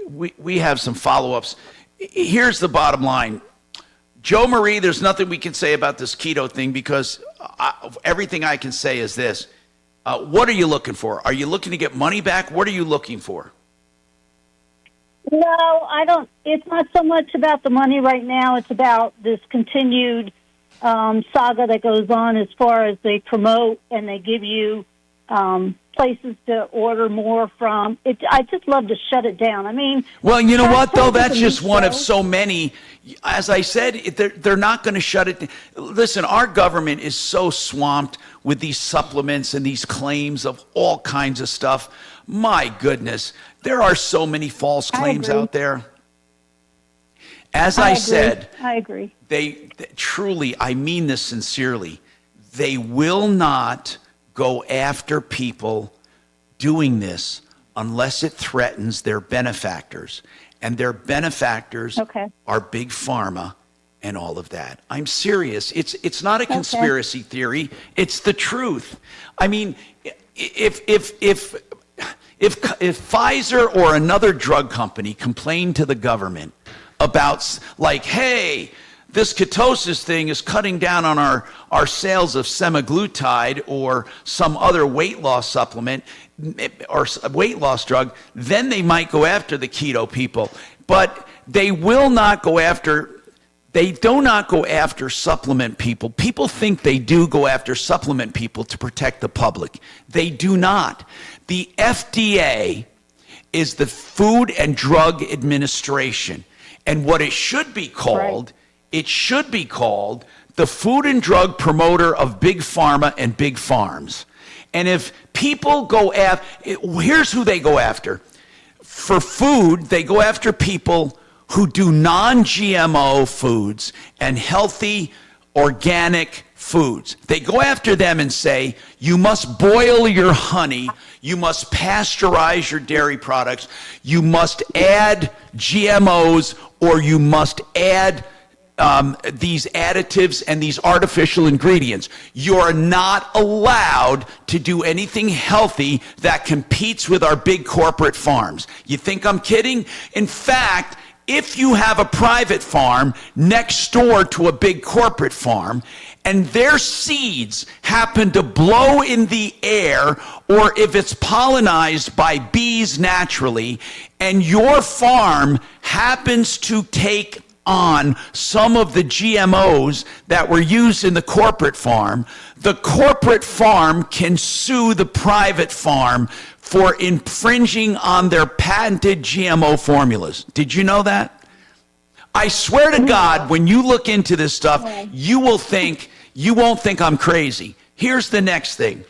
we have some follow-ups. Here's the bottom line. Joe Marie, there's nothing we can say about this keto thing because everything I can say is this. What are you looking for? Are you looking to get money back? What are you looking for? No, I don't. It's not so much about the money right now. It's about this continued saga that goes on as far as they promote and they give you places to order more from. I just love to shut it down. I mean... Well, you know what, though? That's just one of so many. As I said, they're not going to shut it down. Listen, our government is so swamped with these supplements and these claims of all kinds of stuff. My goodness, there are so many false claims out there. As I said, I agree. They truly, I mean this sincerely, they will not go after people doing this unless it threatens their benefactors. And their benefactors are Big Pharma and all of that. I'm serious. It's not a conspiracy theory. It's the truth. I mean, if Pfizer or another drug company complained to the government about, like, hey, this ketosis thing is cutting down on our sales of semaglutide or some other weight loss supplement or weight loss drug, then they might go after the keto people. But they will not go after, they do not go after supplement people. People think they do go after supplement people to protect the public. They do not. The FDA is the Food and Drug Administration. And what it should be called, it should be called the Food and Drug Promoter of Big Pharma and Big Farms. And if people go after, here's who they go after. For food, they go after people who do non-GMO foods and healthy, organic foods. They go after them and say, you must boil your honey, you must pasteurize your dairy products, you must add GMOs, or you must add these additives and these artificial ingredients. You're not allowed to do anything healthy that competes with our big corporate farms. You think I'm kidding? In fact, if you have a private farm next door to a big corporate farm, and their seeds happen to blow in the air, or if it's pollinized by bees naturally, and your farm happens to take on some of the GMOs that were used in the corporate farm, the corporate farm can sue the private farm for infringing on their patented GMO formulas. Did you know that? I swear to God, when you look into this stuff, you won't think I'm crazy. Here's the next thing.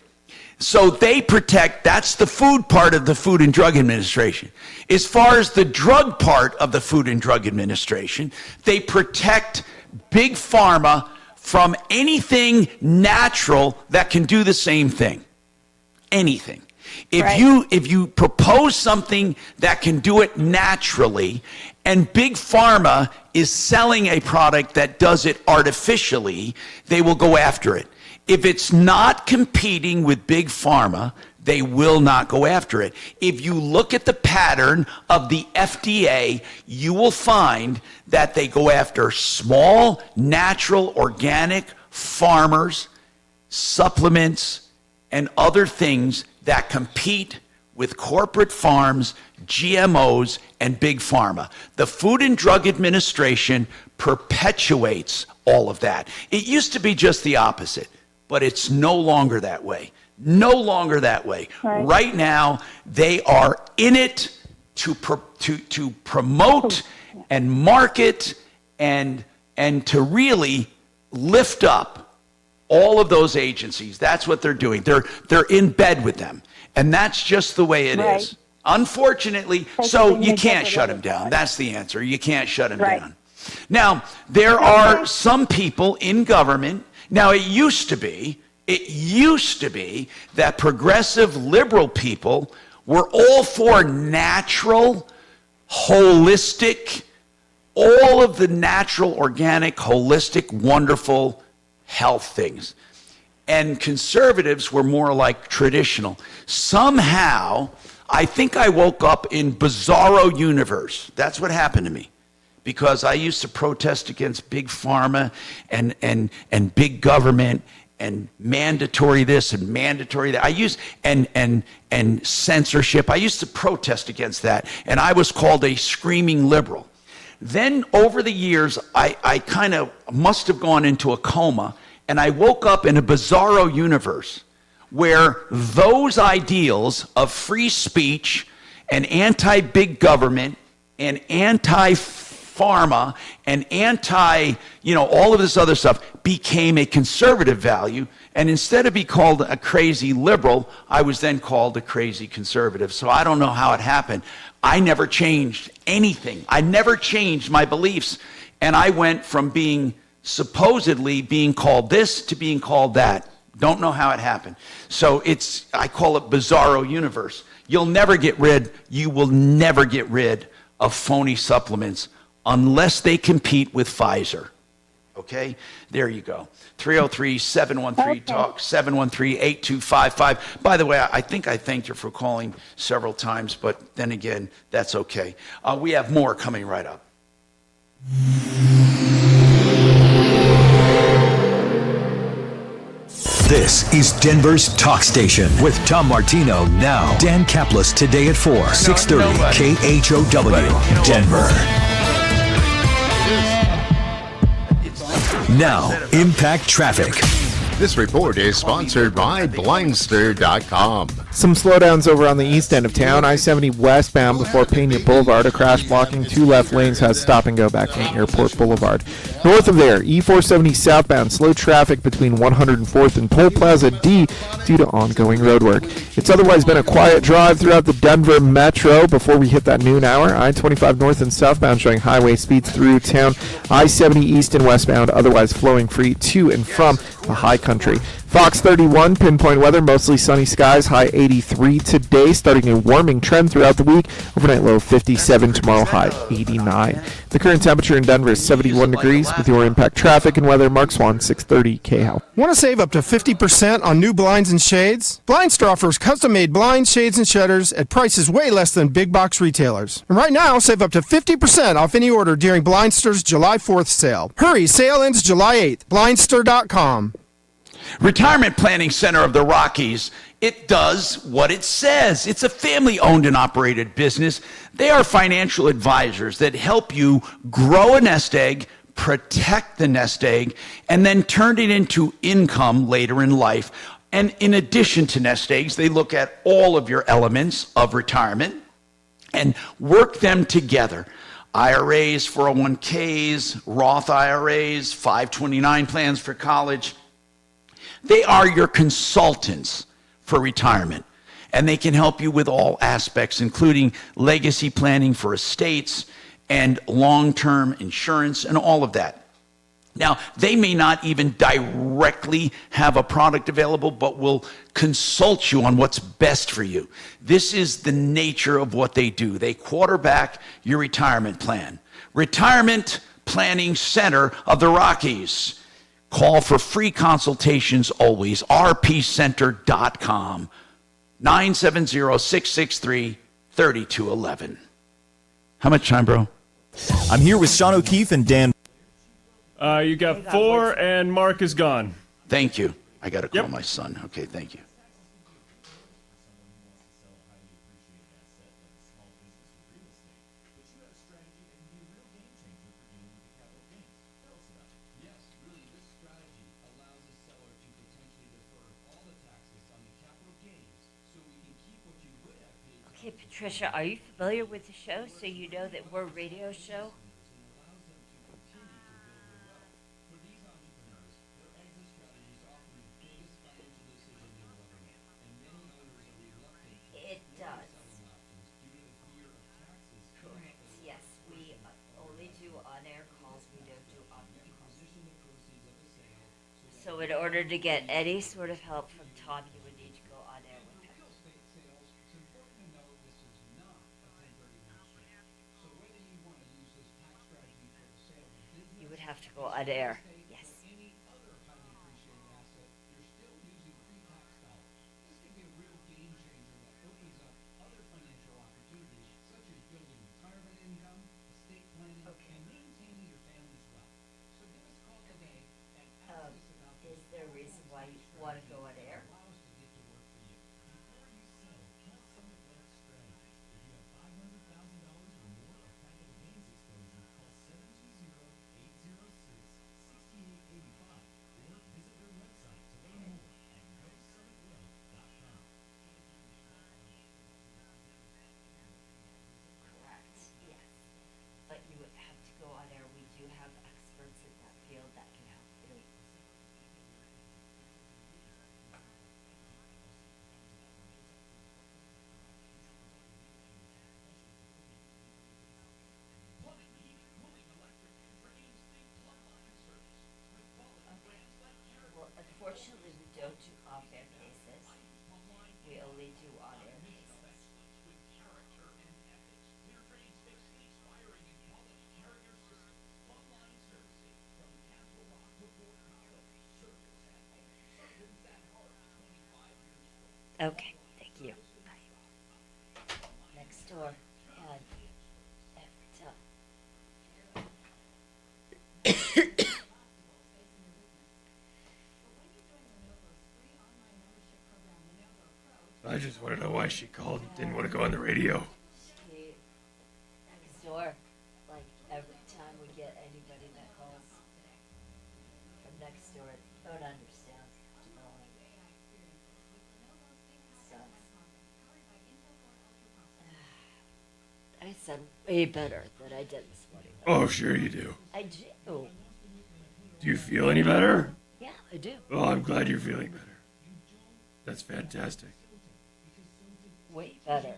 So they protect, that's the food part of the Food and Drug Administration. As far as the drug part of the Food and Drug Administration, they protect big pharma from anything natural that can do the same thing. Anything. If you propose something that can do it naturally, and big pharma is selling a product that does it artificially, they will go after it. If it's not competing with big pharma, they will not go after it. If you look at the pattern of the FDA, you will find that they go after small, natural, organic farmers, supplements, and other things that compete with corporate farms, GMOs, and big pharma. The Food and Drug Administration perpetuates all of that. It used to be just the opposite, but it's no longer that way. No longer that way. Right now, they are in it to promote and market and to really lift up all of those agencies. That's what they're doing. They're in bed with them. And that's just the way it is. Unfortunately, so you can't shut them down. That's the answer. You can't shut them down. Now, there are some people in government. Now, it used to be that progressive liberal people were all for natural, holistic, all of the natural, organic, holistic, wonderful health things. And conservatives were more like traditional. Somehow, I think I woke up in bizarro universe. That's what happened to me. Because I used to protest against big pharma and big government and mandatory this and mandatory that. I used and censorship. I used to protest against that, and I was called a screaming liberal. Then over the years, I kind of must have gone into a coma, and I woke up in a bizarro universe where those ideals of free speech and anti-big government and anti-pharma and all of this other stuff became a conservative value. And instead of being called a crazy liberal, I was then called a crazy conservative. So I don't know how it happened. I never changed anything. I never changed my beliefs. And I went from supposedly being called this to being called that. Don't know how it happened. So I call it bizarro universe. You will never get rid of phony supplements unless they compete with Pfizer. Okay? There you go. 303-713-TALK, 713-8255. By the way, I think I thanked her for calling several times, but then again, that's okay. We have more coming right up. This is Denver's Talk Station with Tom Martino now. Dan Kaplis today at 4, 630 KHOW, Denver. Now, Impact Traffic. This report is sponsored by Blindster.com. Some slowdowns over on the east end of town. I-70 westbound before Pena Boulevard. A crash blocking two left lanes has stop and go back from Airport Boulevard. North of there, E470 southbound. Slow traffic between 104th and Toll Plaza D due to ongoing road work. It's otherwise been a quiet drive throughout the Denver Metro before we hit that noon hour. I-25 north and southbound showing highway speeds through town. I-70 east and westbound otherwise flowing free to and from the high country. Fox 31, pinpoint weather, mostly sunny skies, high 83 today, starting a warming trend throughout the week. Overnight low 57, tomorrow high 89. The current temperature in Denver is 71 degrees. With your impact traffic and weather, Mark Swan, 630 KHOW. Want to save up to 50% on new blinds and shades? Blindster offers custom-made blinds, shades, and shutters at prices way less than big box retailers. And right now, save up to 50% off any order during Blindster's July 4th sale. Hurry, sale ends July 8th. Blindster.com. Retirement Planning Center of the Rockies, it does what it says. It's a family-owned and operated business. They are financial advisors that help you grow a nest egg, protect the nest egg, and then turn it into income later in life. And in addition to nest eggs, they look at all of your elements of retirement and work them together. IRAs, 401ks, Roth IRAs, 529 plans for college. They are your consultants for retirement, and they can help you with all aspects, including legacy planning for estates and long-term insurance and all of that. Now, they may not even directly have a product available, but will consult you on what's best for you. This is the nature of what they do. They quarterback your retirement plan. Retirement Planning Center of the Rockies. Call for free consultations always, rpcenter.com, 970-663-3211. How much time, bro? I'm here with Sean O'Keefe and Dan. You got 4, and Mark is gone. Thank you. I got to call my son. Okay, thank you. Okay, Patricia, are you familiar with the show so you know that we're a radio show? It does. Correct. Yes, we only do on-air calls. We don't do off-air calls. So in order to get any sort of help from Tom, you would need to go on air with him. You would have to go on air. Yes. Is there a reason why you want to go on air? Correct, yes. But you would have to go on air. We do have experts in that field that can help you. Well, unfortunately, we don't do off-air cases. We only do on-air cases. Okay, thank you. Bye. Next door, and Everett. I just want to know why she called and didn't want to go on the radio. Next door, like every time we get anybody that calls from next door, don't understand. sound way better than I did this morning. Oh, sure you do. I do. Do you feel any better? Yeah, I do. Oh, I'm glad you're feeling better. That's fantastic. Way better.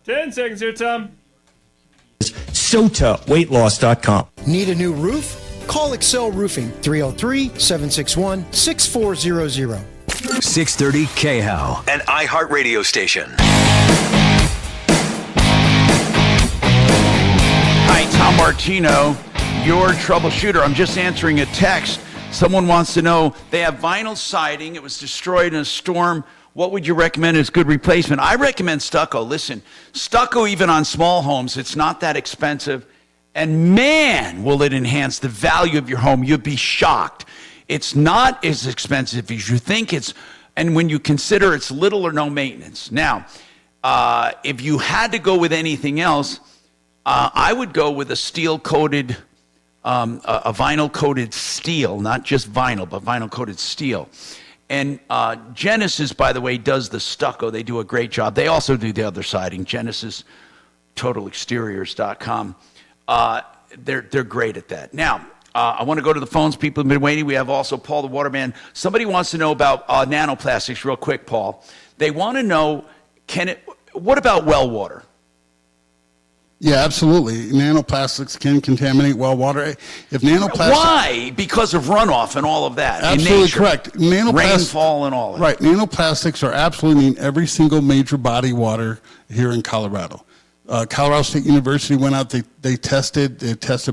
Ten seconds here, Tom. SOTAweightloss.com. Need a new roof? Call Excel Roofing 303-761-6400. 630 KHOW, an iHeartRadio station. Hi, Tom Martino, your troubleshooter. I'm just answering a text. Someone wants to know, they have vinyl siding. It was destroyed in a storm. What would you recommend as good replacement? I recommend stucco. Listen, stucco, even on small homes, it's not that expensive. And man, will it enhance the value of your home. You'd be shocked. It's not as expensive as you think it's, and when you consider it's little or no maintenance. Now, if you had to go with anything else, I would go with a steel-coated, a vinyl-coated steel, not just vinyl, but vinyl-coated steel. And Genesis, by the way, does the stucco. They do a great job. They also do the other siding. Genesis, TotalExteriors.com. They're great at that. Now, I want to go to the phones. People have been waiting. We have also Paul the Waterman. Somebody wants to know about nanoplastics real quick, Paul. They want to know, what about well water? Yeah, absolutely. Nanoplastics can contaminate well water. If nanoplastics, why? Because of runoff and all of that. Absolutely in nature. Correct. Rainfall and all of that. Right. Nanoplastics are absolutely in every single major body water here in Colorado. Colorado State University went out, they tested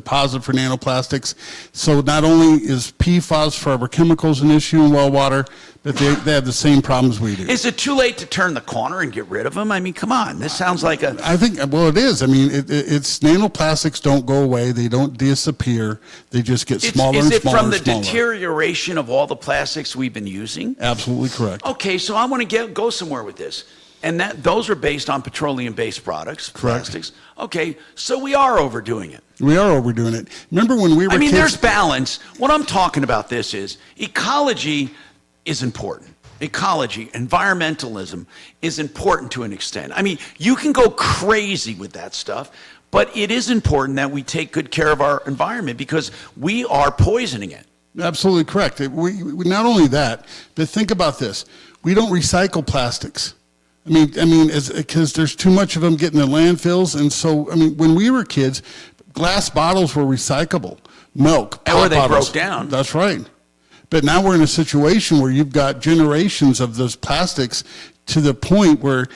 positive for nanoplastics. So not only is PFAS, forever chemicals, an issue in well water, but they have the same problems we do. Is it too late to turn the corner and get rid of them? I mean, come on. This sounds like a... I think, well, it is. I mean, it's nanoplastics don't go away. They don't disappear. They just get smaller and smaller. Is it from the smaller. Deterioration of all the plastics we've been using? Absolutely correct. Okay, so I want to go somewhere with this. And those are based on petroleum-based products, plastics. Okay, so we are overdoing it. We are overdoing it. Remember when we were kids? There's balance. What I'm talking about this is ecology is important. Ecology, environmentalism is important to an extent. I mean, you can go crazy with that stuff, but it is important that we take good care of our environment because we are poisoning it. Absolutely correct. We not only that, but think about this. We don't recycle plastics. I mean, because there's too much of them getting in landfills, and so when we were kids, glass bottles were recyclable. Milk, or they bottles, broke down. That's right. But now we're in a situation where you've got generations of those plastics to the point where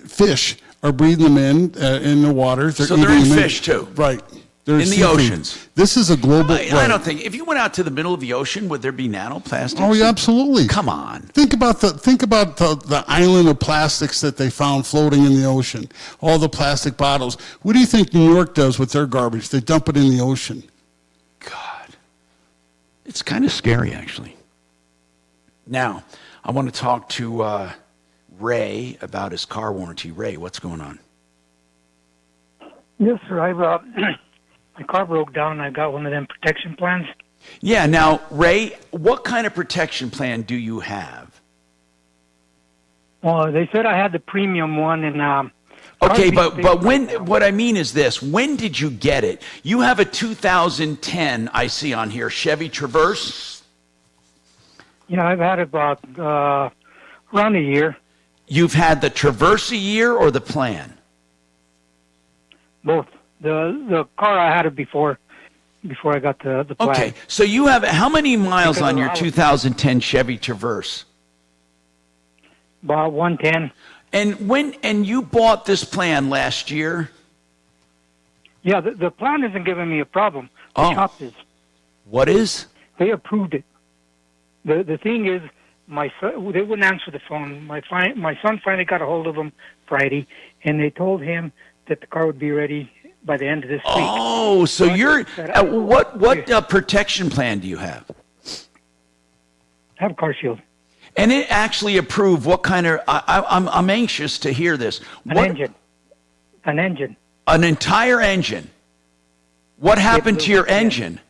fish are breathing them in the water. So they're in fish too, right? In the oceans. This is a global... I don't think... If you went out to the middle of the ocean, would there be nanoplastics? Oh, yeah, absolutely. Come on. Think about the island of plastics that they found floating in the ocean. All the plastic bottles. What do you think New York does with their garbage? They dump it in the ocean. God. It's kind of scary, actually. Now, I want to talk to Ray about his car warranty. Ray, what's going on? Yes, sir. My car broke down and I got one of them protection plans. Yeah, now, Ray, what kind of protection plan do you have? Well, they said I had the premium one and... okay, but when, what I mean is this. When did you get it? You have a 2010, I see on here, Chevy Traverse? Yeah, I've had it about around a year. You've had the Traverse a year or the plan? Both. The car I had it before I got the plan. Okay, so you have how many miles on your 2010 Chevy Traverse? About 110. And you bought this plan last year? Yeah, the plan isn't giving me a problem. The shop is. What is? They approved it. The thing is, my son, they wouldn't answer the phone. My son finally got a hold of them Friday, and they told him that the car would be ready by the end of this week. Oh, so you're what protection plan do you have? I have a car shield. And it actually approved what kind of? I'm anxious to hear this. An engine. An entire engine. What happened to your engine?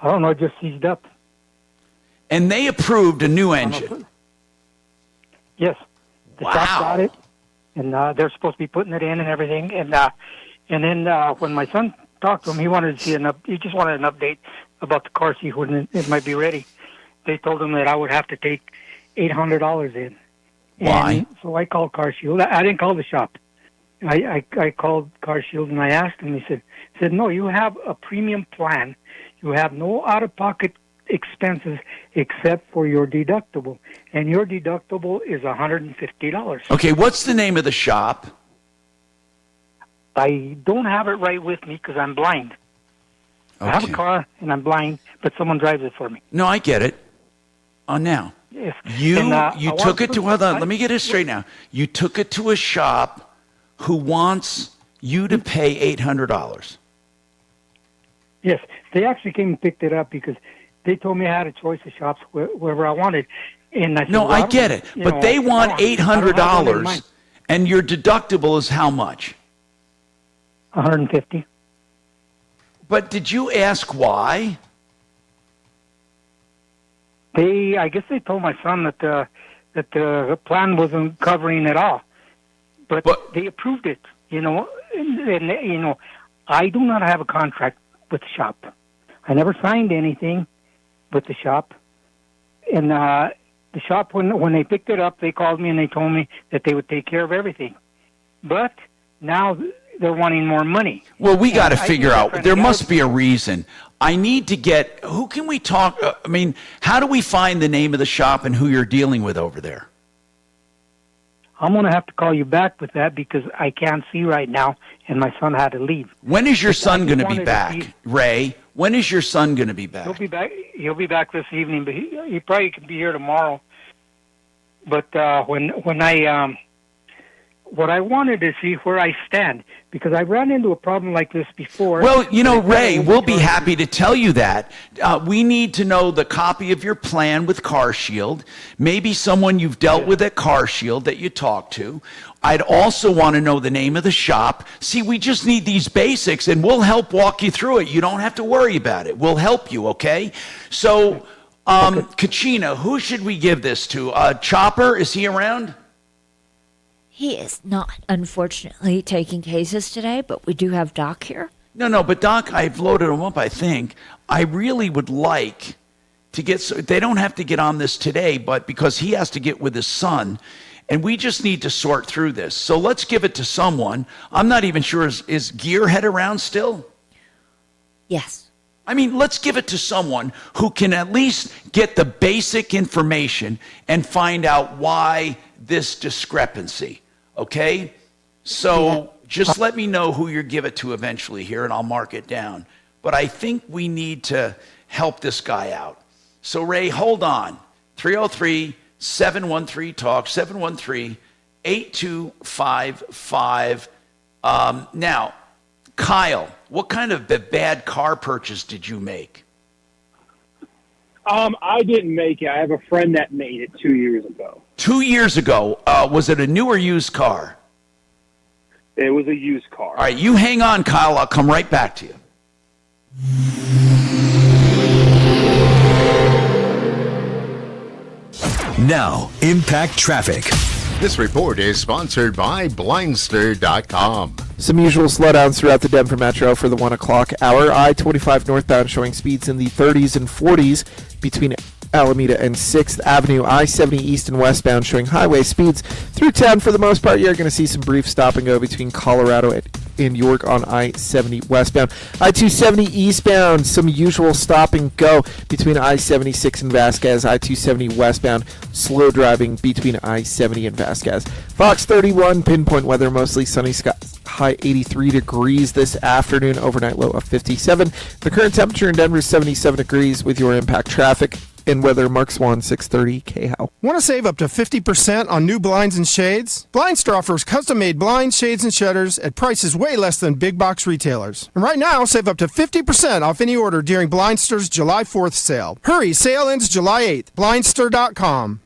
I don't know. It just seized up. And they approved a new engine. Yes. The shop got it, and they're supposed to be putting it in and everything. And then when my son talked to him, he wanted to see he just wanted an update about the car, see when it might be ready. They told him that I would have to take $800 in. Why? And so I called Car Shield. I didn't call the shop. I called Car Shield and I asked him. He said, no, you have a premium plan. You have no out-of-pocket expenses except for your deductible, and your deductible is $150. Okay, what's the name of the shop? I don't have it right with me because I'm blind. Okay. I have a car and I'm blind, but someone drives it for me. No, I get it. Now, yes. you took it to hold on. Let me get it straight now. You took it to a shop who wants you to pay $800. Yes, they actually came and picked it up because they told me I had a choice of shops wherever I wanted. And I said, no, I get it, but they want $800, and your deductible is how much? $150. But did you ask why? I guess they told my son that the plan wasn't covering it all, but they approved it. And I do not have a contract with the shop. I never signed anything with the shop. And the shop, when they picked it up, they called me and they told me that they would take care of everything. But now they're wanting more money. Well, we got to figure out. There must be a reason. I need to get. Who can we talk? How do we find the name of the shop and who you're dealing with over there? I'm going to have to call you back with that because I can't see right now, and my son had to leave. When is your son going to be back, Ray? When is your son going to be back? He'll be back. He'll be back this evening, but he probably could be here tomorrow. But what I wanted to see where I stand, because I've run into a problem like this before. Well, Ray, we'll be happy to tell you that. We need to know the copy of your plan with CarShield, maybe someone you've dealt with at CarShield that you talked to. I'd also want to know the name of the shop. See, we just need these basics, and we'll help walk you through it. You don't have to worry about it. We'll help you, okay? So, Kachina, who should we give this to? Chopper, is he around? He is not, unfortunately, taking cases today, but we do have Doc here. No, but Doc, I've loaded him up, I think. I really would like to get, they don't have to get on this today, but because he has to get with his son, and we just need to sort through this. So let's give it to someone. I'm not even sure, is Gearhead around still? Yes. Let's give it to someone who can at least get the basic information and find out why this discrepancy. Okay? So just let me know who you give it to eventually here, and I'll mark it down. But I think we need to help this guy out. So, Ray, hold on. 303-713-TALK, 713-8255. Now, Kyle, what kind of bad car purchase did you make? I didn't make it. I have a friend that made it 2 years ago. 2 years ago. Was it a new or used car? It was a used car. All right, you hang on, Kyle. I'll come right back to you. Now, Impact Traffic. This report is sponsored by Blindster.com. Some usual slowdowns throughout the Denver Metro for the 1 o'clock hour. I-25 northbound showing speeds in the 30s and 40s between Alameda and 6th Avenue. I-70 east and westbound showing highway speeds through town. For the most part, you're going to see some brief stop and go between Colorado in York on I-70 westbound. I-270 eastbound, some usual stop and go between I-76 and Vasquez. I-270 westbound, slow driving between I-70 and Vasquez. Fox 31, pinpoint weather, mostly sunny skies, high 83 degrees this afternoon, overnight low of 57. The current temperature in Denver is 77 degrees with your impact traffic. In weather, Mark Swan, 630 KHOW. Want to save up to 50% on new blinds and shades? Blind Store offers custom-made blinds, shades, and shutters at prices way less than big box retailers. And right now, save up to 50% off any order during Blind Store's July 4th sale. Hurry, sale ends July 8th. Blindstore.com.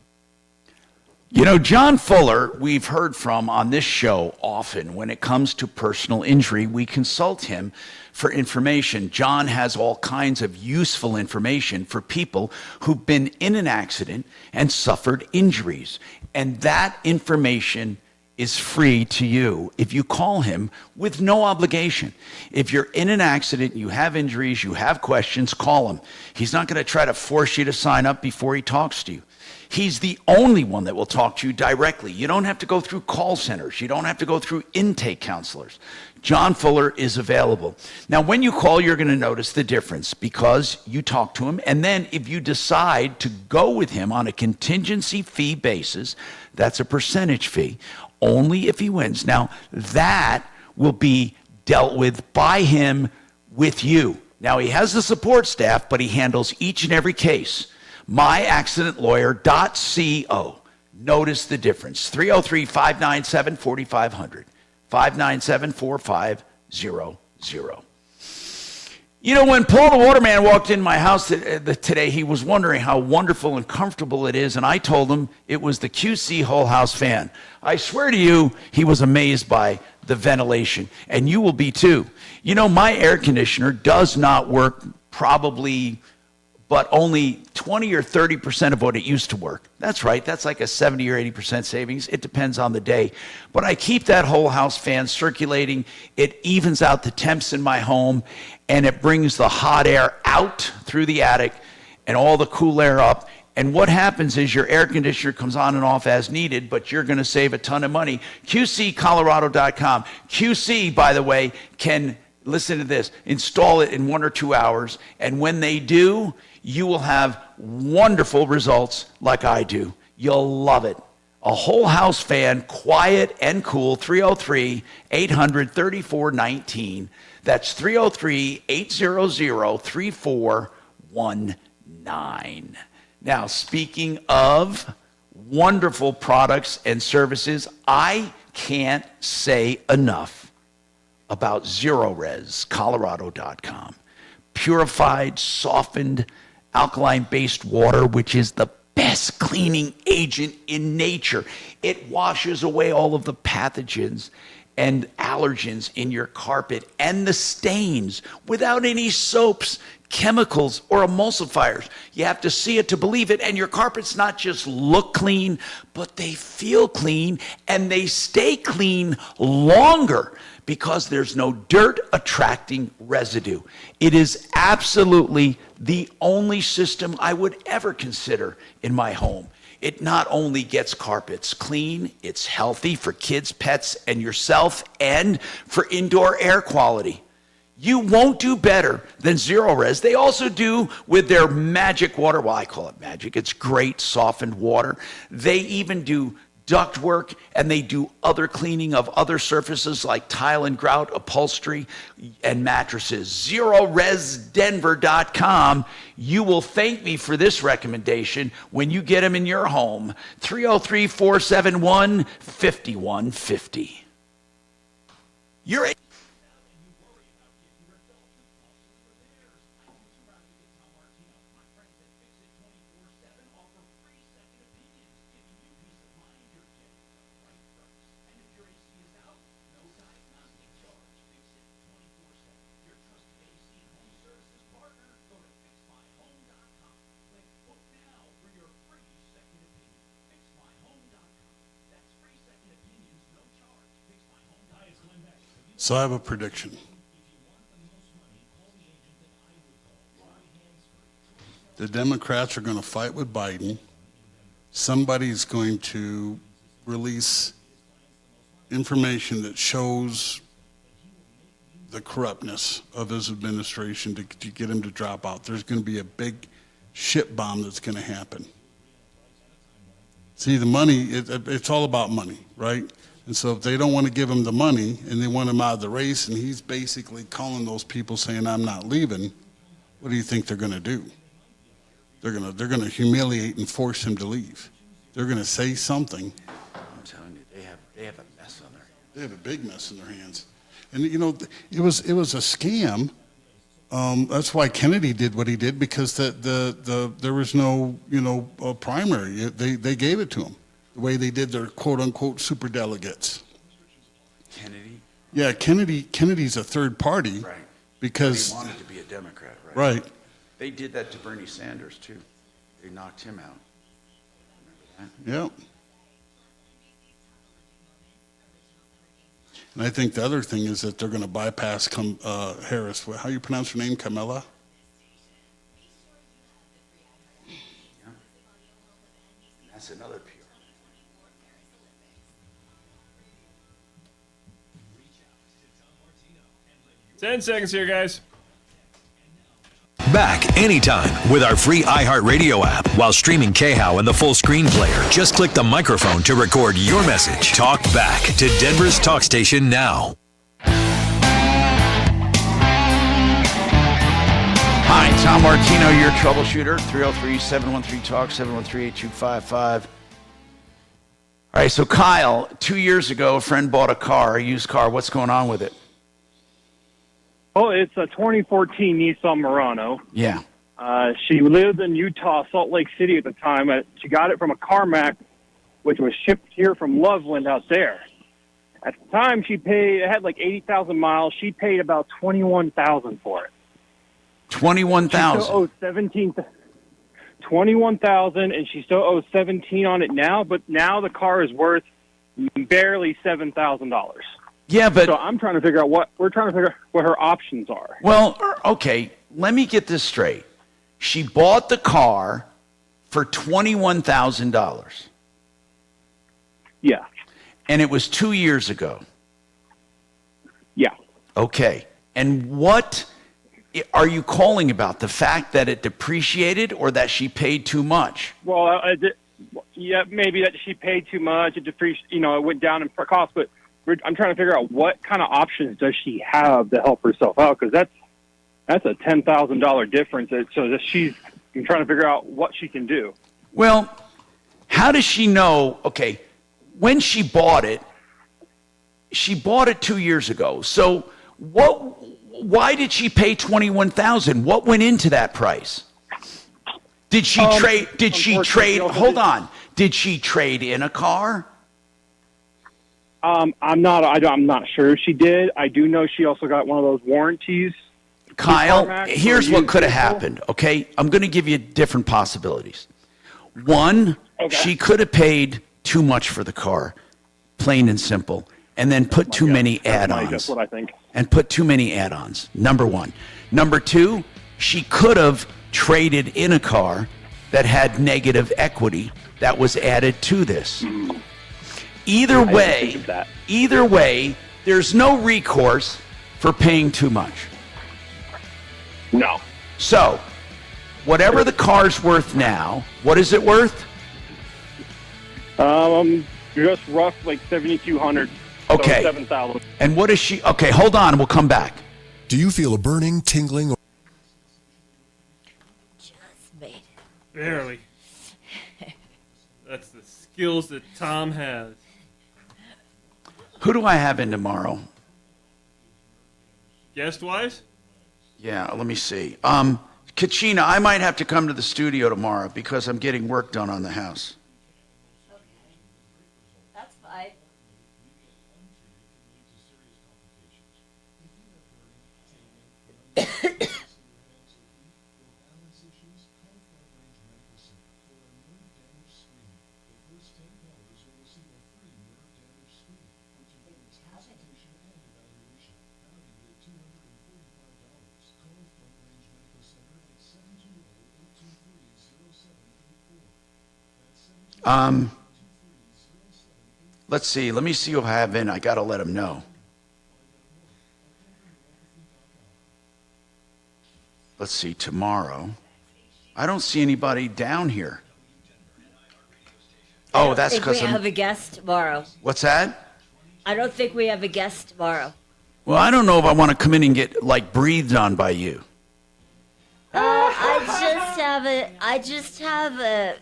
You know, John Fuller, we've heard from on this show often. When it comes to personal injury, we consult him for information. John has all kinds of useful information for people who've been in an accident and suffered injuries. And that information is free to you if you call him with no obligation. If you're in an accident, you have injuries, you have questions, call him. He's not going to try to force you to sign up before he talks to you. He's the only one that will talk to you directly. You don't have to go through call centers. You don't have to go through intake counselors. John Fuller is available. Now, when you call, you're going to notice the difference because you talk to him. And then if you decide to go with him on a contingency fee basis, that's a percentage fee, only if he wins. Now, that will be dealt with by him with you. Now, he has the support staff, but he handles each and every case. myaccidentlawyer.co. Notice the difference. 303-597-4500. 597-4500. You know, when Paul the Waterman walked in my house today, he was wondering how wonderful and comfortable it is, and I told him it was the QC whole house fan. I swear to you, he was amazed by the ventilation, and you will be too. You know, my air conditioner does not work probably but only 20 or 30% of what it used to work. That's right, that's like a 70 or 80% savings. It depends on the day. But I keep that whole house fan circulating. It evens out the temps in my home, and it brings the hot air out through the attic and all the cool air up. And what happens is your air conditioner comes on and off as needed, but you're gonna save a ton of money. QCcolorado.com. QC, by the way, can, listen to this, install it in 1 or 2 hours, and when they do, you will have wonderful results like I do. You'll love it. A whole house fan, quiet and cool, 303-800-3419. That's 303-800-3419. Now, speaking of wonderful products and services, I can't say enough about ZeroResColorado.com. Purified, softened, alkaline-based water, which is the best cleaning agent in nature. It washes away all of the pathogens and allergens in your carpet and the stains without any soaps, chemicals, or emulsifiers. You have to see it to believe it, and your carpets not just look clean, but they feel clean, and they stay clean longer because there's no dirt attracting residue. It is absolutely the only system I would ever consider in my home. It not only gets carpets clean, it's healthy for kids, pets, and yourself, and for indoor air quality. You won't do better than ZeroRes. They also do with their magic water. Well, I call it magic. It's great softened water. They even do duct work, and they do other cleaning of other surfaces like tile and grout, upholstery, and mattresses. ZeroResDenver.com. You will thank me for this recommendation when you get them in your home. 303-471-5150. You're a So I have a prediction. The Democrats are going to fight with Biden. Somebody's going to release information that shows the corruptness of his administration to get him to drop out. There's going to be a big shit bomb that's going to happen. See, the money, it's all about money, right? And so if they don't want to give him the money and they want him out of the race and he's basically calling those people saying, I'm not leaving, what do you think they're going to do? They're going to humiliate and force him to leave. They're going to say something. I'm telling you, they have a mess on their hands. They have a big mess in their hands. And, you know, it was a scam. That's why Kennedy did what he did, because there was no, primary. They gave it to him the way they did their quote unquote super delegates. Kennedy? Yeah, Kennedy's a third party. Right. Because he wanted to be a Democrat, right? Right. They did that to Bernie Sanders too. They knocked him out. Remember that? Yep. And I think the other thing is that they're going to bypass Harris. How you pronounce her name? Kamala? Yeah. That's another PR. 10 seconds here, guys. Back anytime with our free iHeartRadio app while streaming KHOW and the full screen player. Just click the microphone to record your message. Talk back to Denver's talk station now. Hi, Tom Martino, your troubleshooter. 303-713-TALK, 713-8255. All right, so Kyle, 2 years ago, a friend bought a used car. What's going on with it? Oh, it's a 2014 Nissan Murano. Yeah. She lived in Utah, Salt Lake City at the time. She got it from a CarMax, which was shipped here from Loveland out there. At the time, it had like 80,000 miles. She paid about $21,000 for it. $21,000. She still owes $21,000, and she still owes $17,000 on it now. But now the car is worth barely $7,000. Yeah, but so I'm trying to figure out what her options are. Well, okay, let me get this straight. She bought the car for $21,000. Yeah. And it was 2 years ago. Yeah. Okay. And what are you calling about? The fact that it depreciated or that she paid too much? Well, yeah, maybe that she paid too much. It depreciated, it went down in cost, but I'm trying to figure out what kind of options does she have to help herself out, because that's a $10,000 difference. So that I'm trying to figure out what she can do. Well, how does she know? Okay, when she bought it 2 years ago. So why did she pay $21,000? What went into that price? Did she trade? Did she trade? Hold on. Did she trade in a car? I'm not sure if she did. I do know she also got one of those warranties. Kyle, here's what could have happened, okay? I'm going to give you different possibilities. One, she could have paid too much for the car, plain and simple, and then put too many add-ons. That's what I think. And put too many add-ons, number one. Number two, she could have traded in a car that had negative equity that was added to this. Either way, there's no recourse for paying too much. No. So, whatever the car's worth now, what is it worth? Just rough, like $7,200. Okay. So $7,000. And what is she? Okay, hold on, and we'll come back. Do you feel a burning, tingling, or Barely. That's the skills that Tom has. Who do I have in tomorrow? Guest-wise? Yeah, let me see. Kachina, I might have to come to the studio tomorrow because I'm getting work done on the house. Okay. That's fine. Let's see. Let me see who I have in. I got to let him know. let's see, tomorrow. I don't see anybody down here. Oh, that's I because think we have a guest tomorrow. What's that? I don't think we have a guest tomorrow. Well, I don't know if I want to come in and get like breathed on by you. I just have a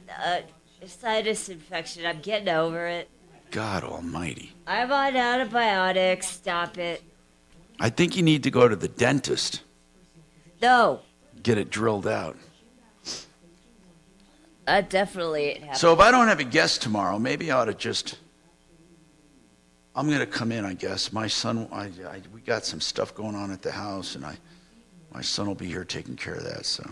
sinus infection. I'm getting over it. God almighty. I'm on antibiotics. Stop it. I think you need to go to the dentist. No. Get it drilled out. Definitely it happens. So if I don't have a guest tomorrow, maybe I ought to just... I'm going to come in, I guess. My son, we got some stuff going on at the house, and my son will be here taking care of that, so...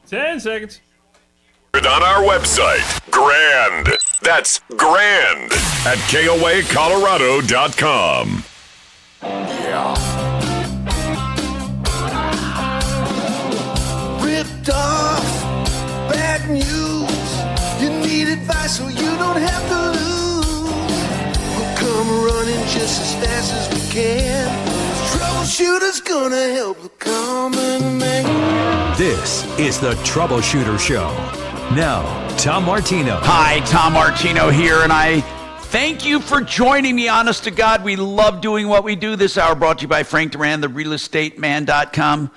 10 seconds. On our website, grand. That's grand at KOAcolorado.com. Yeah. Ripped off, bad news. You need advice so you don't have to lose. We'll come running just as fast as we can. Troubleshooter's gonna help the common man. This is the Troubleshooter Show. Now, Tom Martino. Hi, Tom Martino here, and I thank you for joining me. Honest to God, we love doing what we do. This hour brought to you by Frank Duran, therealestateman.com.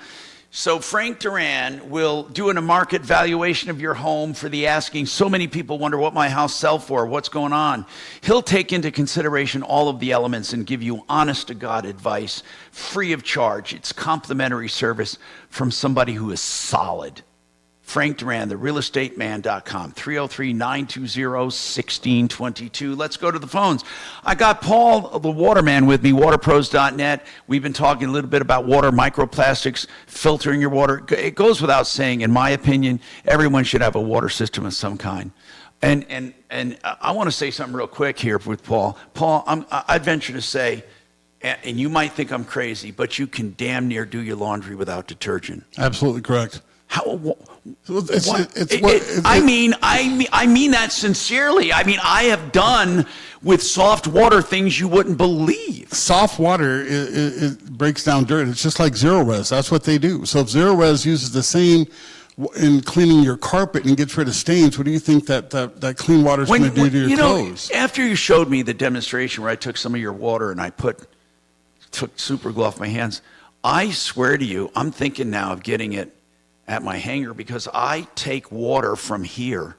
So Frank Duran will do a market valuation of your home for the asking. So many people wonder what my house sell for, what's going on. He'll take into consideration all of the elements and give you honest to God advice, free of charge. It's complimentary service from somebody who is solid. Frank Duran, therealestateman.com, 303-920-1622. Let's go to the phones. I got Paul, the waterman, with me, waterpros.net. We've been talking a little bit about water, microplastics, filtering your water. It goes without saying, in my opinion, everyone should have a water system of some kind. And I want to say something real quick here with Paul. Paul, I'd venture to say, and you might think I'm crazy, but you can damn near do your laundry without detergent. Absolutely correct. I mean that sincerely. I mean, I have done with soft water things you wouldn't believe. Soft water it breaks down dirt. It's just like Zero Res. That's what they do. So if Zero Res uses the same in cleaning your carpet and gets rid of stains, what do you think that clean water is going to do to your clothes? After you showed me the demonstration where I took some of your water and I took super glue off my hands, I swear to you, I'm thinking now of getting it at my hanger because I take water from here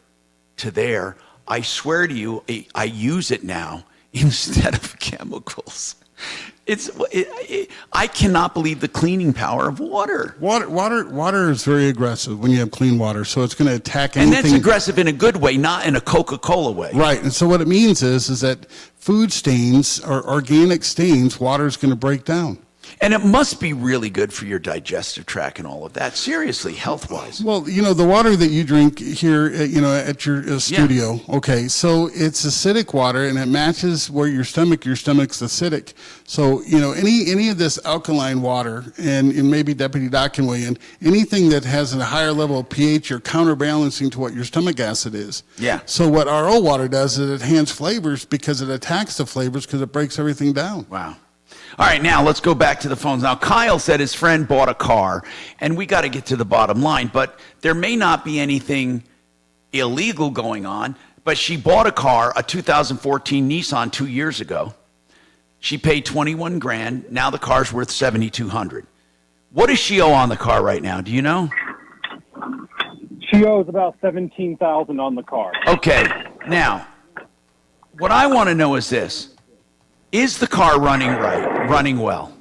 to there. I swear to you, I use it now instead of chemicals. I cannot believe the cleaning power of water. Water is very aggressive when you have clean water, so it's going to attack anything. And that's aggressive in a good way, not in a Coca-Cola way. Right, and so what it means is that food stains or organic stains, water is going to break down. And it must be really good for your digestive tract and all of that. Seriously, health-wise. Well, the water that you drink here, at your studio, okay, so it's acidic water, and it matches where your stomach's acidic. So, any of this alkaline water, and maybe Deputy Doc can weigh in, anything that has a higher level of pH, you're counterbalancing to what your stomach acid is. Yeah. So what RO water does is it enhances flavors because it attacks the flavors because it breaks everything down. Wow. All right, now let's go back to the phones. Now, Kyle said his friend bought a car, and we got to get to the bottom line, but there may not be anything illegal going on, but she bought a car, a 2014 Nissan 2 years ago. She paid $21,000. Now the car's worth $7,200. What does she owe on the car right now? Do you know? She owes about $17,000 on the car. Okay, now, what I want to know is this. Is the car running well?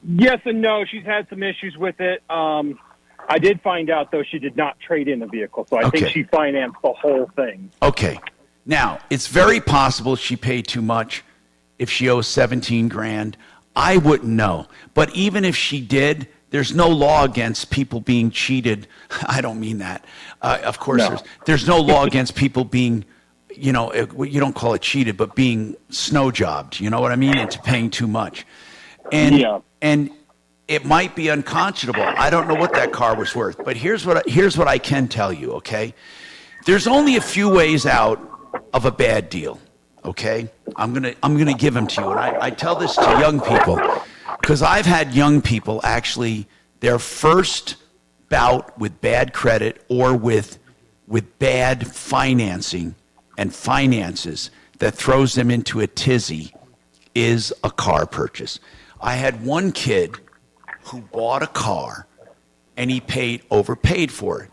Yes and no. She's had some issues with it. I did find out, though, she did not trade in the vehicle, so I think she financed the whole thing. Okay. Now, it's very possible she paid too much if she owes $17,000. I wouldn't know. But even if she did, there's no law against people being cheated. I don't mean that. Of course, no. There's no law against people being... you don't call it cheated, but being snow jobbed, you know what I mean? Into paying too much. And it might be unconscionable. I don't know what that car was worth, but here's what I can tell you, okay? There's only a few ways out of a bad deal, okay? I'm gonna give them to you. And I tell this to young people because I've had young people actually their first bout with bad credit or with bad financing and finances that throws them into a tizzy is a car purchase. I had one kid who bought a car and he overpaid for it.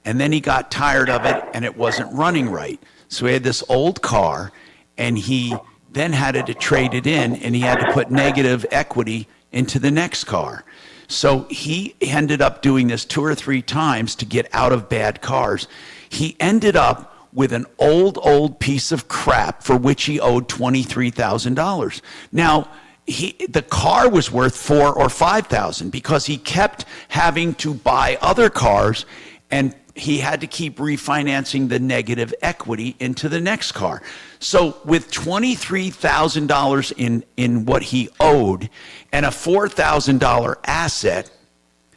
And then he got tired of it and it wasn't running right. So he had this old car and he then had to trade it in and he had to put negative equity into the next car. So he ended up doing this 2 or 3 times to get out of bad cars. He ended up with an old piece of crap for which he owed $23,000. Now, the car was worth $4,000 or $5,000 because he kept having to buy other cars, and he had to keep refinancing the negative equity into the next car. So with $23,000 in what he owed and a $4,000 asset,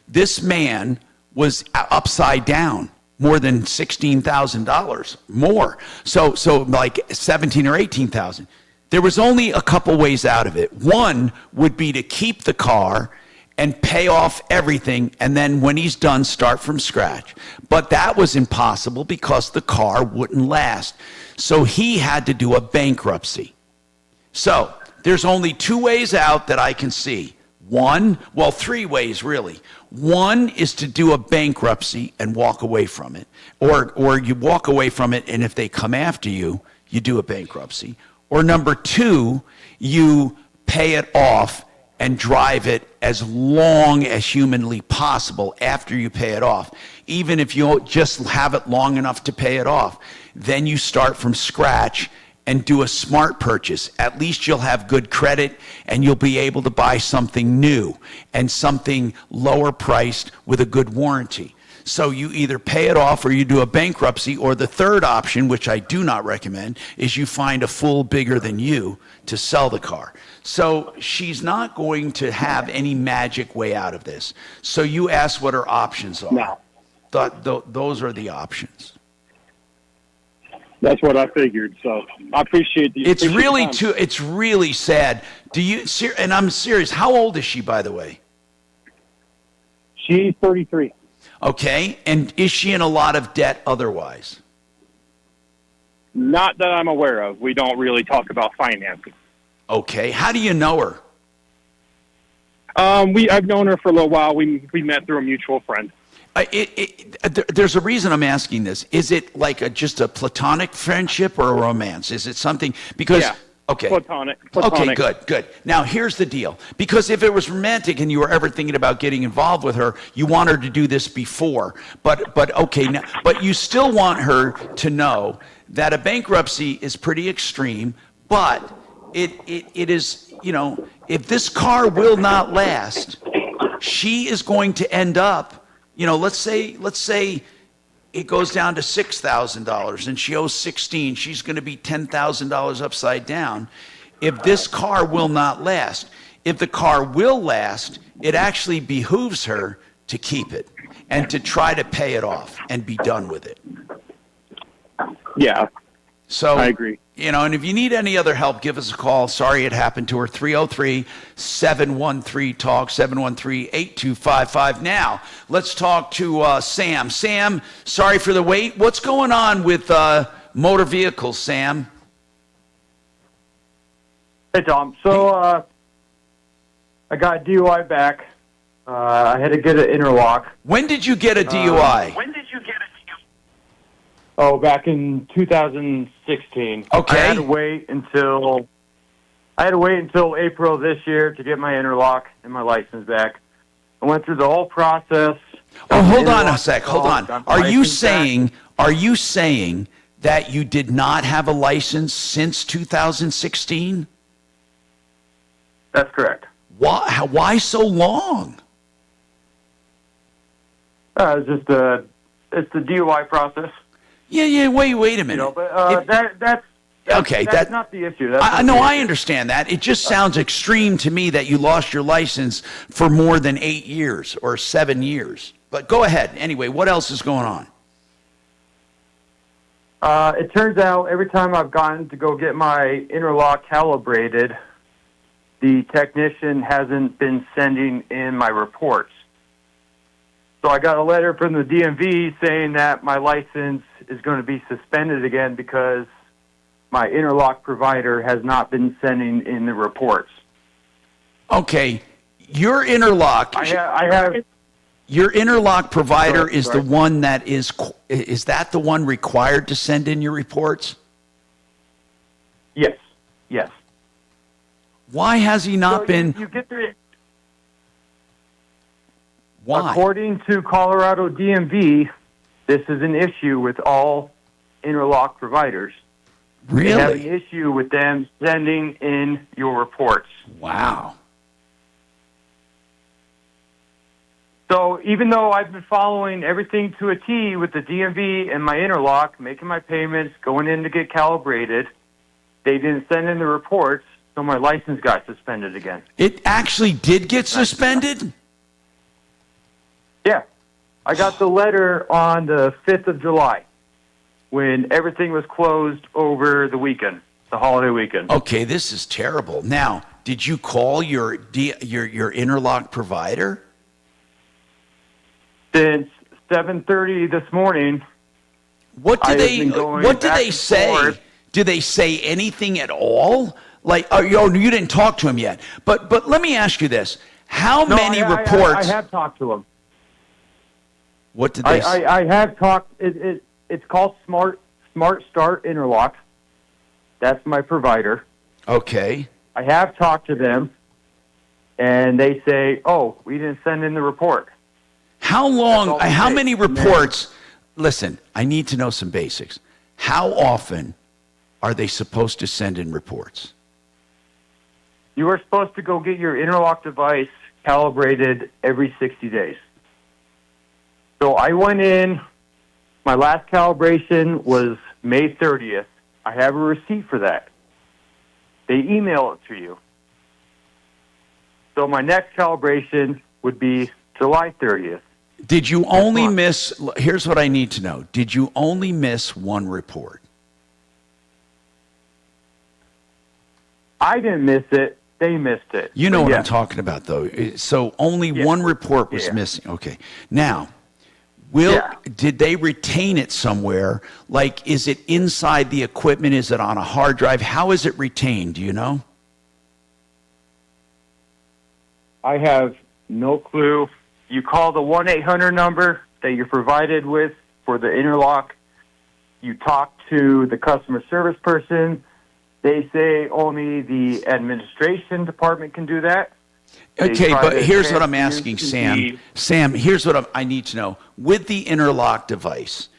this man was upside down more than $16,000 more. So like 17 or 18,000. There was only a couple ways out of it. One would be to keep the car and pay off everything, and then when he's done, start from scratch. But that was impossible because the car wouldn't last. So he had to do a bankruptcy. So there's only two ways out that I can see. Three ways really. One is to do a bankruptcy and walk away from it. Or you walk away from it, and if they come after you, you do a bankruptcy. Or number two, you pay it off and drive it as long as humanly possible after you pay it off. Even if you just have it long enough to pay it off, then you start from scratch and do a smart purchase. At least you'll have good credit and you'll be able to buy something new and something lower priced with a good warranty. So you either pay it off or you do a bankruptcy, or the third option, which I do not recommend, is you find a fool bigger than you to sell the car. So she's not going to have any magic way out of this. So you ask what her options are. No. Those are the options. That's what I figured. So I appreciate the. It's really sad. And I'm serious. How old is she, by the way? She's 33. Okay. And is she in a lot of debt otherwise? Not that I'm aware of. We don't really talk about financing. Okay. How do you know her? I've known her for a little while. We met through a mutual friend. There's a reason I'm asking this. Is it like just a platonic friendship or a romance? Is it something? Because yeah, okay, platonic. Okay, good. Now here's the deal. Because if it was romantic and you were ever thinking about getting involved with her, you want her to do this before. But okay, now, but you still want her to know that a bankruptcy is pretty extreme. But it is, if this car will not last, she is going to end up. Let's say it goes down to $6,000 and she owes $16,000. She's going to be $10,000 upside down. If this car will not last, if the car will last, it actually behooves her to keep it and to try to pay it off and be done with it. Yeah. So I agree. And if you need any other help, give us a call. Sorry it happened to her. 303-713-TALK, 713-8255. Now, let's talk to Sam. Sam, sorry for the wait. What's going on with motor vehicles, Sam? Hey, Tom. So I got a DUI back. I had to get an interlock. When did you get a DUI? Oh, back in 2016. Okay. I had to wait until April this year to get my interlock and my license back. I went through the whole process. Oh, hold on a sec. Hold on. Are you saying that you did not have a license since 2016? That's correct. Why so long? It's the DUI process. Yeah. Wait a minute. That's not the issue. I understand that. It just sounds extreme to me that you lost your license for more than 8 years or 7 years. But go ahead. Anyway, what else is going on? It turns out every time I've gotten to go get my interlock calibrated, the technician hasn't been sending in my reports. So I got a letter from the DMV saying that my license is going to be suspended again because my interlock provider has not been sending in the reports. Okay, your interlock. Your interlock provider is the one that is that the one required to send in your reports? Yes. Why has he not been? You get the. Why? According to Colorado DMV, this is an issue with all interlock providers. Really? They have an issue with them sending in your reports. Wow. So even though I've been following everything to a T with the DMV and my interlock, making my payments, going in to get calibrated, they didn't send in the reports, so my license got suspended again. It actually did get suspended? Yeah. I got the letter on the 5th of July when everything was closed over the weekend, the holiday weekend. Okay, this is terrible. Now, did you call your interlock provider? Since 7:30 this morning. What do they say? Do they say anything at all? Like, you didn't talk to him yet. But let me ask you this: how many reports? I have talked to him. What did they say? I have talked. It's called Smart Start Interlock. That's my provider. Okay. I have talked to them, and they say, "Oh, we didn't send in the report." How long? How many reports? Listen, I need to know some basics. How often are they supposed to send in reports? You are supposed to go get your interlock device calibrated every 60 days. So I went in. My last calibration was May 30th. I have a receipt for that. They email it to you. So my next calibration would be July 30th. Did you only miss, here's what I need to know. Did you only miss one report? I didn't miss it. They missed it. You know what I'm talking about, though. So only one report was missing. Okay. Now, did they retain it somewhere? Like, is it inside the equipment? Is it on a hard drive? How is it retained? Do you know? I have no clue. You call the 1-800 number that you're provided with for the interlock. You talk to the customer service person. They say only the administration department can do that. Okay, but here's what I'm asking, Sam. Sam, here's what I need to know. With the interlock device,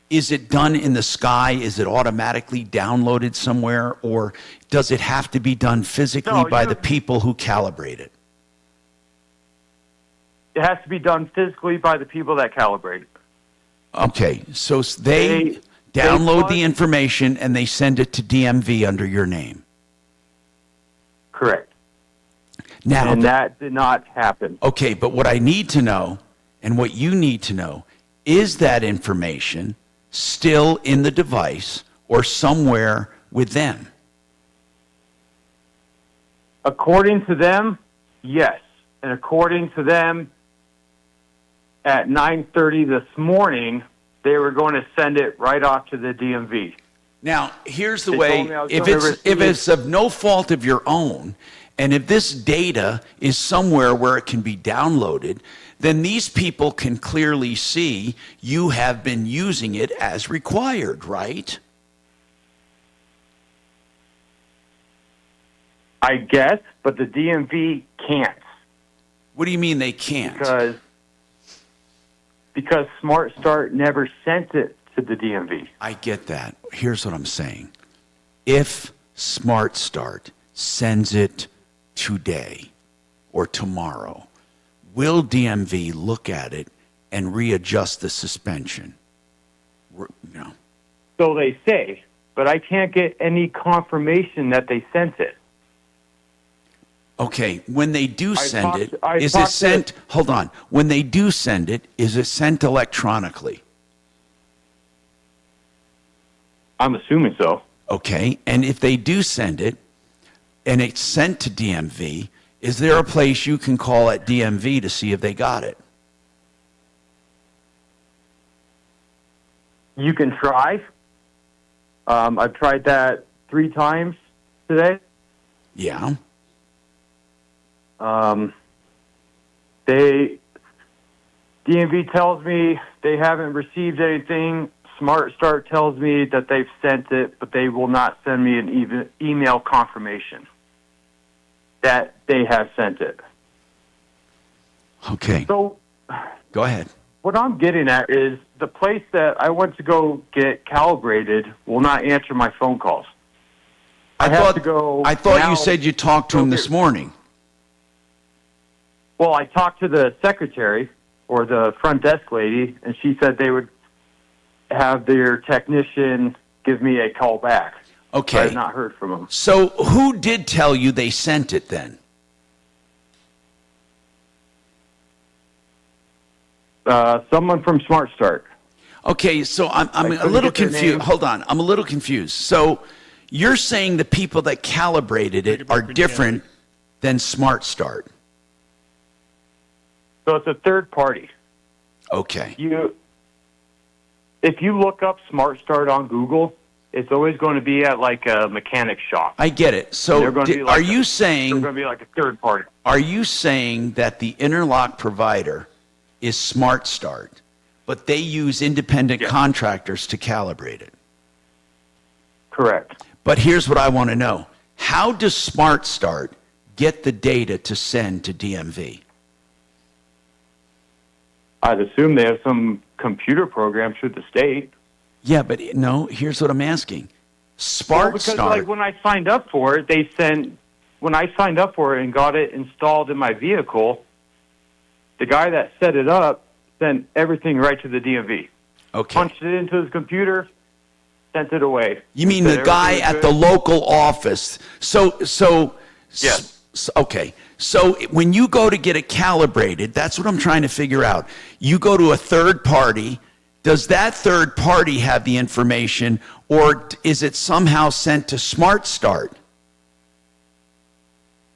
is it done in the sky? Is it automatically downloaded somewhere? Or does it have to be done physically by the people who calibrate it? It has to be done physically by the people that calibrate it. Okay, so they download the information and they send it to DMV under your name. Correct. Now, and that did not happen. Okay, but what I need to know, and what you need to know, is that information still in the device or somewhere with them? According to them, yes. And according to them, at 9:30 this morning, they were going to send it right off to the DMV. Now, here's the way, if it's of no fault of your own, and if this data is somewhere where it can be downloaded, then these people can clearly see you have been using it as required, right? I guess, but the DMV can't. What do you mean they can't? Because Smart Start never sent it to the DMV. I get that. Here's what I'm saying. If Smart Start sends it today or tomorrow, will DMV look at it and readjust the suspension? No. So they say, but I can't get any confirmation that they sent it. Okay, when they do send it, is it sent, hold on, when they do send it, is it sent electronically? I'm assuming so. Okay, and if they do send it, and it's sent to DMV, is there a place you can call at DMV to see if they got it? You can try. I've tried that 3 times today. Yeah. DMV tells me they haven't received anything. Smart Start tells me that they've sent it, but they will not send me an email confirmation that they have sent it. Okay. So, go ahead. What I'm getting at is the place that I went to go get calibrated will not answer my phone calls. I have to go. I thought now. you said you talked to him this morning. Well, I talked to the secretary or the front desk lady, and she said they would have their technician give me a call back. Okay. I have not heard from them. So who did tell you they sent it then? Someone from Smart Start. Okay, so I'm a little confused. Hold on, I'm a little confused. So you're saying the people that calibrated it are different than Smart Start? So it's a third party. Okay. If you look up Smart Start on Google, it's always going to be at like a mechanic shop. I get it. So are you saying they're going to be like a third party? Are you saying that the interlock provider is Smart Start, but they use independent contractors to calibrate it? Correct. But here's what I want to know. How does Smart Start get the data to send to DMV? I'd assume they have some computer program through the state. Yeah, but no, here's what I'm asking. Smart Start. Like when I signed up for it, when I signed up for it and got it installed in my vehicle, the guy that set it up sent everything right to the DMV. Okay. Punched it into his computer, sent it away. You mean the guy at the local office? Okay. So when you go to get it calibrated, that's what I'm trying to figure out. You go to a third party. Does that third party have the information, or is it somehow sent to Smart Start?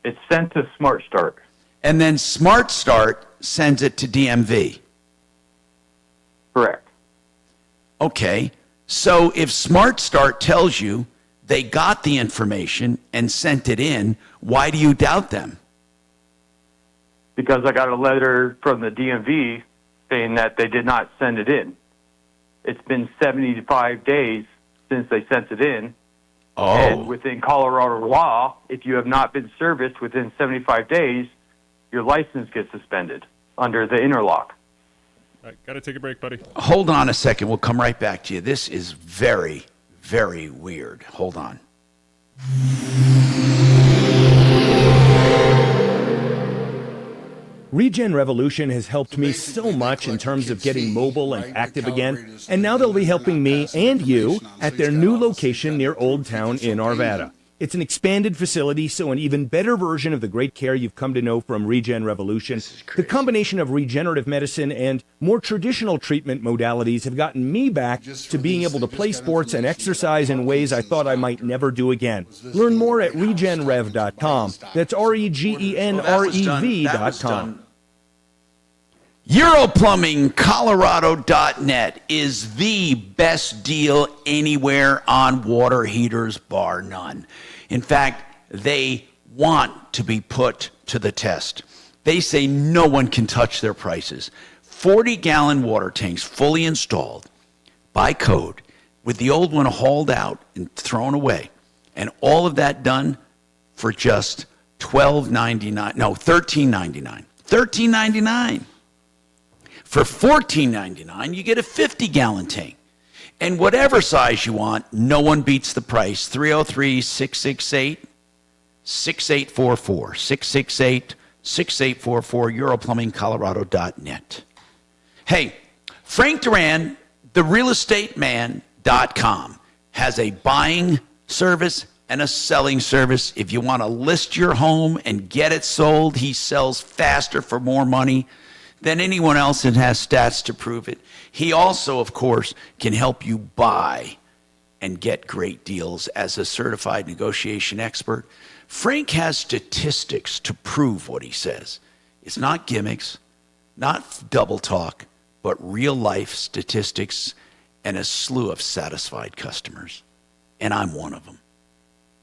It's sent to Smart Start. And then Smart Start sends it to DMV. Correct. Okay. So if Smart Start tells you they got the information and sent it in, why do you doubt them? Because I got a letter from the DMV saying that they did not send it in. It's been 75 days since they sent it in. Oh. And within Colorado law, if you have not been serviced within 75 days, your license gets suspended under the interlock. All right, got to take a break, buddy. Hold on a second. We'll come right back to you. This is very, very weird. Hold on. Regen Revolution has helped me so much in terms of getting mobile and active again, and now they'll be helping me and you at their new location near Old Town in Arvada. It's an expanded facility, so an even better version of the great care you've come to know from Regen Revolution. The combination of regenerative medicine and more traditional treatment modalities have gotten me back to being able to play sports and exercise in ways I thought I might never do again. Learn more at regenrev.com. That's REGENREV.com. EuroPlumbingColorado.net is the best deal anywhere on water heaters, bar none. In fact, they want to be put to the test. They say no one can touch their prices. 40-gallon water tanks fully installed by code with the old one hauled out and thrown away. And all of that done for just $13.99. $13.99. For $14.99, you get a 50-gallon tank. And whatever size you want, no one beats the price. 303-668-6844. 668-6844, EuroPlumbingColorado.net. Hey, Frank Duran, therealestateman.com, has a buying service and a selling service. If you want to list your home and get it sold, he sells faster for more money than anyone else and has stats to prove it. He also, of course, can help you buy and get great deals as a certified negotiation expert. Frank has statistics to prove what he says. It's not gimmicks, not double talk, but real life statistics and a slew of satisfied customers. And I'm one of them.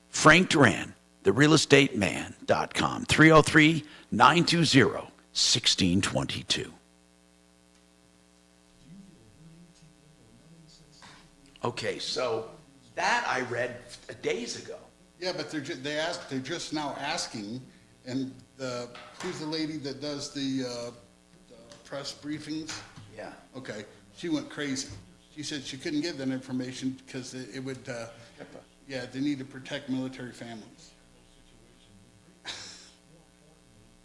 Frank Duran, therealestateman.com, 303-920-1622. Okay, so that I read days ago. Yeah, but they're just now asking, and who's the lady that does the press briefings? Yeah. Okay, she went crazy. She said she couldn't give that information because it would Yeah, they need to protect military families.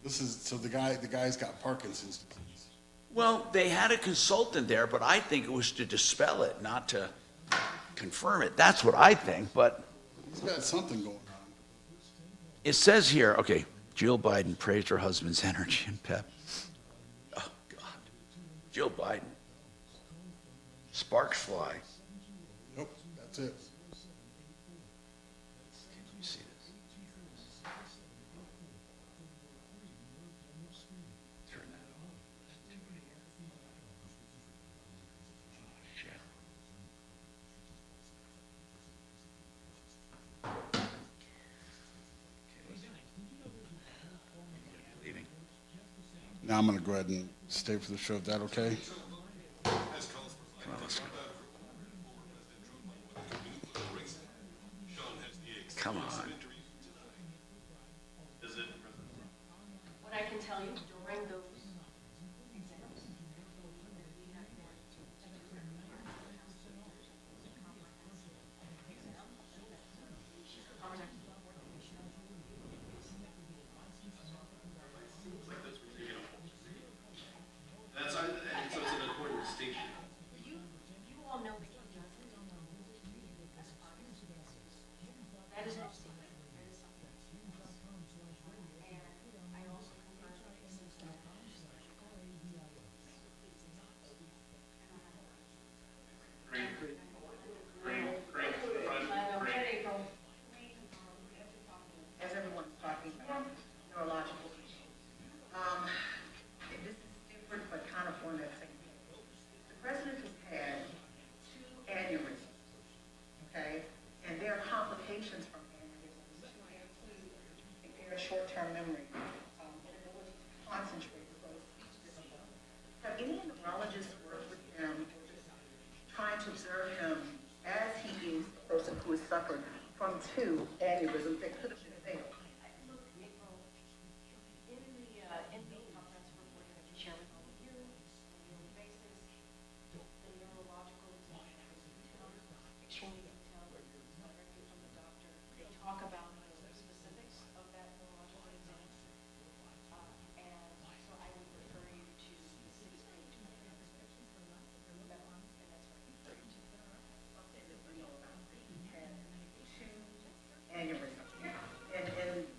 So the guy's got Parkinson's disease. Well, they had a consultant there, but I think it was to dispel it, not to confirm it. That's what I think, but He's got something going on. it says here, okay, Jill Biden praised her husband's energy and pep. Oh, God. Jill Biden. Sparks fly. Nope, that's it. Can you see this? Turn that off. Oh, shit. Leaving. Now I'm going to go ahead and stay for the show. Is that okay? Come on, let's go. Come on. What I can tell you during those exams, That's so it's an important distinction. you all know that that is not secret. That is something. And I also confirmed that since that as everyone's talking about, neurological issues. This is different, but kind of on that same thing. The president has had 2 aneurysms, okay? And there are complications from aneurysms to impaired short-term memory, inability to concentrate, as well as speech difficulty. Have any neurologists worked with him, or just trying to observe him as he is a person who has suffered from 2 aneurysms that could have been fatal? in the conference report that I can share with all of you, on a yearly basis, the neurological exam is detailed, extremely detailed, directly from the doctor. They talk about the specifics of that neurological exam. And so I would refer you to the 6-page transcript for that one, and that's what I refer you to. Aneurysm. And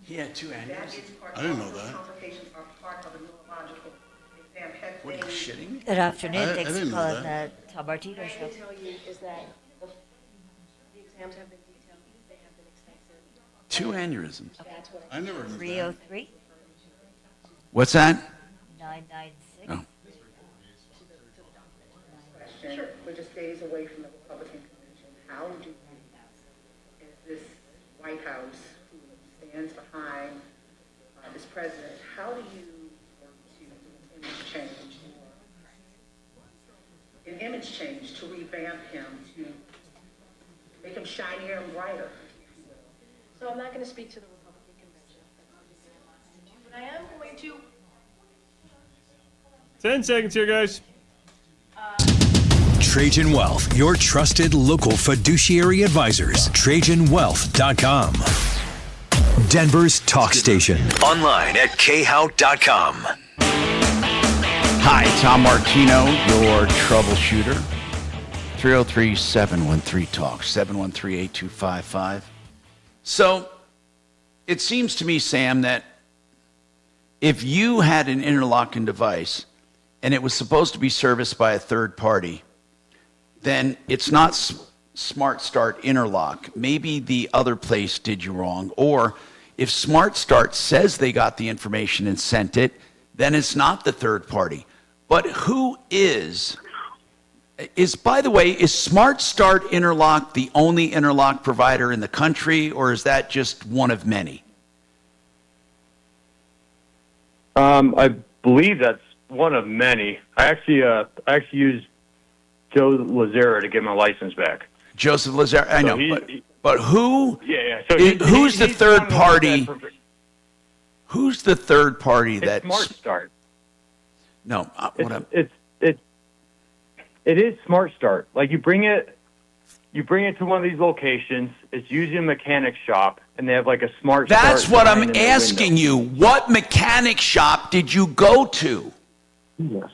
He had 2 that aneurysms. is part I didn't of know those that. complications are part of a neurological exam. Have What, are you they- shitting? Good afternoon. I Thanks didn't for know calling that. the Tom Martino What I Show. can tell you is that the exams have been detailed, they have been extensive. 2 aneurysms. That's what I never knew that. 303 What's that? 996. Oh. Question. We're just days away from the Republican convention. How do you, as this White House who stands behind this president, how do you work to do an image change to revamp him, to make him shinier and brighter? So I'm not going to speak to the Republican convention, but I am going to 10 seconds here, guys. Trajan Wealth, your trusted local fiduciary advisors. TrajanWealth.com. Denver's talk station. Online at khout.com. Hi, Tom Martino, your troubleshooter. 303-713-TALK, 713-8255. So, it seems to me, Sam, that if you had an interlocking device and it was supposed to be serviced by a third party, then it's not Smart Start Interlock. Maybe the other place did you wrong. Or if Smart Start says they got the information and sent it, then it's not the third party. But who is, by the way, is Smart Start Interlock the only interlock provider in the country, or is that just one of many? I believe that's one of many. I actually used Joe Lazera to get my license back. Joseph Lazera, I know, but who? Yeah. So who's the he's third one of the party? ones that- Who's the third party It's that? Smart Start. No, It is Smart Start. Like you bring it you bring it to one of these locations. It's usually a mechanic shop, and they have like a smart. That's start what sign I'm in their asking window. you. What mechanic shop did you go to? Yes.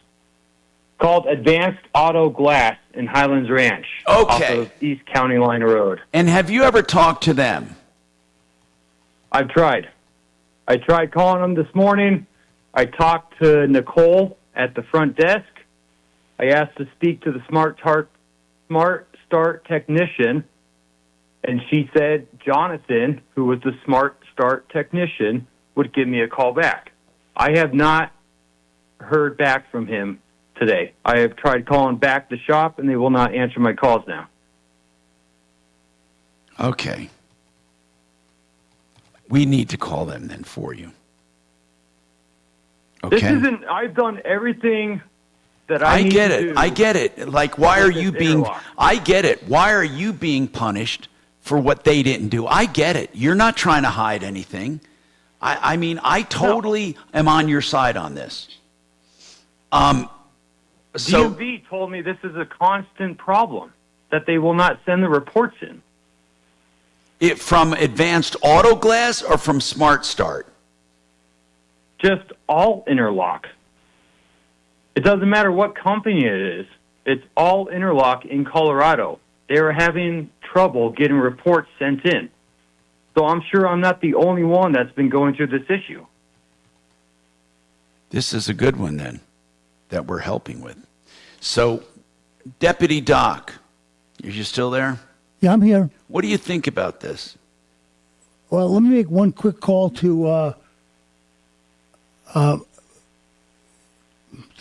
Called Advanced Auto Glass in Highlands Ranch. Okay. Off of East County Line Road. And have you ever talked to them? I've tried. I tried calling them this morning. I talked to Nicole at the front desk. I asked to speak to the Smart Start technician, and she said Jonathan, who was the Smart Start technician, would give me a call back. I have not heard back from him today. I have tried calling back the shop, and they will not answer my calls now. Okay. We need to call them then for you. Okay. This isn't. I've done everything that I need get to it. do. I get it. Like, why are you being? interlock. I get it. Why are you being punished for what they didn't do? I get it. You're not trying to hide anything. I mean, I totally am on your side on this. So DMV told me this is a constant problem, that they will not send the reports in. it from Advanced Auto Glass or from Smart Start? Just all interlock. It doesn't matter what company it is. It's all interlock in Colorado. They were having trouble getting reports sent in. So I'm sure I'm not the only one that's been going through this issue. This is a good one then that we're helping with. So, Deputy Doc, are you still there? Yeah, I'm here. What do you think about this? Well, let me make one quick call to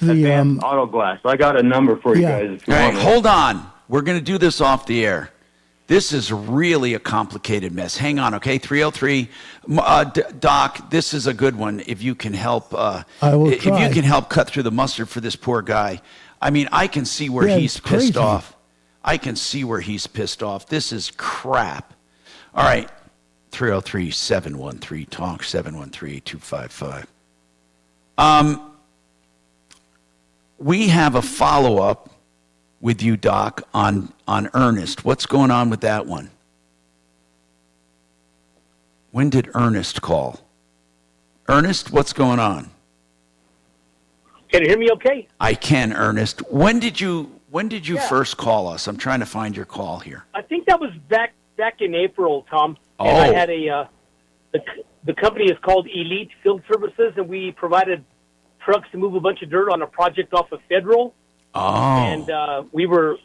Advanced Auto Glass. I got a number for you guys. If you All right, want it. hold on. We're going to do this off the air. This is really a complicated mess. Hang on, okay? 303. Doc, this is a good one. If you can help, I will if try. you can help cut through the mustard for this poor guy. I mean, I can see where Yeah, he's it's pissed crazy. off. I can see where he's pissed off. This is crap. All right, 303-713-TALK, 713-255. We have a follow-up with you, Doc, on Ernest. What's going on with that one? When did Ernest call? Ernest, what's going on? Can you hear me okay? I can, Ernest. When did you Yeah. first call us? I'm trying to find your call here. I think that was back in April, Tom. And Oh. I had the company is called Elite Field Services, and we provided trucks to move a bunch of dirt on a project off of Federal. Oh. And we were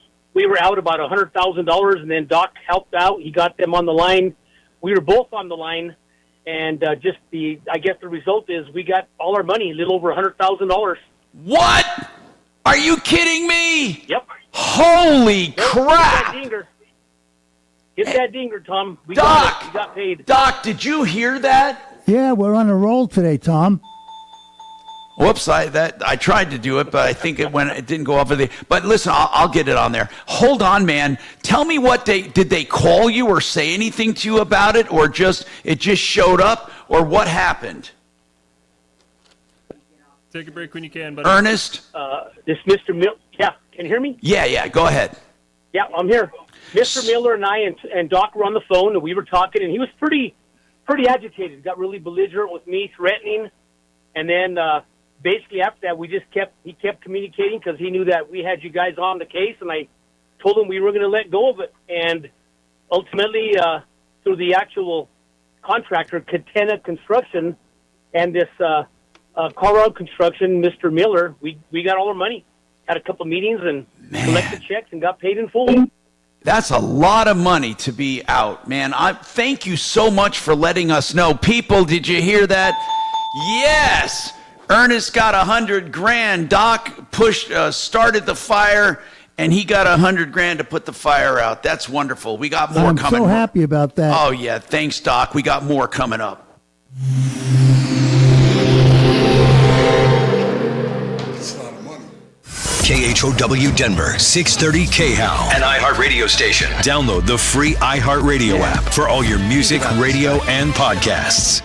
out about $100,000, and then Doc helped out. He got them on the line. We were both on the line, and I guess the result is we got all our money, a little over $100,000. What? Are you kidding me? Yep. Holy Hit crap! that dinger. Hit that dinger, Tom. We got it. We got paid. Doc, did you hear that? Yeah, we're on a roll today, Tom. Whoops! I tried to do it, but I think it didn't go off of the. But listen, I'll get it on there. Hold on, man. Tell me did they call you or say anything to you about it, or it just showed up, or what happened? Take a break when you can, buddy. Ernest? This Mr. Miller. Yeah, can you hear me? Yeah. Go ahead. Yeah, I'm here. Mr. Miller and I and Doc were on the phone, and we were talking, and he was pretty agitated. Got really belligerent with me, threatening, and then basically after that, he kept communicating because he knew that we had you guys on the case, and I told him we were going to let go of it, and ultimately through the actual contractor, Keto Construction, and this Colorado Construction, Mr. Miller, we got all our money. Had a couple meetings and collected checks and got paid in full. That's a lot of money to be out, man. Thank you so much for letting us know. People, did you hear that? Yes! Ernest got $100,000. Doc started the fire, and he got $100,000 to put the fire out. That's wonderful. We got more I'm coming. so happy about that. Oh, yeah. Thanks, Doc. We got more coming up. KHOW Denver, 630 KHOW, an iHeartRadio station. Download the free iHeartRadio app for all your music, radio, and podcasts.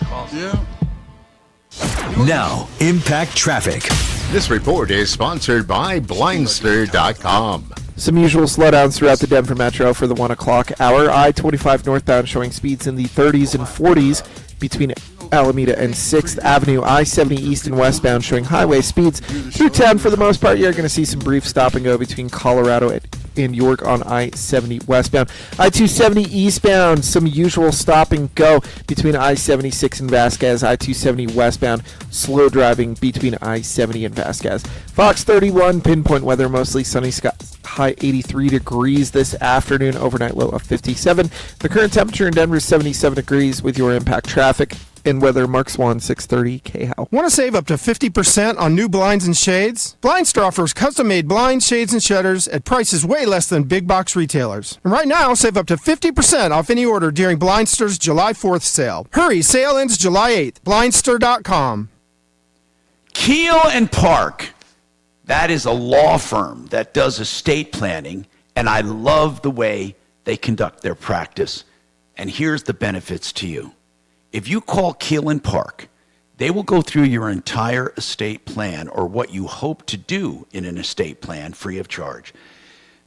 Now, Impact Traffic. This report is sponsored by Blindster.com. Some usual slowdowns throughout the Denver Metro for the 1 o'clock hour. I-25 northbound showing speeds in the 30s and 40s between Alameda and 6th Avenue. I-70 east and westbound showing highway speeds through town for the most part. You're going to see some brief stop and go between Colorado and York on I-70 westbound. I-270 eastbound, some usual stop and go between I-76 and Vasquez. I-270 westbound, slow driving between I-70 and Vasquez. Fox 31, pinpoint weather, mostly sunny skies, high 83 degrees this afternoon, overnight low of 57. The current temperature in Denver is 77 degrees with your impact traffic and weather. Mark Swan, 630 KHOW. Want to save up to 50% on new blinds and shades? Blindstar offers custom-made blinds, shades, and shutters at prices way less than big box retailers. And right now, save up to 50% off any order during Blindstar's July 4th sale. Hurry, sale ends July 8th. Blindstar.com. Keel and Park. That is a law firm that does estate planning, and I love the way they conduct their practice. And here's the benefits to you. If you call Keel and Park, they will go through your entire estate plan or what you hope to do in an estate plan free of charge.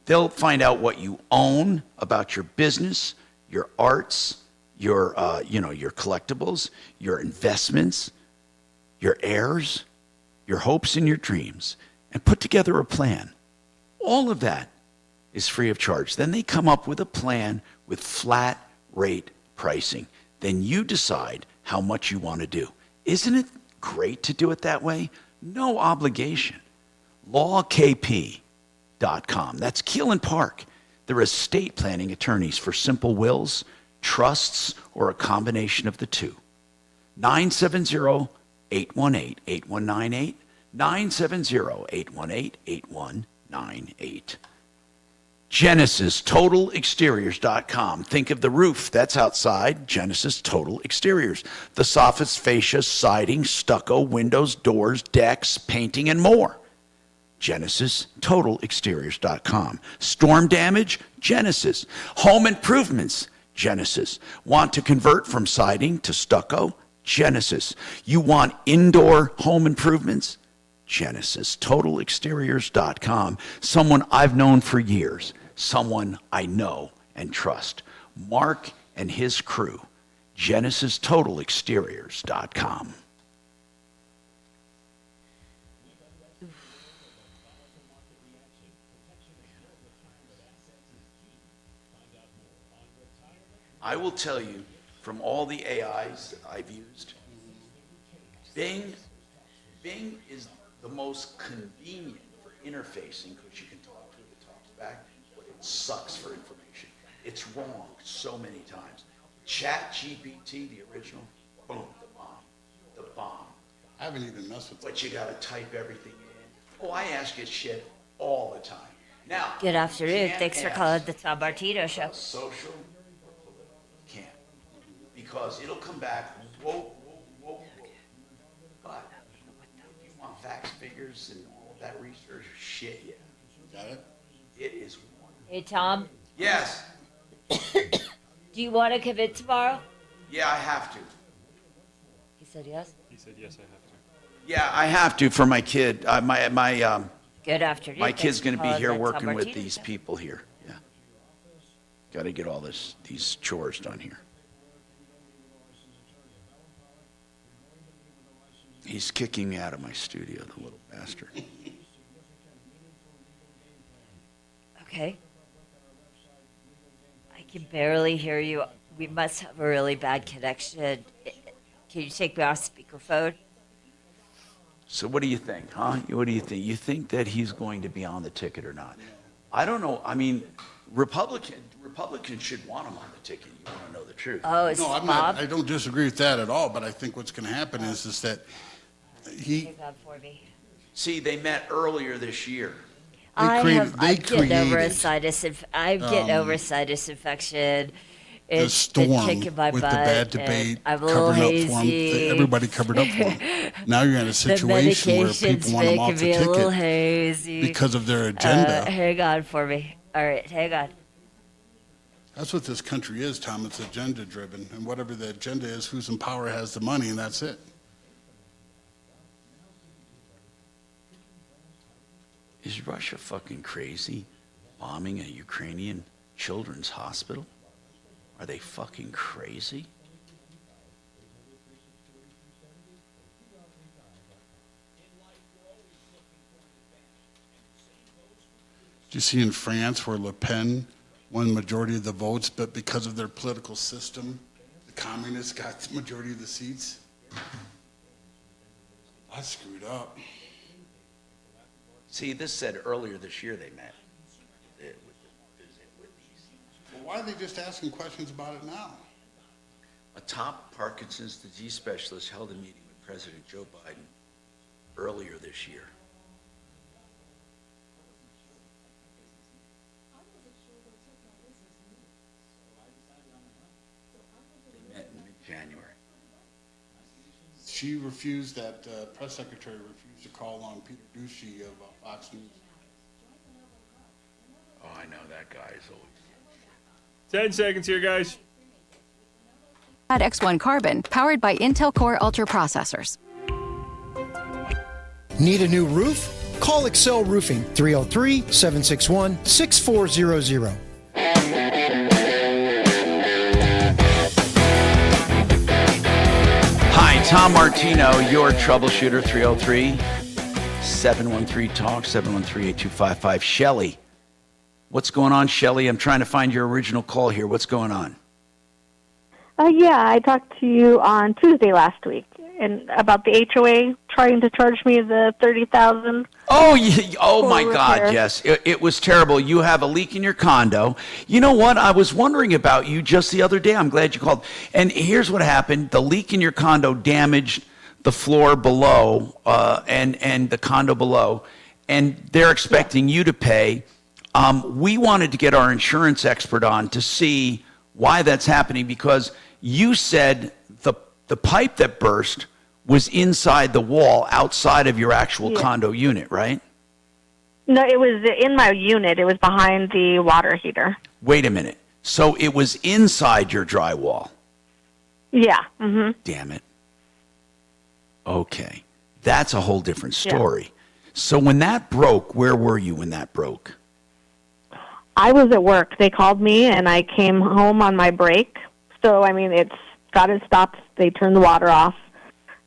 They'll find out what you own about your business, your arts, your collectibles, your investments, your heirs, your hopes and your dreams, and put together a plan. All of that is free of charge. Then they come up with a plan with flat rate pricing. Then you decide how much you want to do. Isn't it great to do it that way? No obligation. LawKP.com. That's Keel and Park. They're estate planning attorneys for simple wills, trusts, or a combination of the two. 970-818-8198. 970-818-8198. GenesisTotalExteriors.com. Think of the roof that's outside. Genesis Total Exteriors. The soffits, fascia, siding, stucco, windows, doors, decks, painting, and more. GenesisTotalExteriors.com. Storm damage? Genesis. Home improvements? Genesis. Want to convert from siding to stucco? Genesis. You want indoor home improvements? GenesisTotalExteriors.com. Someone I've known for years. Someone I know and trust. Mark and his crew. GenesisTotalExteriors.com. I will tell you, from all the AIs I've used, Bing is the most convenient for interfacing because you can talk to it, it talks back, but it sucks for information. It's wrong so many times. ChatGPT, the original, boom, the bomb. I haven't even messed with it. But you got to type everything in. Oh, I ask it shit all the time. Now, Good afternoon. can't Thanks for ask calling the Tom Martino Show. social, can't. Because it'll come back, whoa. But if you want facts, figures, and all that research, shit, yeah. Got it? It is one. Hey, Tom, Yes. do you want to come in tomorrow? Yeah, I have to. He said yes. He said yes, I have to. Yeah, I have to for my kid. Good afternoon. My Thanks kid's for going to be calling here the Tom working with Martino these Show. people here. Yeah. Got to get all these chores done here. He's kicking me out of my studio, the little bastard. Okay. I can barely hear you. We must have a really bad connection. Can you take me off speakerphone? So what do you think, huh? What do you think? You think that he's going to be on the ticket or not? I don't know. I mean, Republicans should want him on the ticket. You want to know the truth. Oh, it's No, I don't disagree with that at all, but I think what's going to happen is that Take on for me. See, they met earlier this year. I'm getting over a sinus infection. It's the been storm kicking my with butt, the bad and debate I'm a little covering up for him. hazy. Everybody covered up for him. Now you're in a situation where people want him off the me a little ticket hazy. because of their agenda. Hang on for me. All right, hang on. That's what this country is, Tom. It's agenda driven. And whatever the agenda is, who's in power has the money, and that's it. Is Russia fucking crazy? Bombing a Ukrainian children's hospital? Are they fucking crazy? Did you see in France where Le Pen won the majority of the votes, but because of their political system, the communists got the majority of the seats? That's screwed up. See, this said earlier this year they met. Well, why are they just asking questions about it now? A top Parkinson's disease specialist held a meeting with President Joe Biden earlier this year. They met in mid-January. She refused, that press secretary refused to call on Peter Ducey of Fox News. Oh, I know that guy is always... 10 seconds here, guys. X1 Carbon, powered by Intel Core Ultra processors. Need a new roof? Call Excel Roofing, 303-761-6400. Hi, Tom Martino, your troubleshooter, 303-713-TALK, 713-8255. Shelley. What's going on, Shelley? I'm trying to find your original call here. What's going on? Yeah, I talked to you on Tuesday last week and about the HOA trying to charge me the $30,000. Oh, yeah. Oh my repair. God, yes. It was terrible. You have a leak in your condo. You know what? I was wondering about you just the other day. I'm glad you called. And here's what happened. The leak in your condo damaged the floor below and the condo below. And they're expecting you to pay. We wanted to get our insurance expert on to see why that's happening, because you said the pipe that burst was inside the wall outside of your actual condo unit, right? No, it was in my unit. It was behind the water heater. Wait a minute. So it was inside your drywall? Yeah. Mm-hmm. Damn it. Okay. That's a whole different story. Yeah. So when that broke, where were you when that broke? I was at work. They called me, and I came home on my break. So, I mean, it stopped. They turned the water off.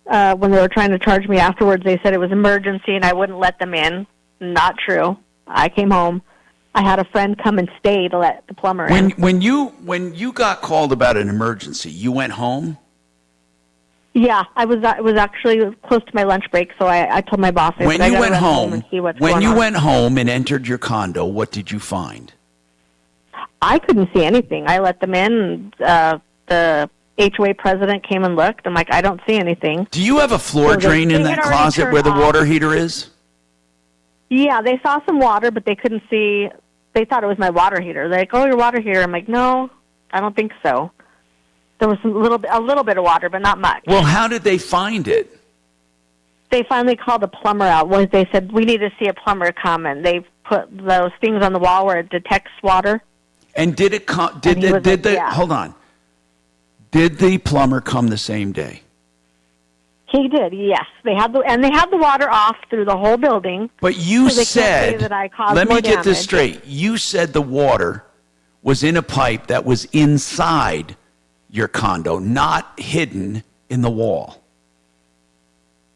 When they were trying to charge me afterwards, they said it was emergency, and I wouldn't let them in. Not true. I came home. I had a friend come and stay to let the plumber in. When you got called about an emergency, you went home? Yeah, it was actually close to my lunch break, so I told my boss I gotta run home and see what's going on. When you went home and entered your condo, what did you find? I couldn't see anything. I let them in. The HOA president came and looked. I'm like, I don't see anything. Do you have a floor drain in that closet where the water heater is? Yeah, they saw some water, but they couldn't see. They thought it was my water heater. They're like, oh, your water heater. I'm like, no, I don't think so. There was a little bit of water, but not much. Well, how did they find it? They finally called a plumber out. They said, we need to see a plumber come, and they put those things on the wall where it detects water. And did it come? Hold on. Did the plumber come the same day? He did. Yes, they had the water off through the whole building. But you so said, that I caused let more me get damage. this straight. You said the water was in a pipe that was inside your condo, not hidden in the wall.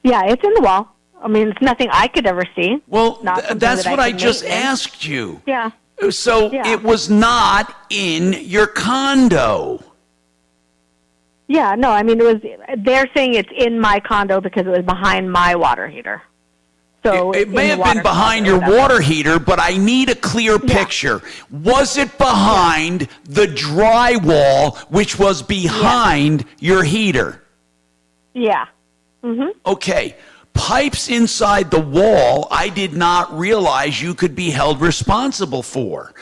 Yeah, it's in the wall. I mean, it's nothing I could ever see. Well, that's what I just asked you. Yeah. So it was not in your condo. Yeah, no, I mean, they're saying it's in my condo because it was behind my water heater. So it may have been behind your water heater, but I need a clear picture. Was it behind the drywall, which was behind your heater? Yeah. Mm-hmm. Okay. Pipes inside the wall, I did not realize you could be held responsible for.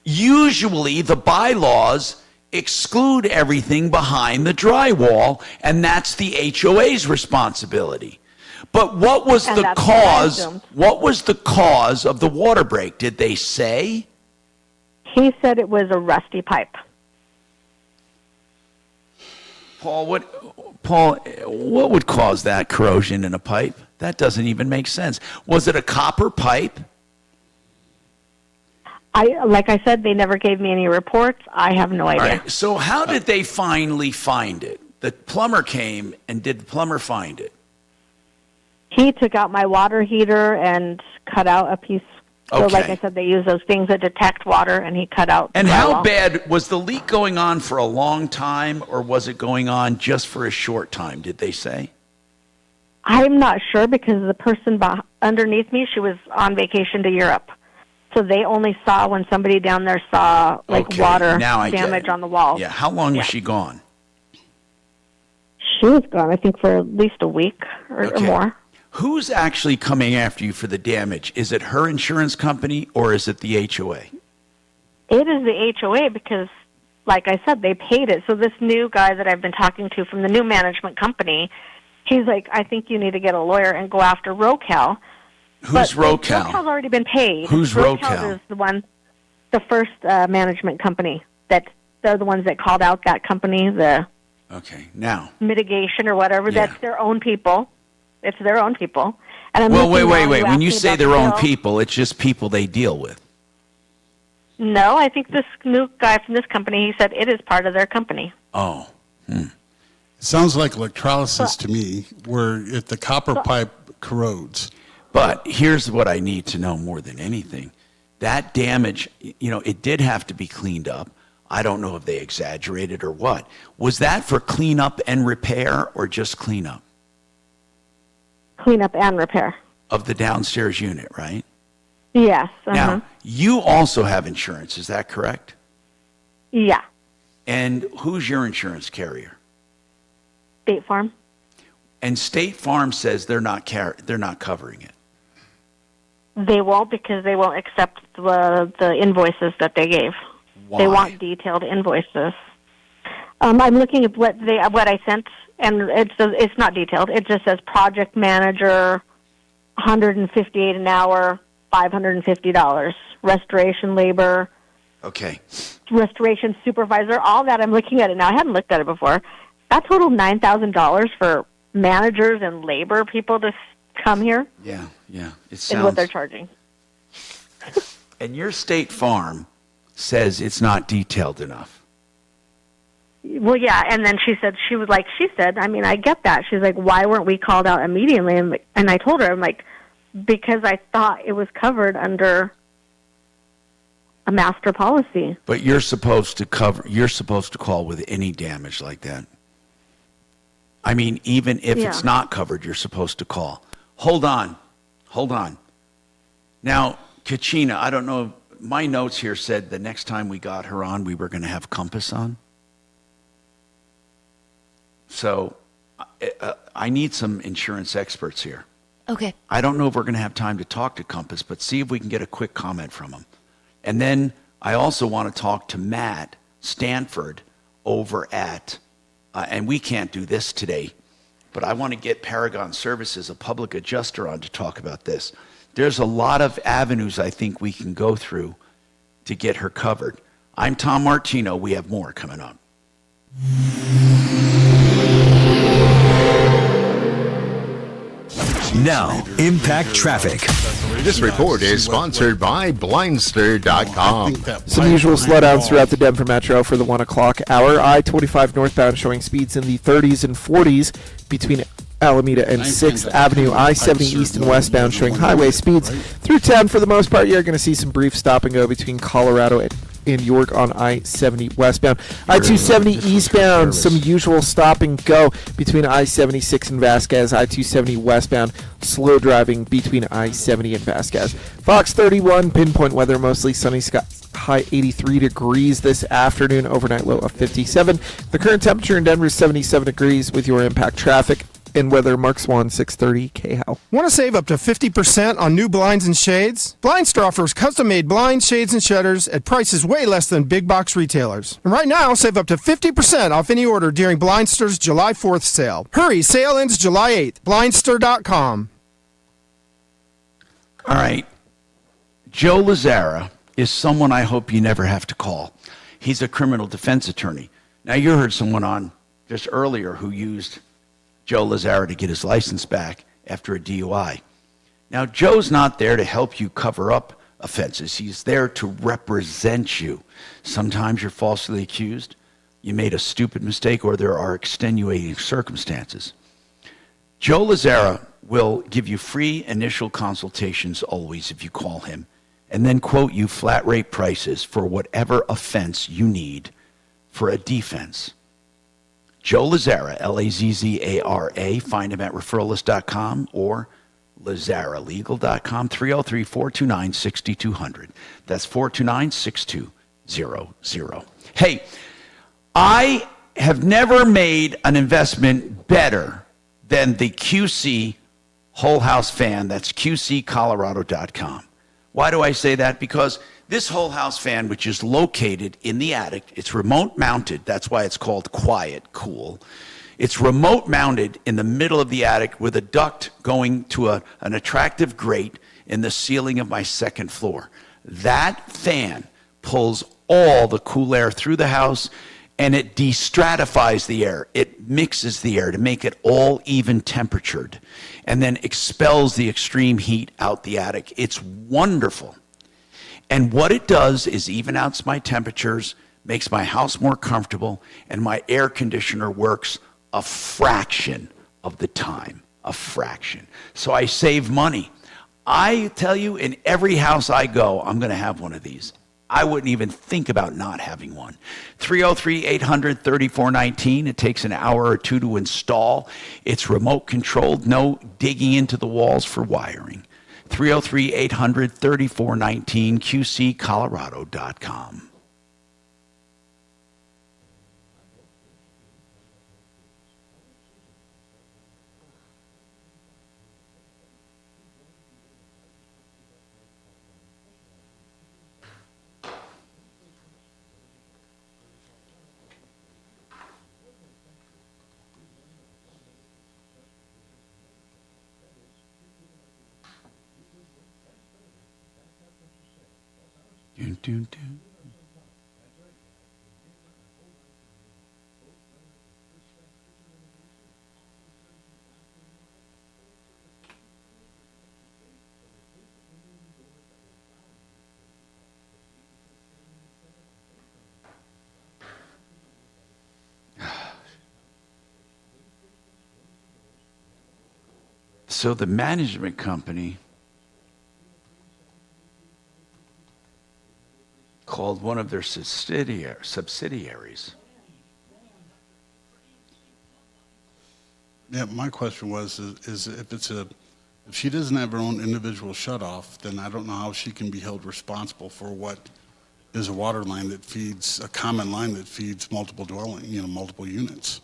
Usually, the bylaws exclude everything behind the drywall, and that's the HOA's responsibility. But what was the cause? What was the cause of the water break? Did they say? He said it was a rusty pipe. Paul, what would cause that corrosion in a pipe? That doesn't even make sense. Was it a copper pipe? Like I said, they never gave me any reports. I have no idea. All right. So how did they finally find it? The plumber came, and did the plumber find it? He took out my water heater and cut out a piece. So Okay. like I said, they use those things that detect water, and he cut out. And the how drywall. bad was the leak going on for a long time, or was it going on just for a short time? Did they say? I'm not sure because the person underneath me, she was on vacation to Europe. So they only saw when somebody down there saw Okay, water now I get damage it. on the wall. Yeah. How long was she gone? She was gone, I think, for at least a week or Okay. more. Who's actually coming after you for the damage? Is it her insurance company or is it the HOA? It is the HOA because, like I said, they paid it. So this new guy that I've been talking to from the new management company, he's like, I think you need to get a lawyer and go after RoCal. Who's RoCal? RoCal's already been paid. Who's RoCal? Is the first management company. They're the ones that called out that company, the Okay. Now. mitigation or whatever. Yeah. That's their own people. It's their own people. And I'm Well, looking wait. now, When asked you me say about their the own bill. people, it's just people they deal with. No, I think this new guy from this company, he said it is part of their company. Oh. It sounds like electrolysis to me, where if the copper pipe corrodes. But here's what I need to know more than anything. That damage, it did have to be cleaned up. I don't know if they exaggerated or what. Was that for cleanup and repair or just cleanup? Cleanup and repair. Of the downstairs unit, right? Yes. Now, you also have insurance, is that correct? Yeah. And who's your insurance carrier? State Farm. And State Farm says they're not covering it. They won't because they won't accept the invoices that they gave. Why? They want detailed invoices. I'm looking at what I sent, and it's not detailed. It just says project manager, $158 an hour, $550. Restoration labor, Okay. restoration supervisor, all that. I'm looking at it now. I hadn't looked at it before. That totaled $9,000 for managers and labor people to come here. Yeah. It Is what sounds. they're charging. And your State Farm says it's not detailed enough. Well, yeah, and then she said, I mean, I get that. She's like, why weren't we called out immediately? And I told her, I'm like, because I thought it was covered under a master policy. But you're supposed to call with any damage like that. I mean, even if it's not covered, you're supposed to call. Hold on. Now, Kachina, I don't know, my notes here said the next time we got her on, we were going to have Compass on. So I need some insurance experts here. Okay. I don't know if we're going to have time to talk to Compass, but see if we can get a quick comment from them. And then I also want to talk to Matt Stanford over at, and we can't do this today, but I want to get Paragon Services, a public adjuster, on to talk about this. There's a lot of avenues I think we can go through to get her covered. I'm Tom Martino. We have more coming up. Now, Impact Traffic. This report is sponsored by Blindster.com. Some usual slowdowns throughout the Denver Metro for the 1 o'clock hour. I-25 northbound showing speeds in the 30s and 40s between Alameda and 6th Avenue. I-70 east and westbound showing highway speeds through town. For the most part, you're going to see some brief stop and go between Colorado and York on I-70 westbound. I-270 eastbound, some usual stop and go between I-76 and Vasquez. I-270 westbound, slow driving between I-70 and Vasquez. Fox 31, pinpoint weather, mostly sunny skies. High 83 degrees this afternoon, overnight low of 57. The current temperature in Denver is 77 degrees with your impact traffic and weather. Mark Swan, 630 KHOW. Want to save up to 50% on new blinds and shades? Blindstar offers custom-made blinds, shades, and shutters at prices way less than big box retailers. And right now, save up to 50% off any order during Blindstar's July 4th sale. Hurry, sale ends July 8th. Blindstar.com. All right. Joe Lazzara is someone I hope you never have to call. He's a criminal defense attorney. Now, you heard someone on just earlier who used Joe Lazzara to get his license back after a DUI. Now, Joe's not there to help you cover up offenses. He's there to represent you. Sometimes you're falsely accused, you made a stupid mistake, or there are extenuating circumstances. Joe Lazzara will give you free initial consultations always if you call him, and then quote you flat rate prices for whatever offense you need for a defense. Joe Lazzara, Lazzara. Find him at referralist.com or lazzaralegal.com, 303-429-6200. That's 429-6200. Hey, I have never made an investment better than the QC Whole House fan. That's QCcolorado.com. Why do I say that? Because this whole house fan, which is located in the attic, it's remote mounted. That's why it's called Quiet Cool. It's remote mounted in the middle of the attic with a duct going to an attractive grate in the ceiling of my second floor. That fan pulls all the cool air through the house, and it destratifies the air. It mixes the air to make it all even temperatured, and then expels the extreme heat out the attic. It's wonderful. And what it does is even outs my temperatures, makes my house more comfortable, and my air conditioner works a fraction of the time. A fraction. So I save money. I tell you, in every house I go, I'm going to have one of these. I wouldn't even think about not having one. 303-800-3419. It takes an hour or two to install. It's remote controlled. No digging into the walls for wiring. 303-800-3419, QCcolorado.com. Dun, dun, dun. So the management company called one of their subsidiaries. Yeah, my question was, is if she doesn't have her own individual shutoff, then I don't know how she can be held responsible for what is a water line that feeds, a common line that feeds multiple multiple units.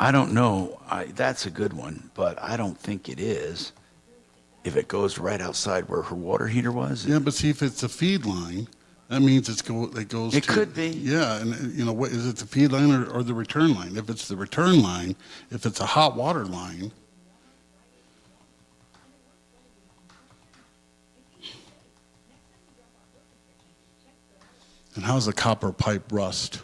I don't know. That's a good one, but I don't think it is. If it goes right outside where her water heater was. Yeah, but see, if it's a feed line, that means it goes. It could be. Yeah, and what is it, the feed line or the return line? If it's the return line, if it's a hot water line. And how's a copper pipe rust?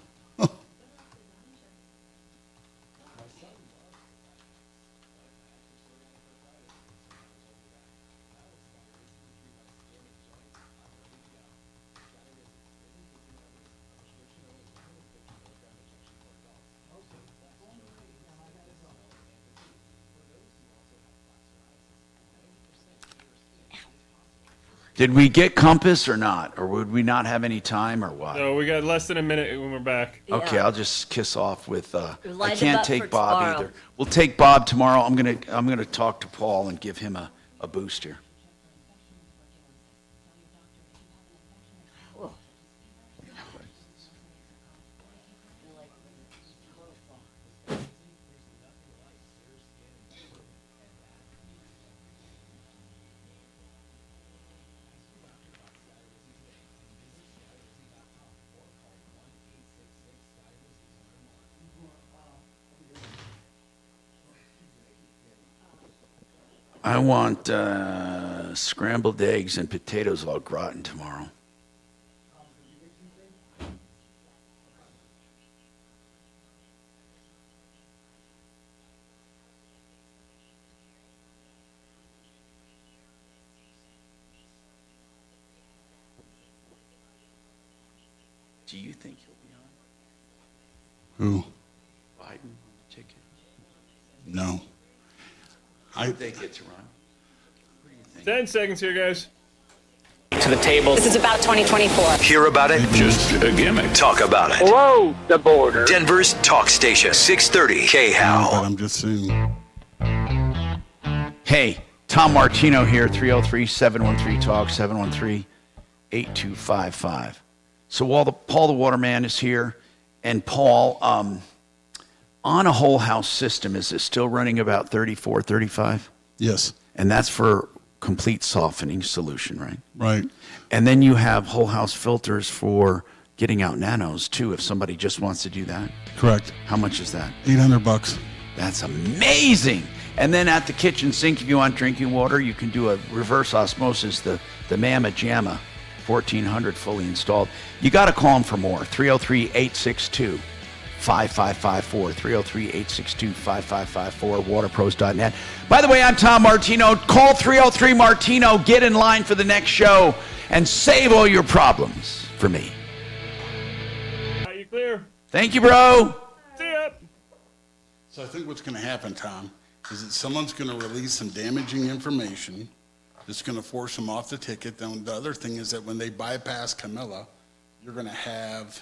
Did we get Compass or not? Or would we not have any time or what? No, we got less than a minute when we're back. Okay, I'll just kiss off with I Line them can't up take for Bob tomorrow. either. We'll take Bob tomorrow. I'm gonna talk to Paul and give him a booster. I want scrambled eggs and potatoes au gratin tomorrow. Do you think he'll be on? Who? Biden on the ticket? No. Who would they get to run? 10 seconds here, guys. To the table. This is about 2024. Hear about it? Just a gimmick. Talk about it. Whoa, the border. Denver's talk station, 630 KHOW. But I'm just saying. Hey, Tom Martino here, 303-713-TALK, 713-8255. So Paul the Waterman is here, and Paul, on a whole house system, is it still running about 34, 35? Yes. And that's for complete softening solution, right? Right. And then you have whole house filters for getting out nanos too, if somebody just wants to do that. Correct. How much is that? $800. That's amazing. And then at the kitchen sink, if you want drinking water, you can do a reverse osmosis, the Mama Jamma 1400 fully installed. You got to call them for more. 303-862-5554. 303-862-5554. Waterpros.net. By the way, I'm Tom Martino. Call 303-MARTINO. Get in line for the next show and save all your problems for me. Are you clear? Thank you, bro. See ya. So I think what's going to happen, Tom, is that someone's going to release some damaging information that's going to force them off the ticket. Then the other thing is that when they bypass Camilla, you're going to have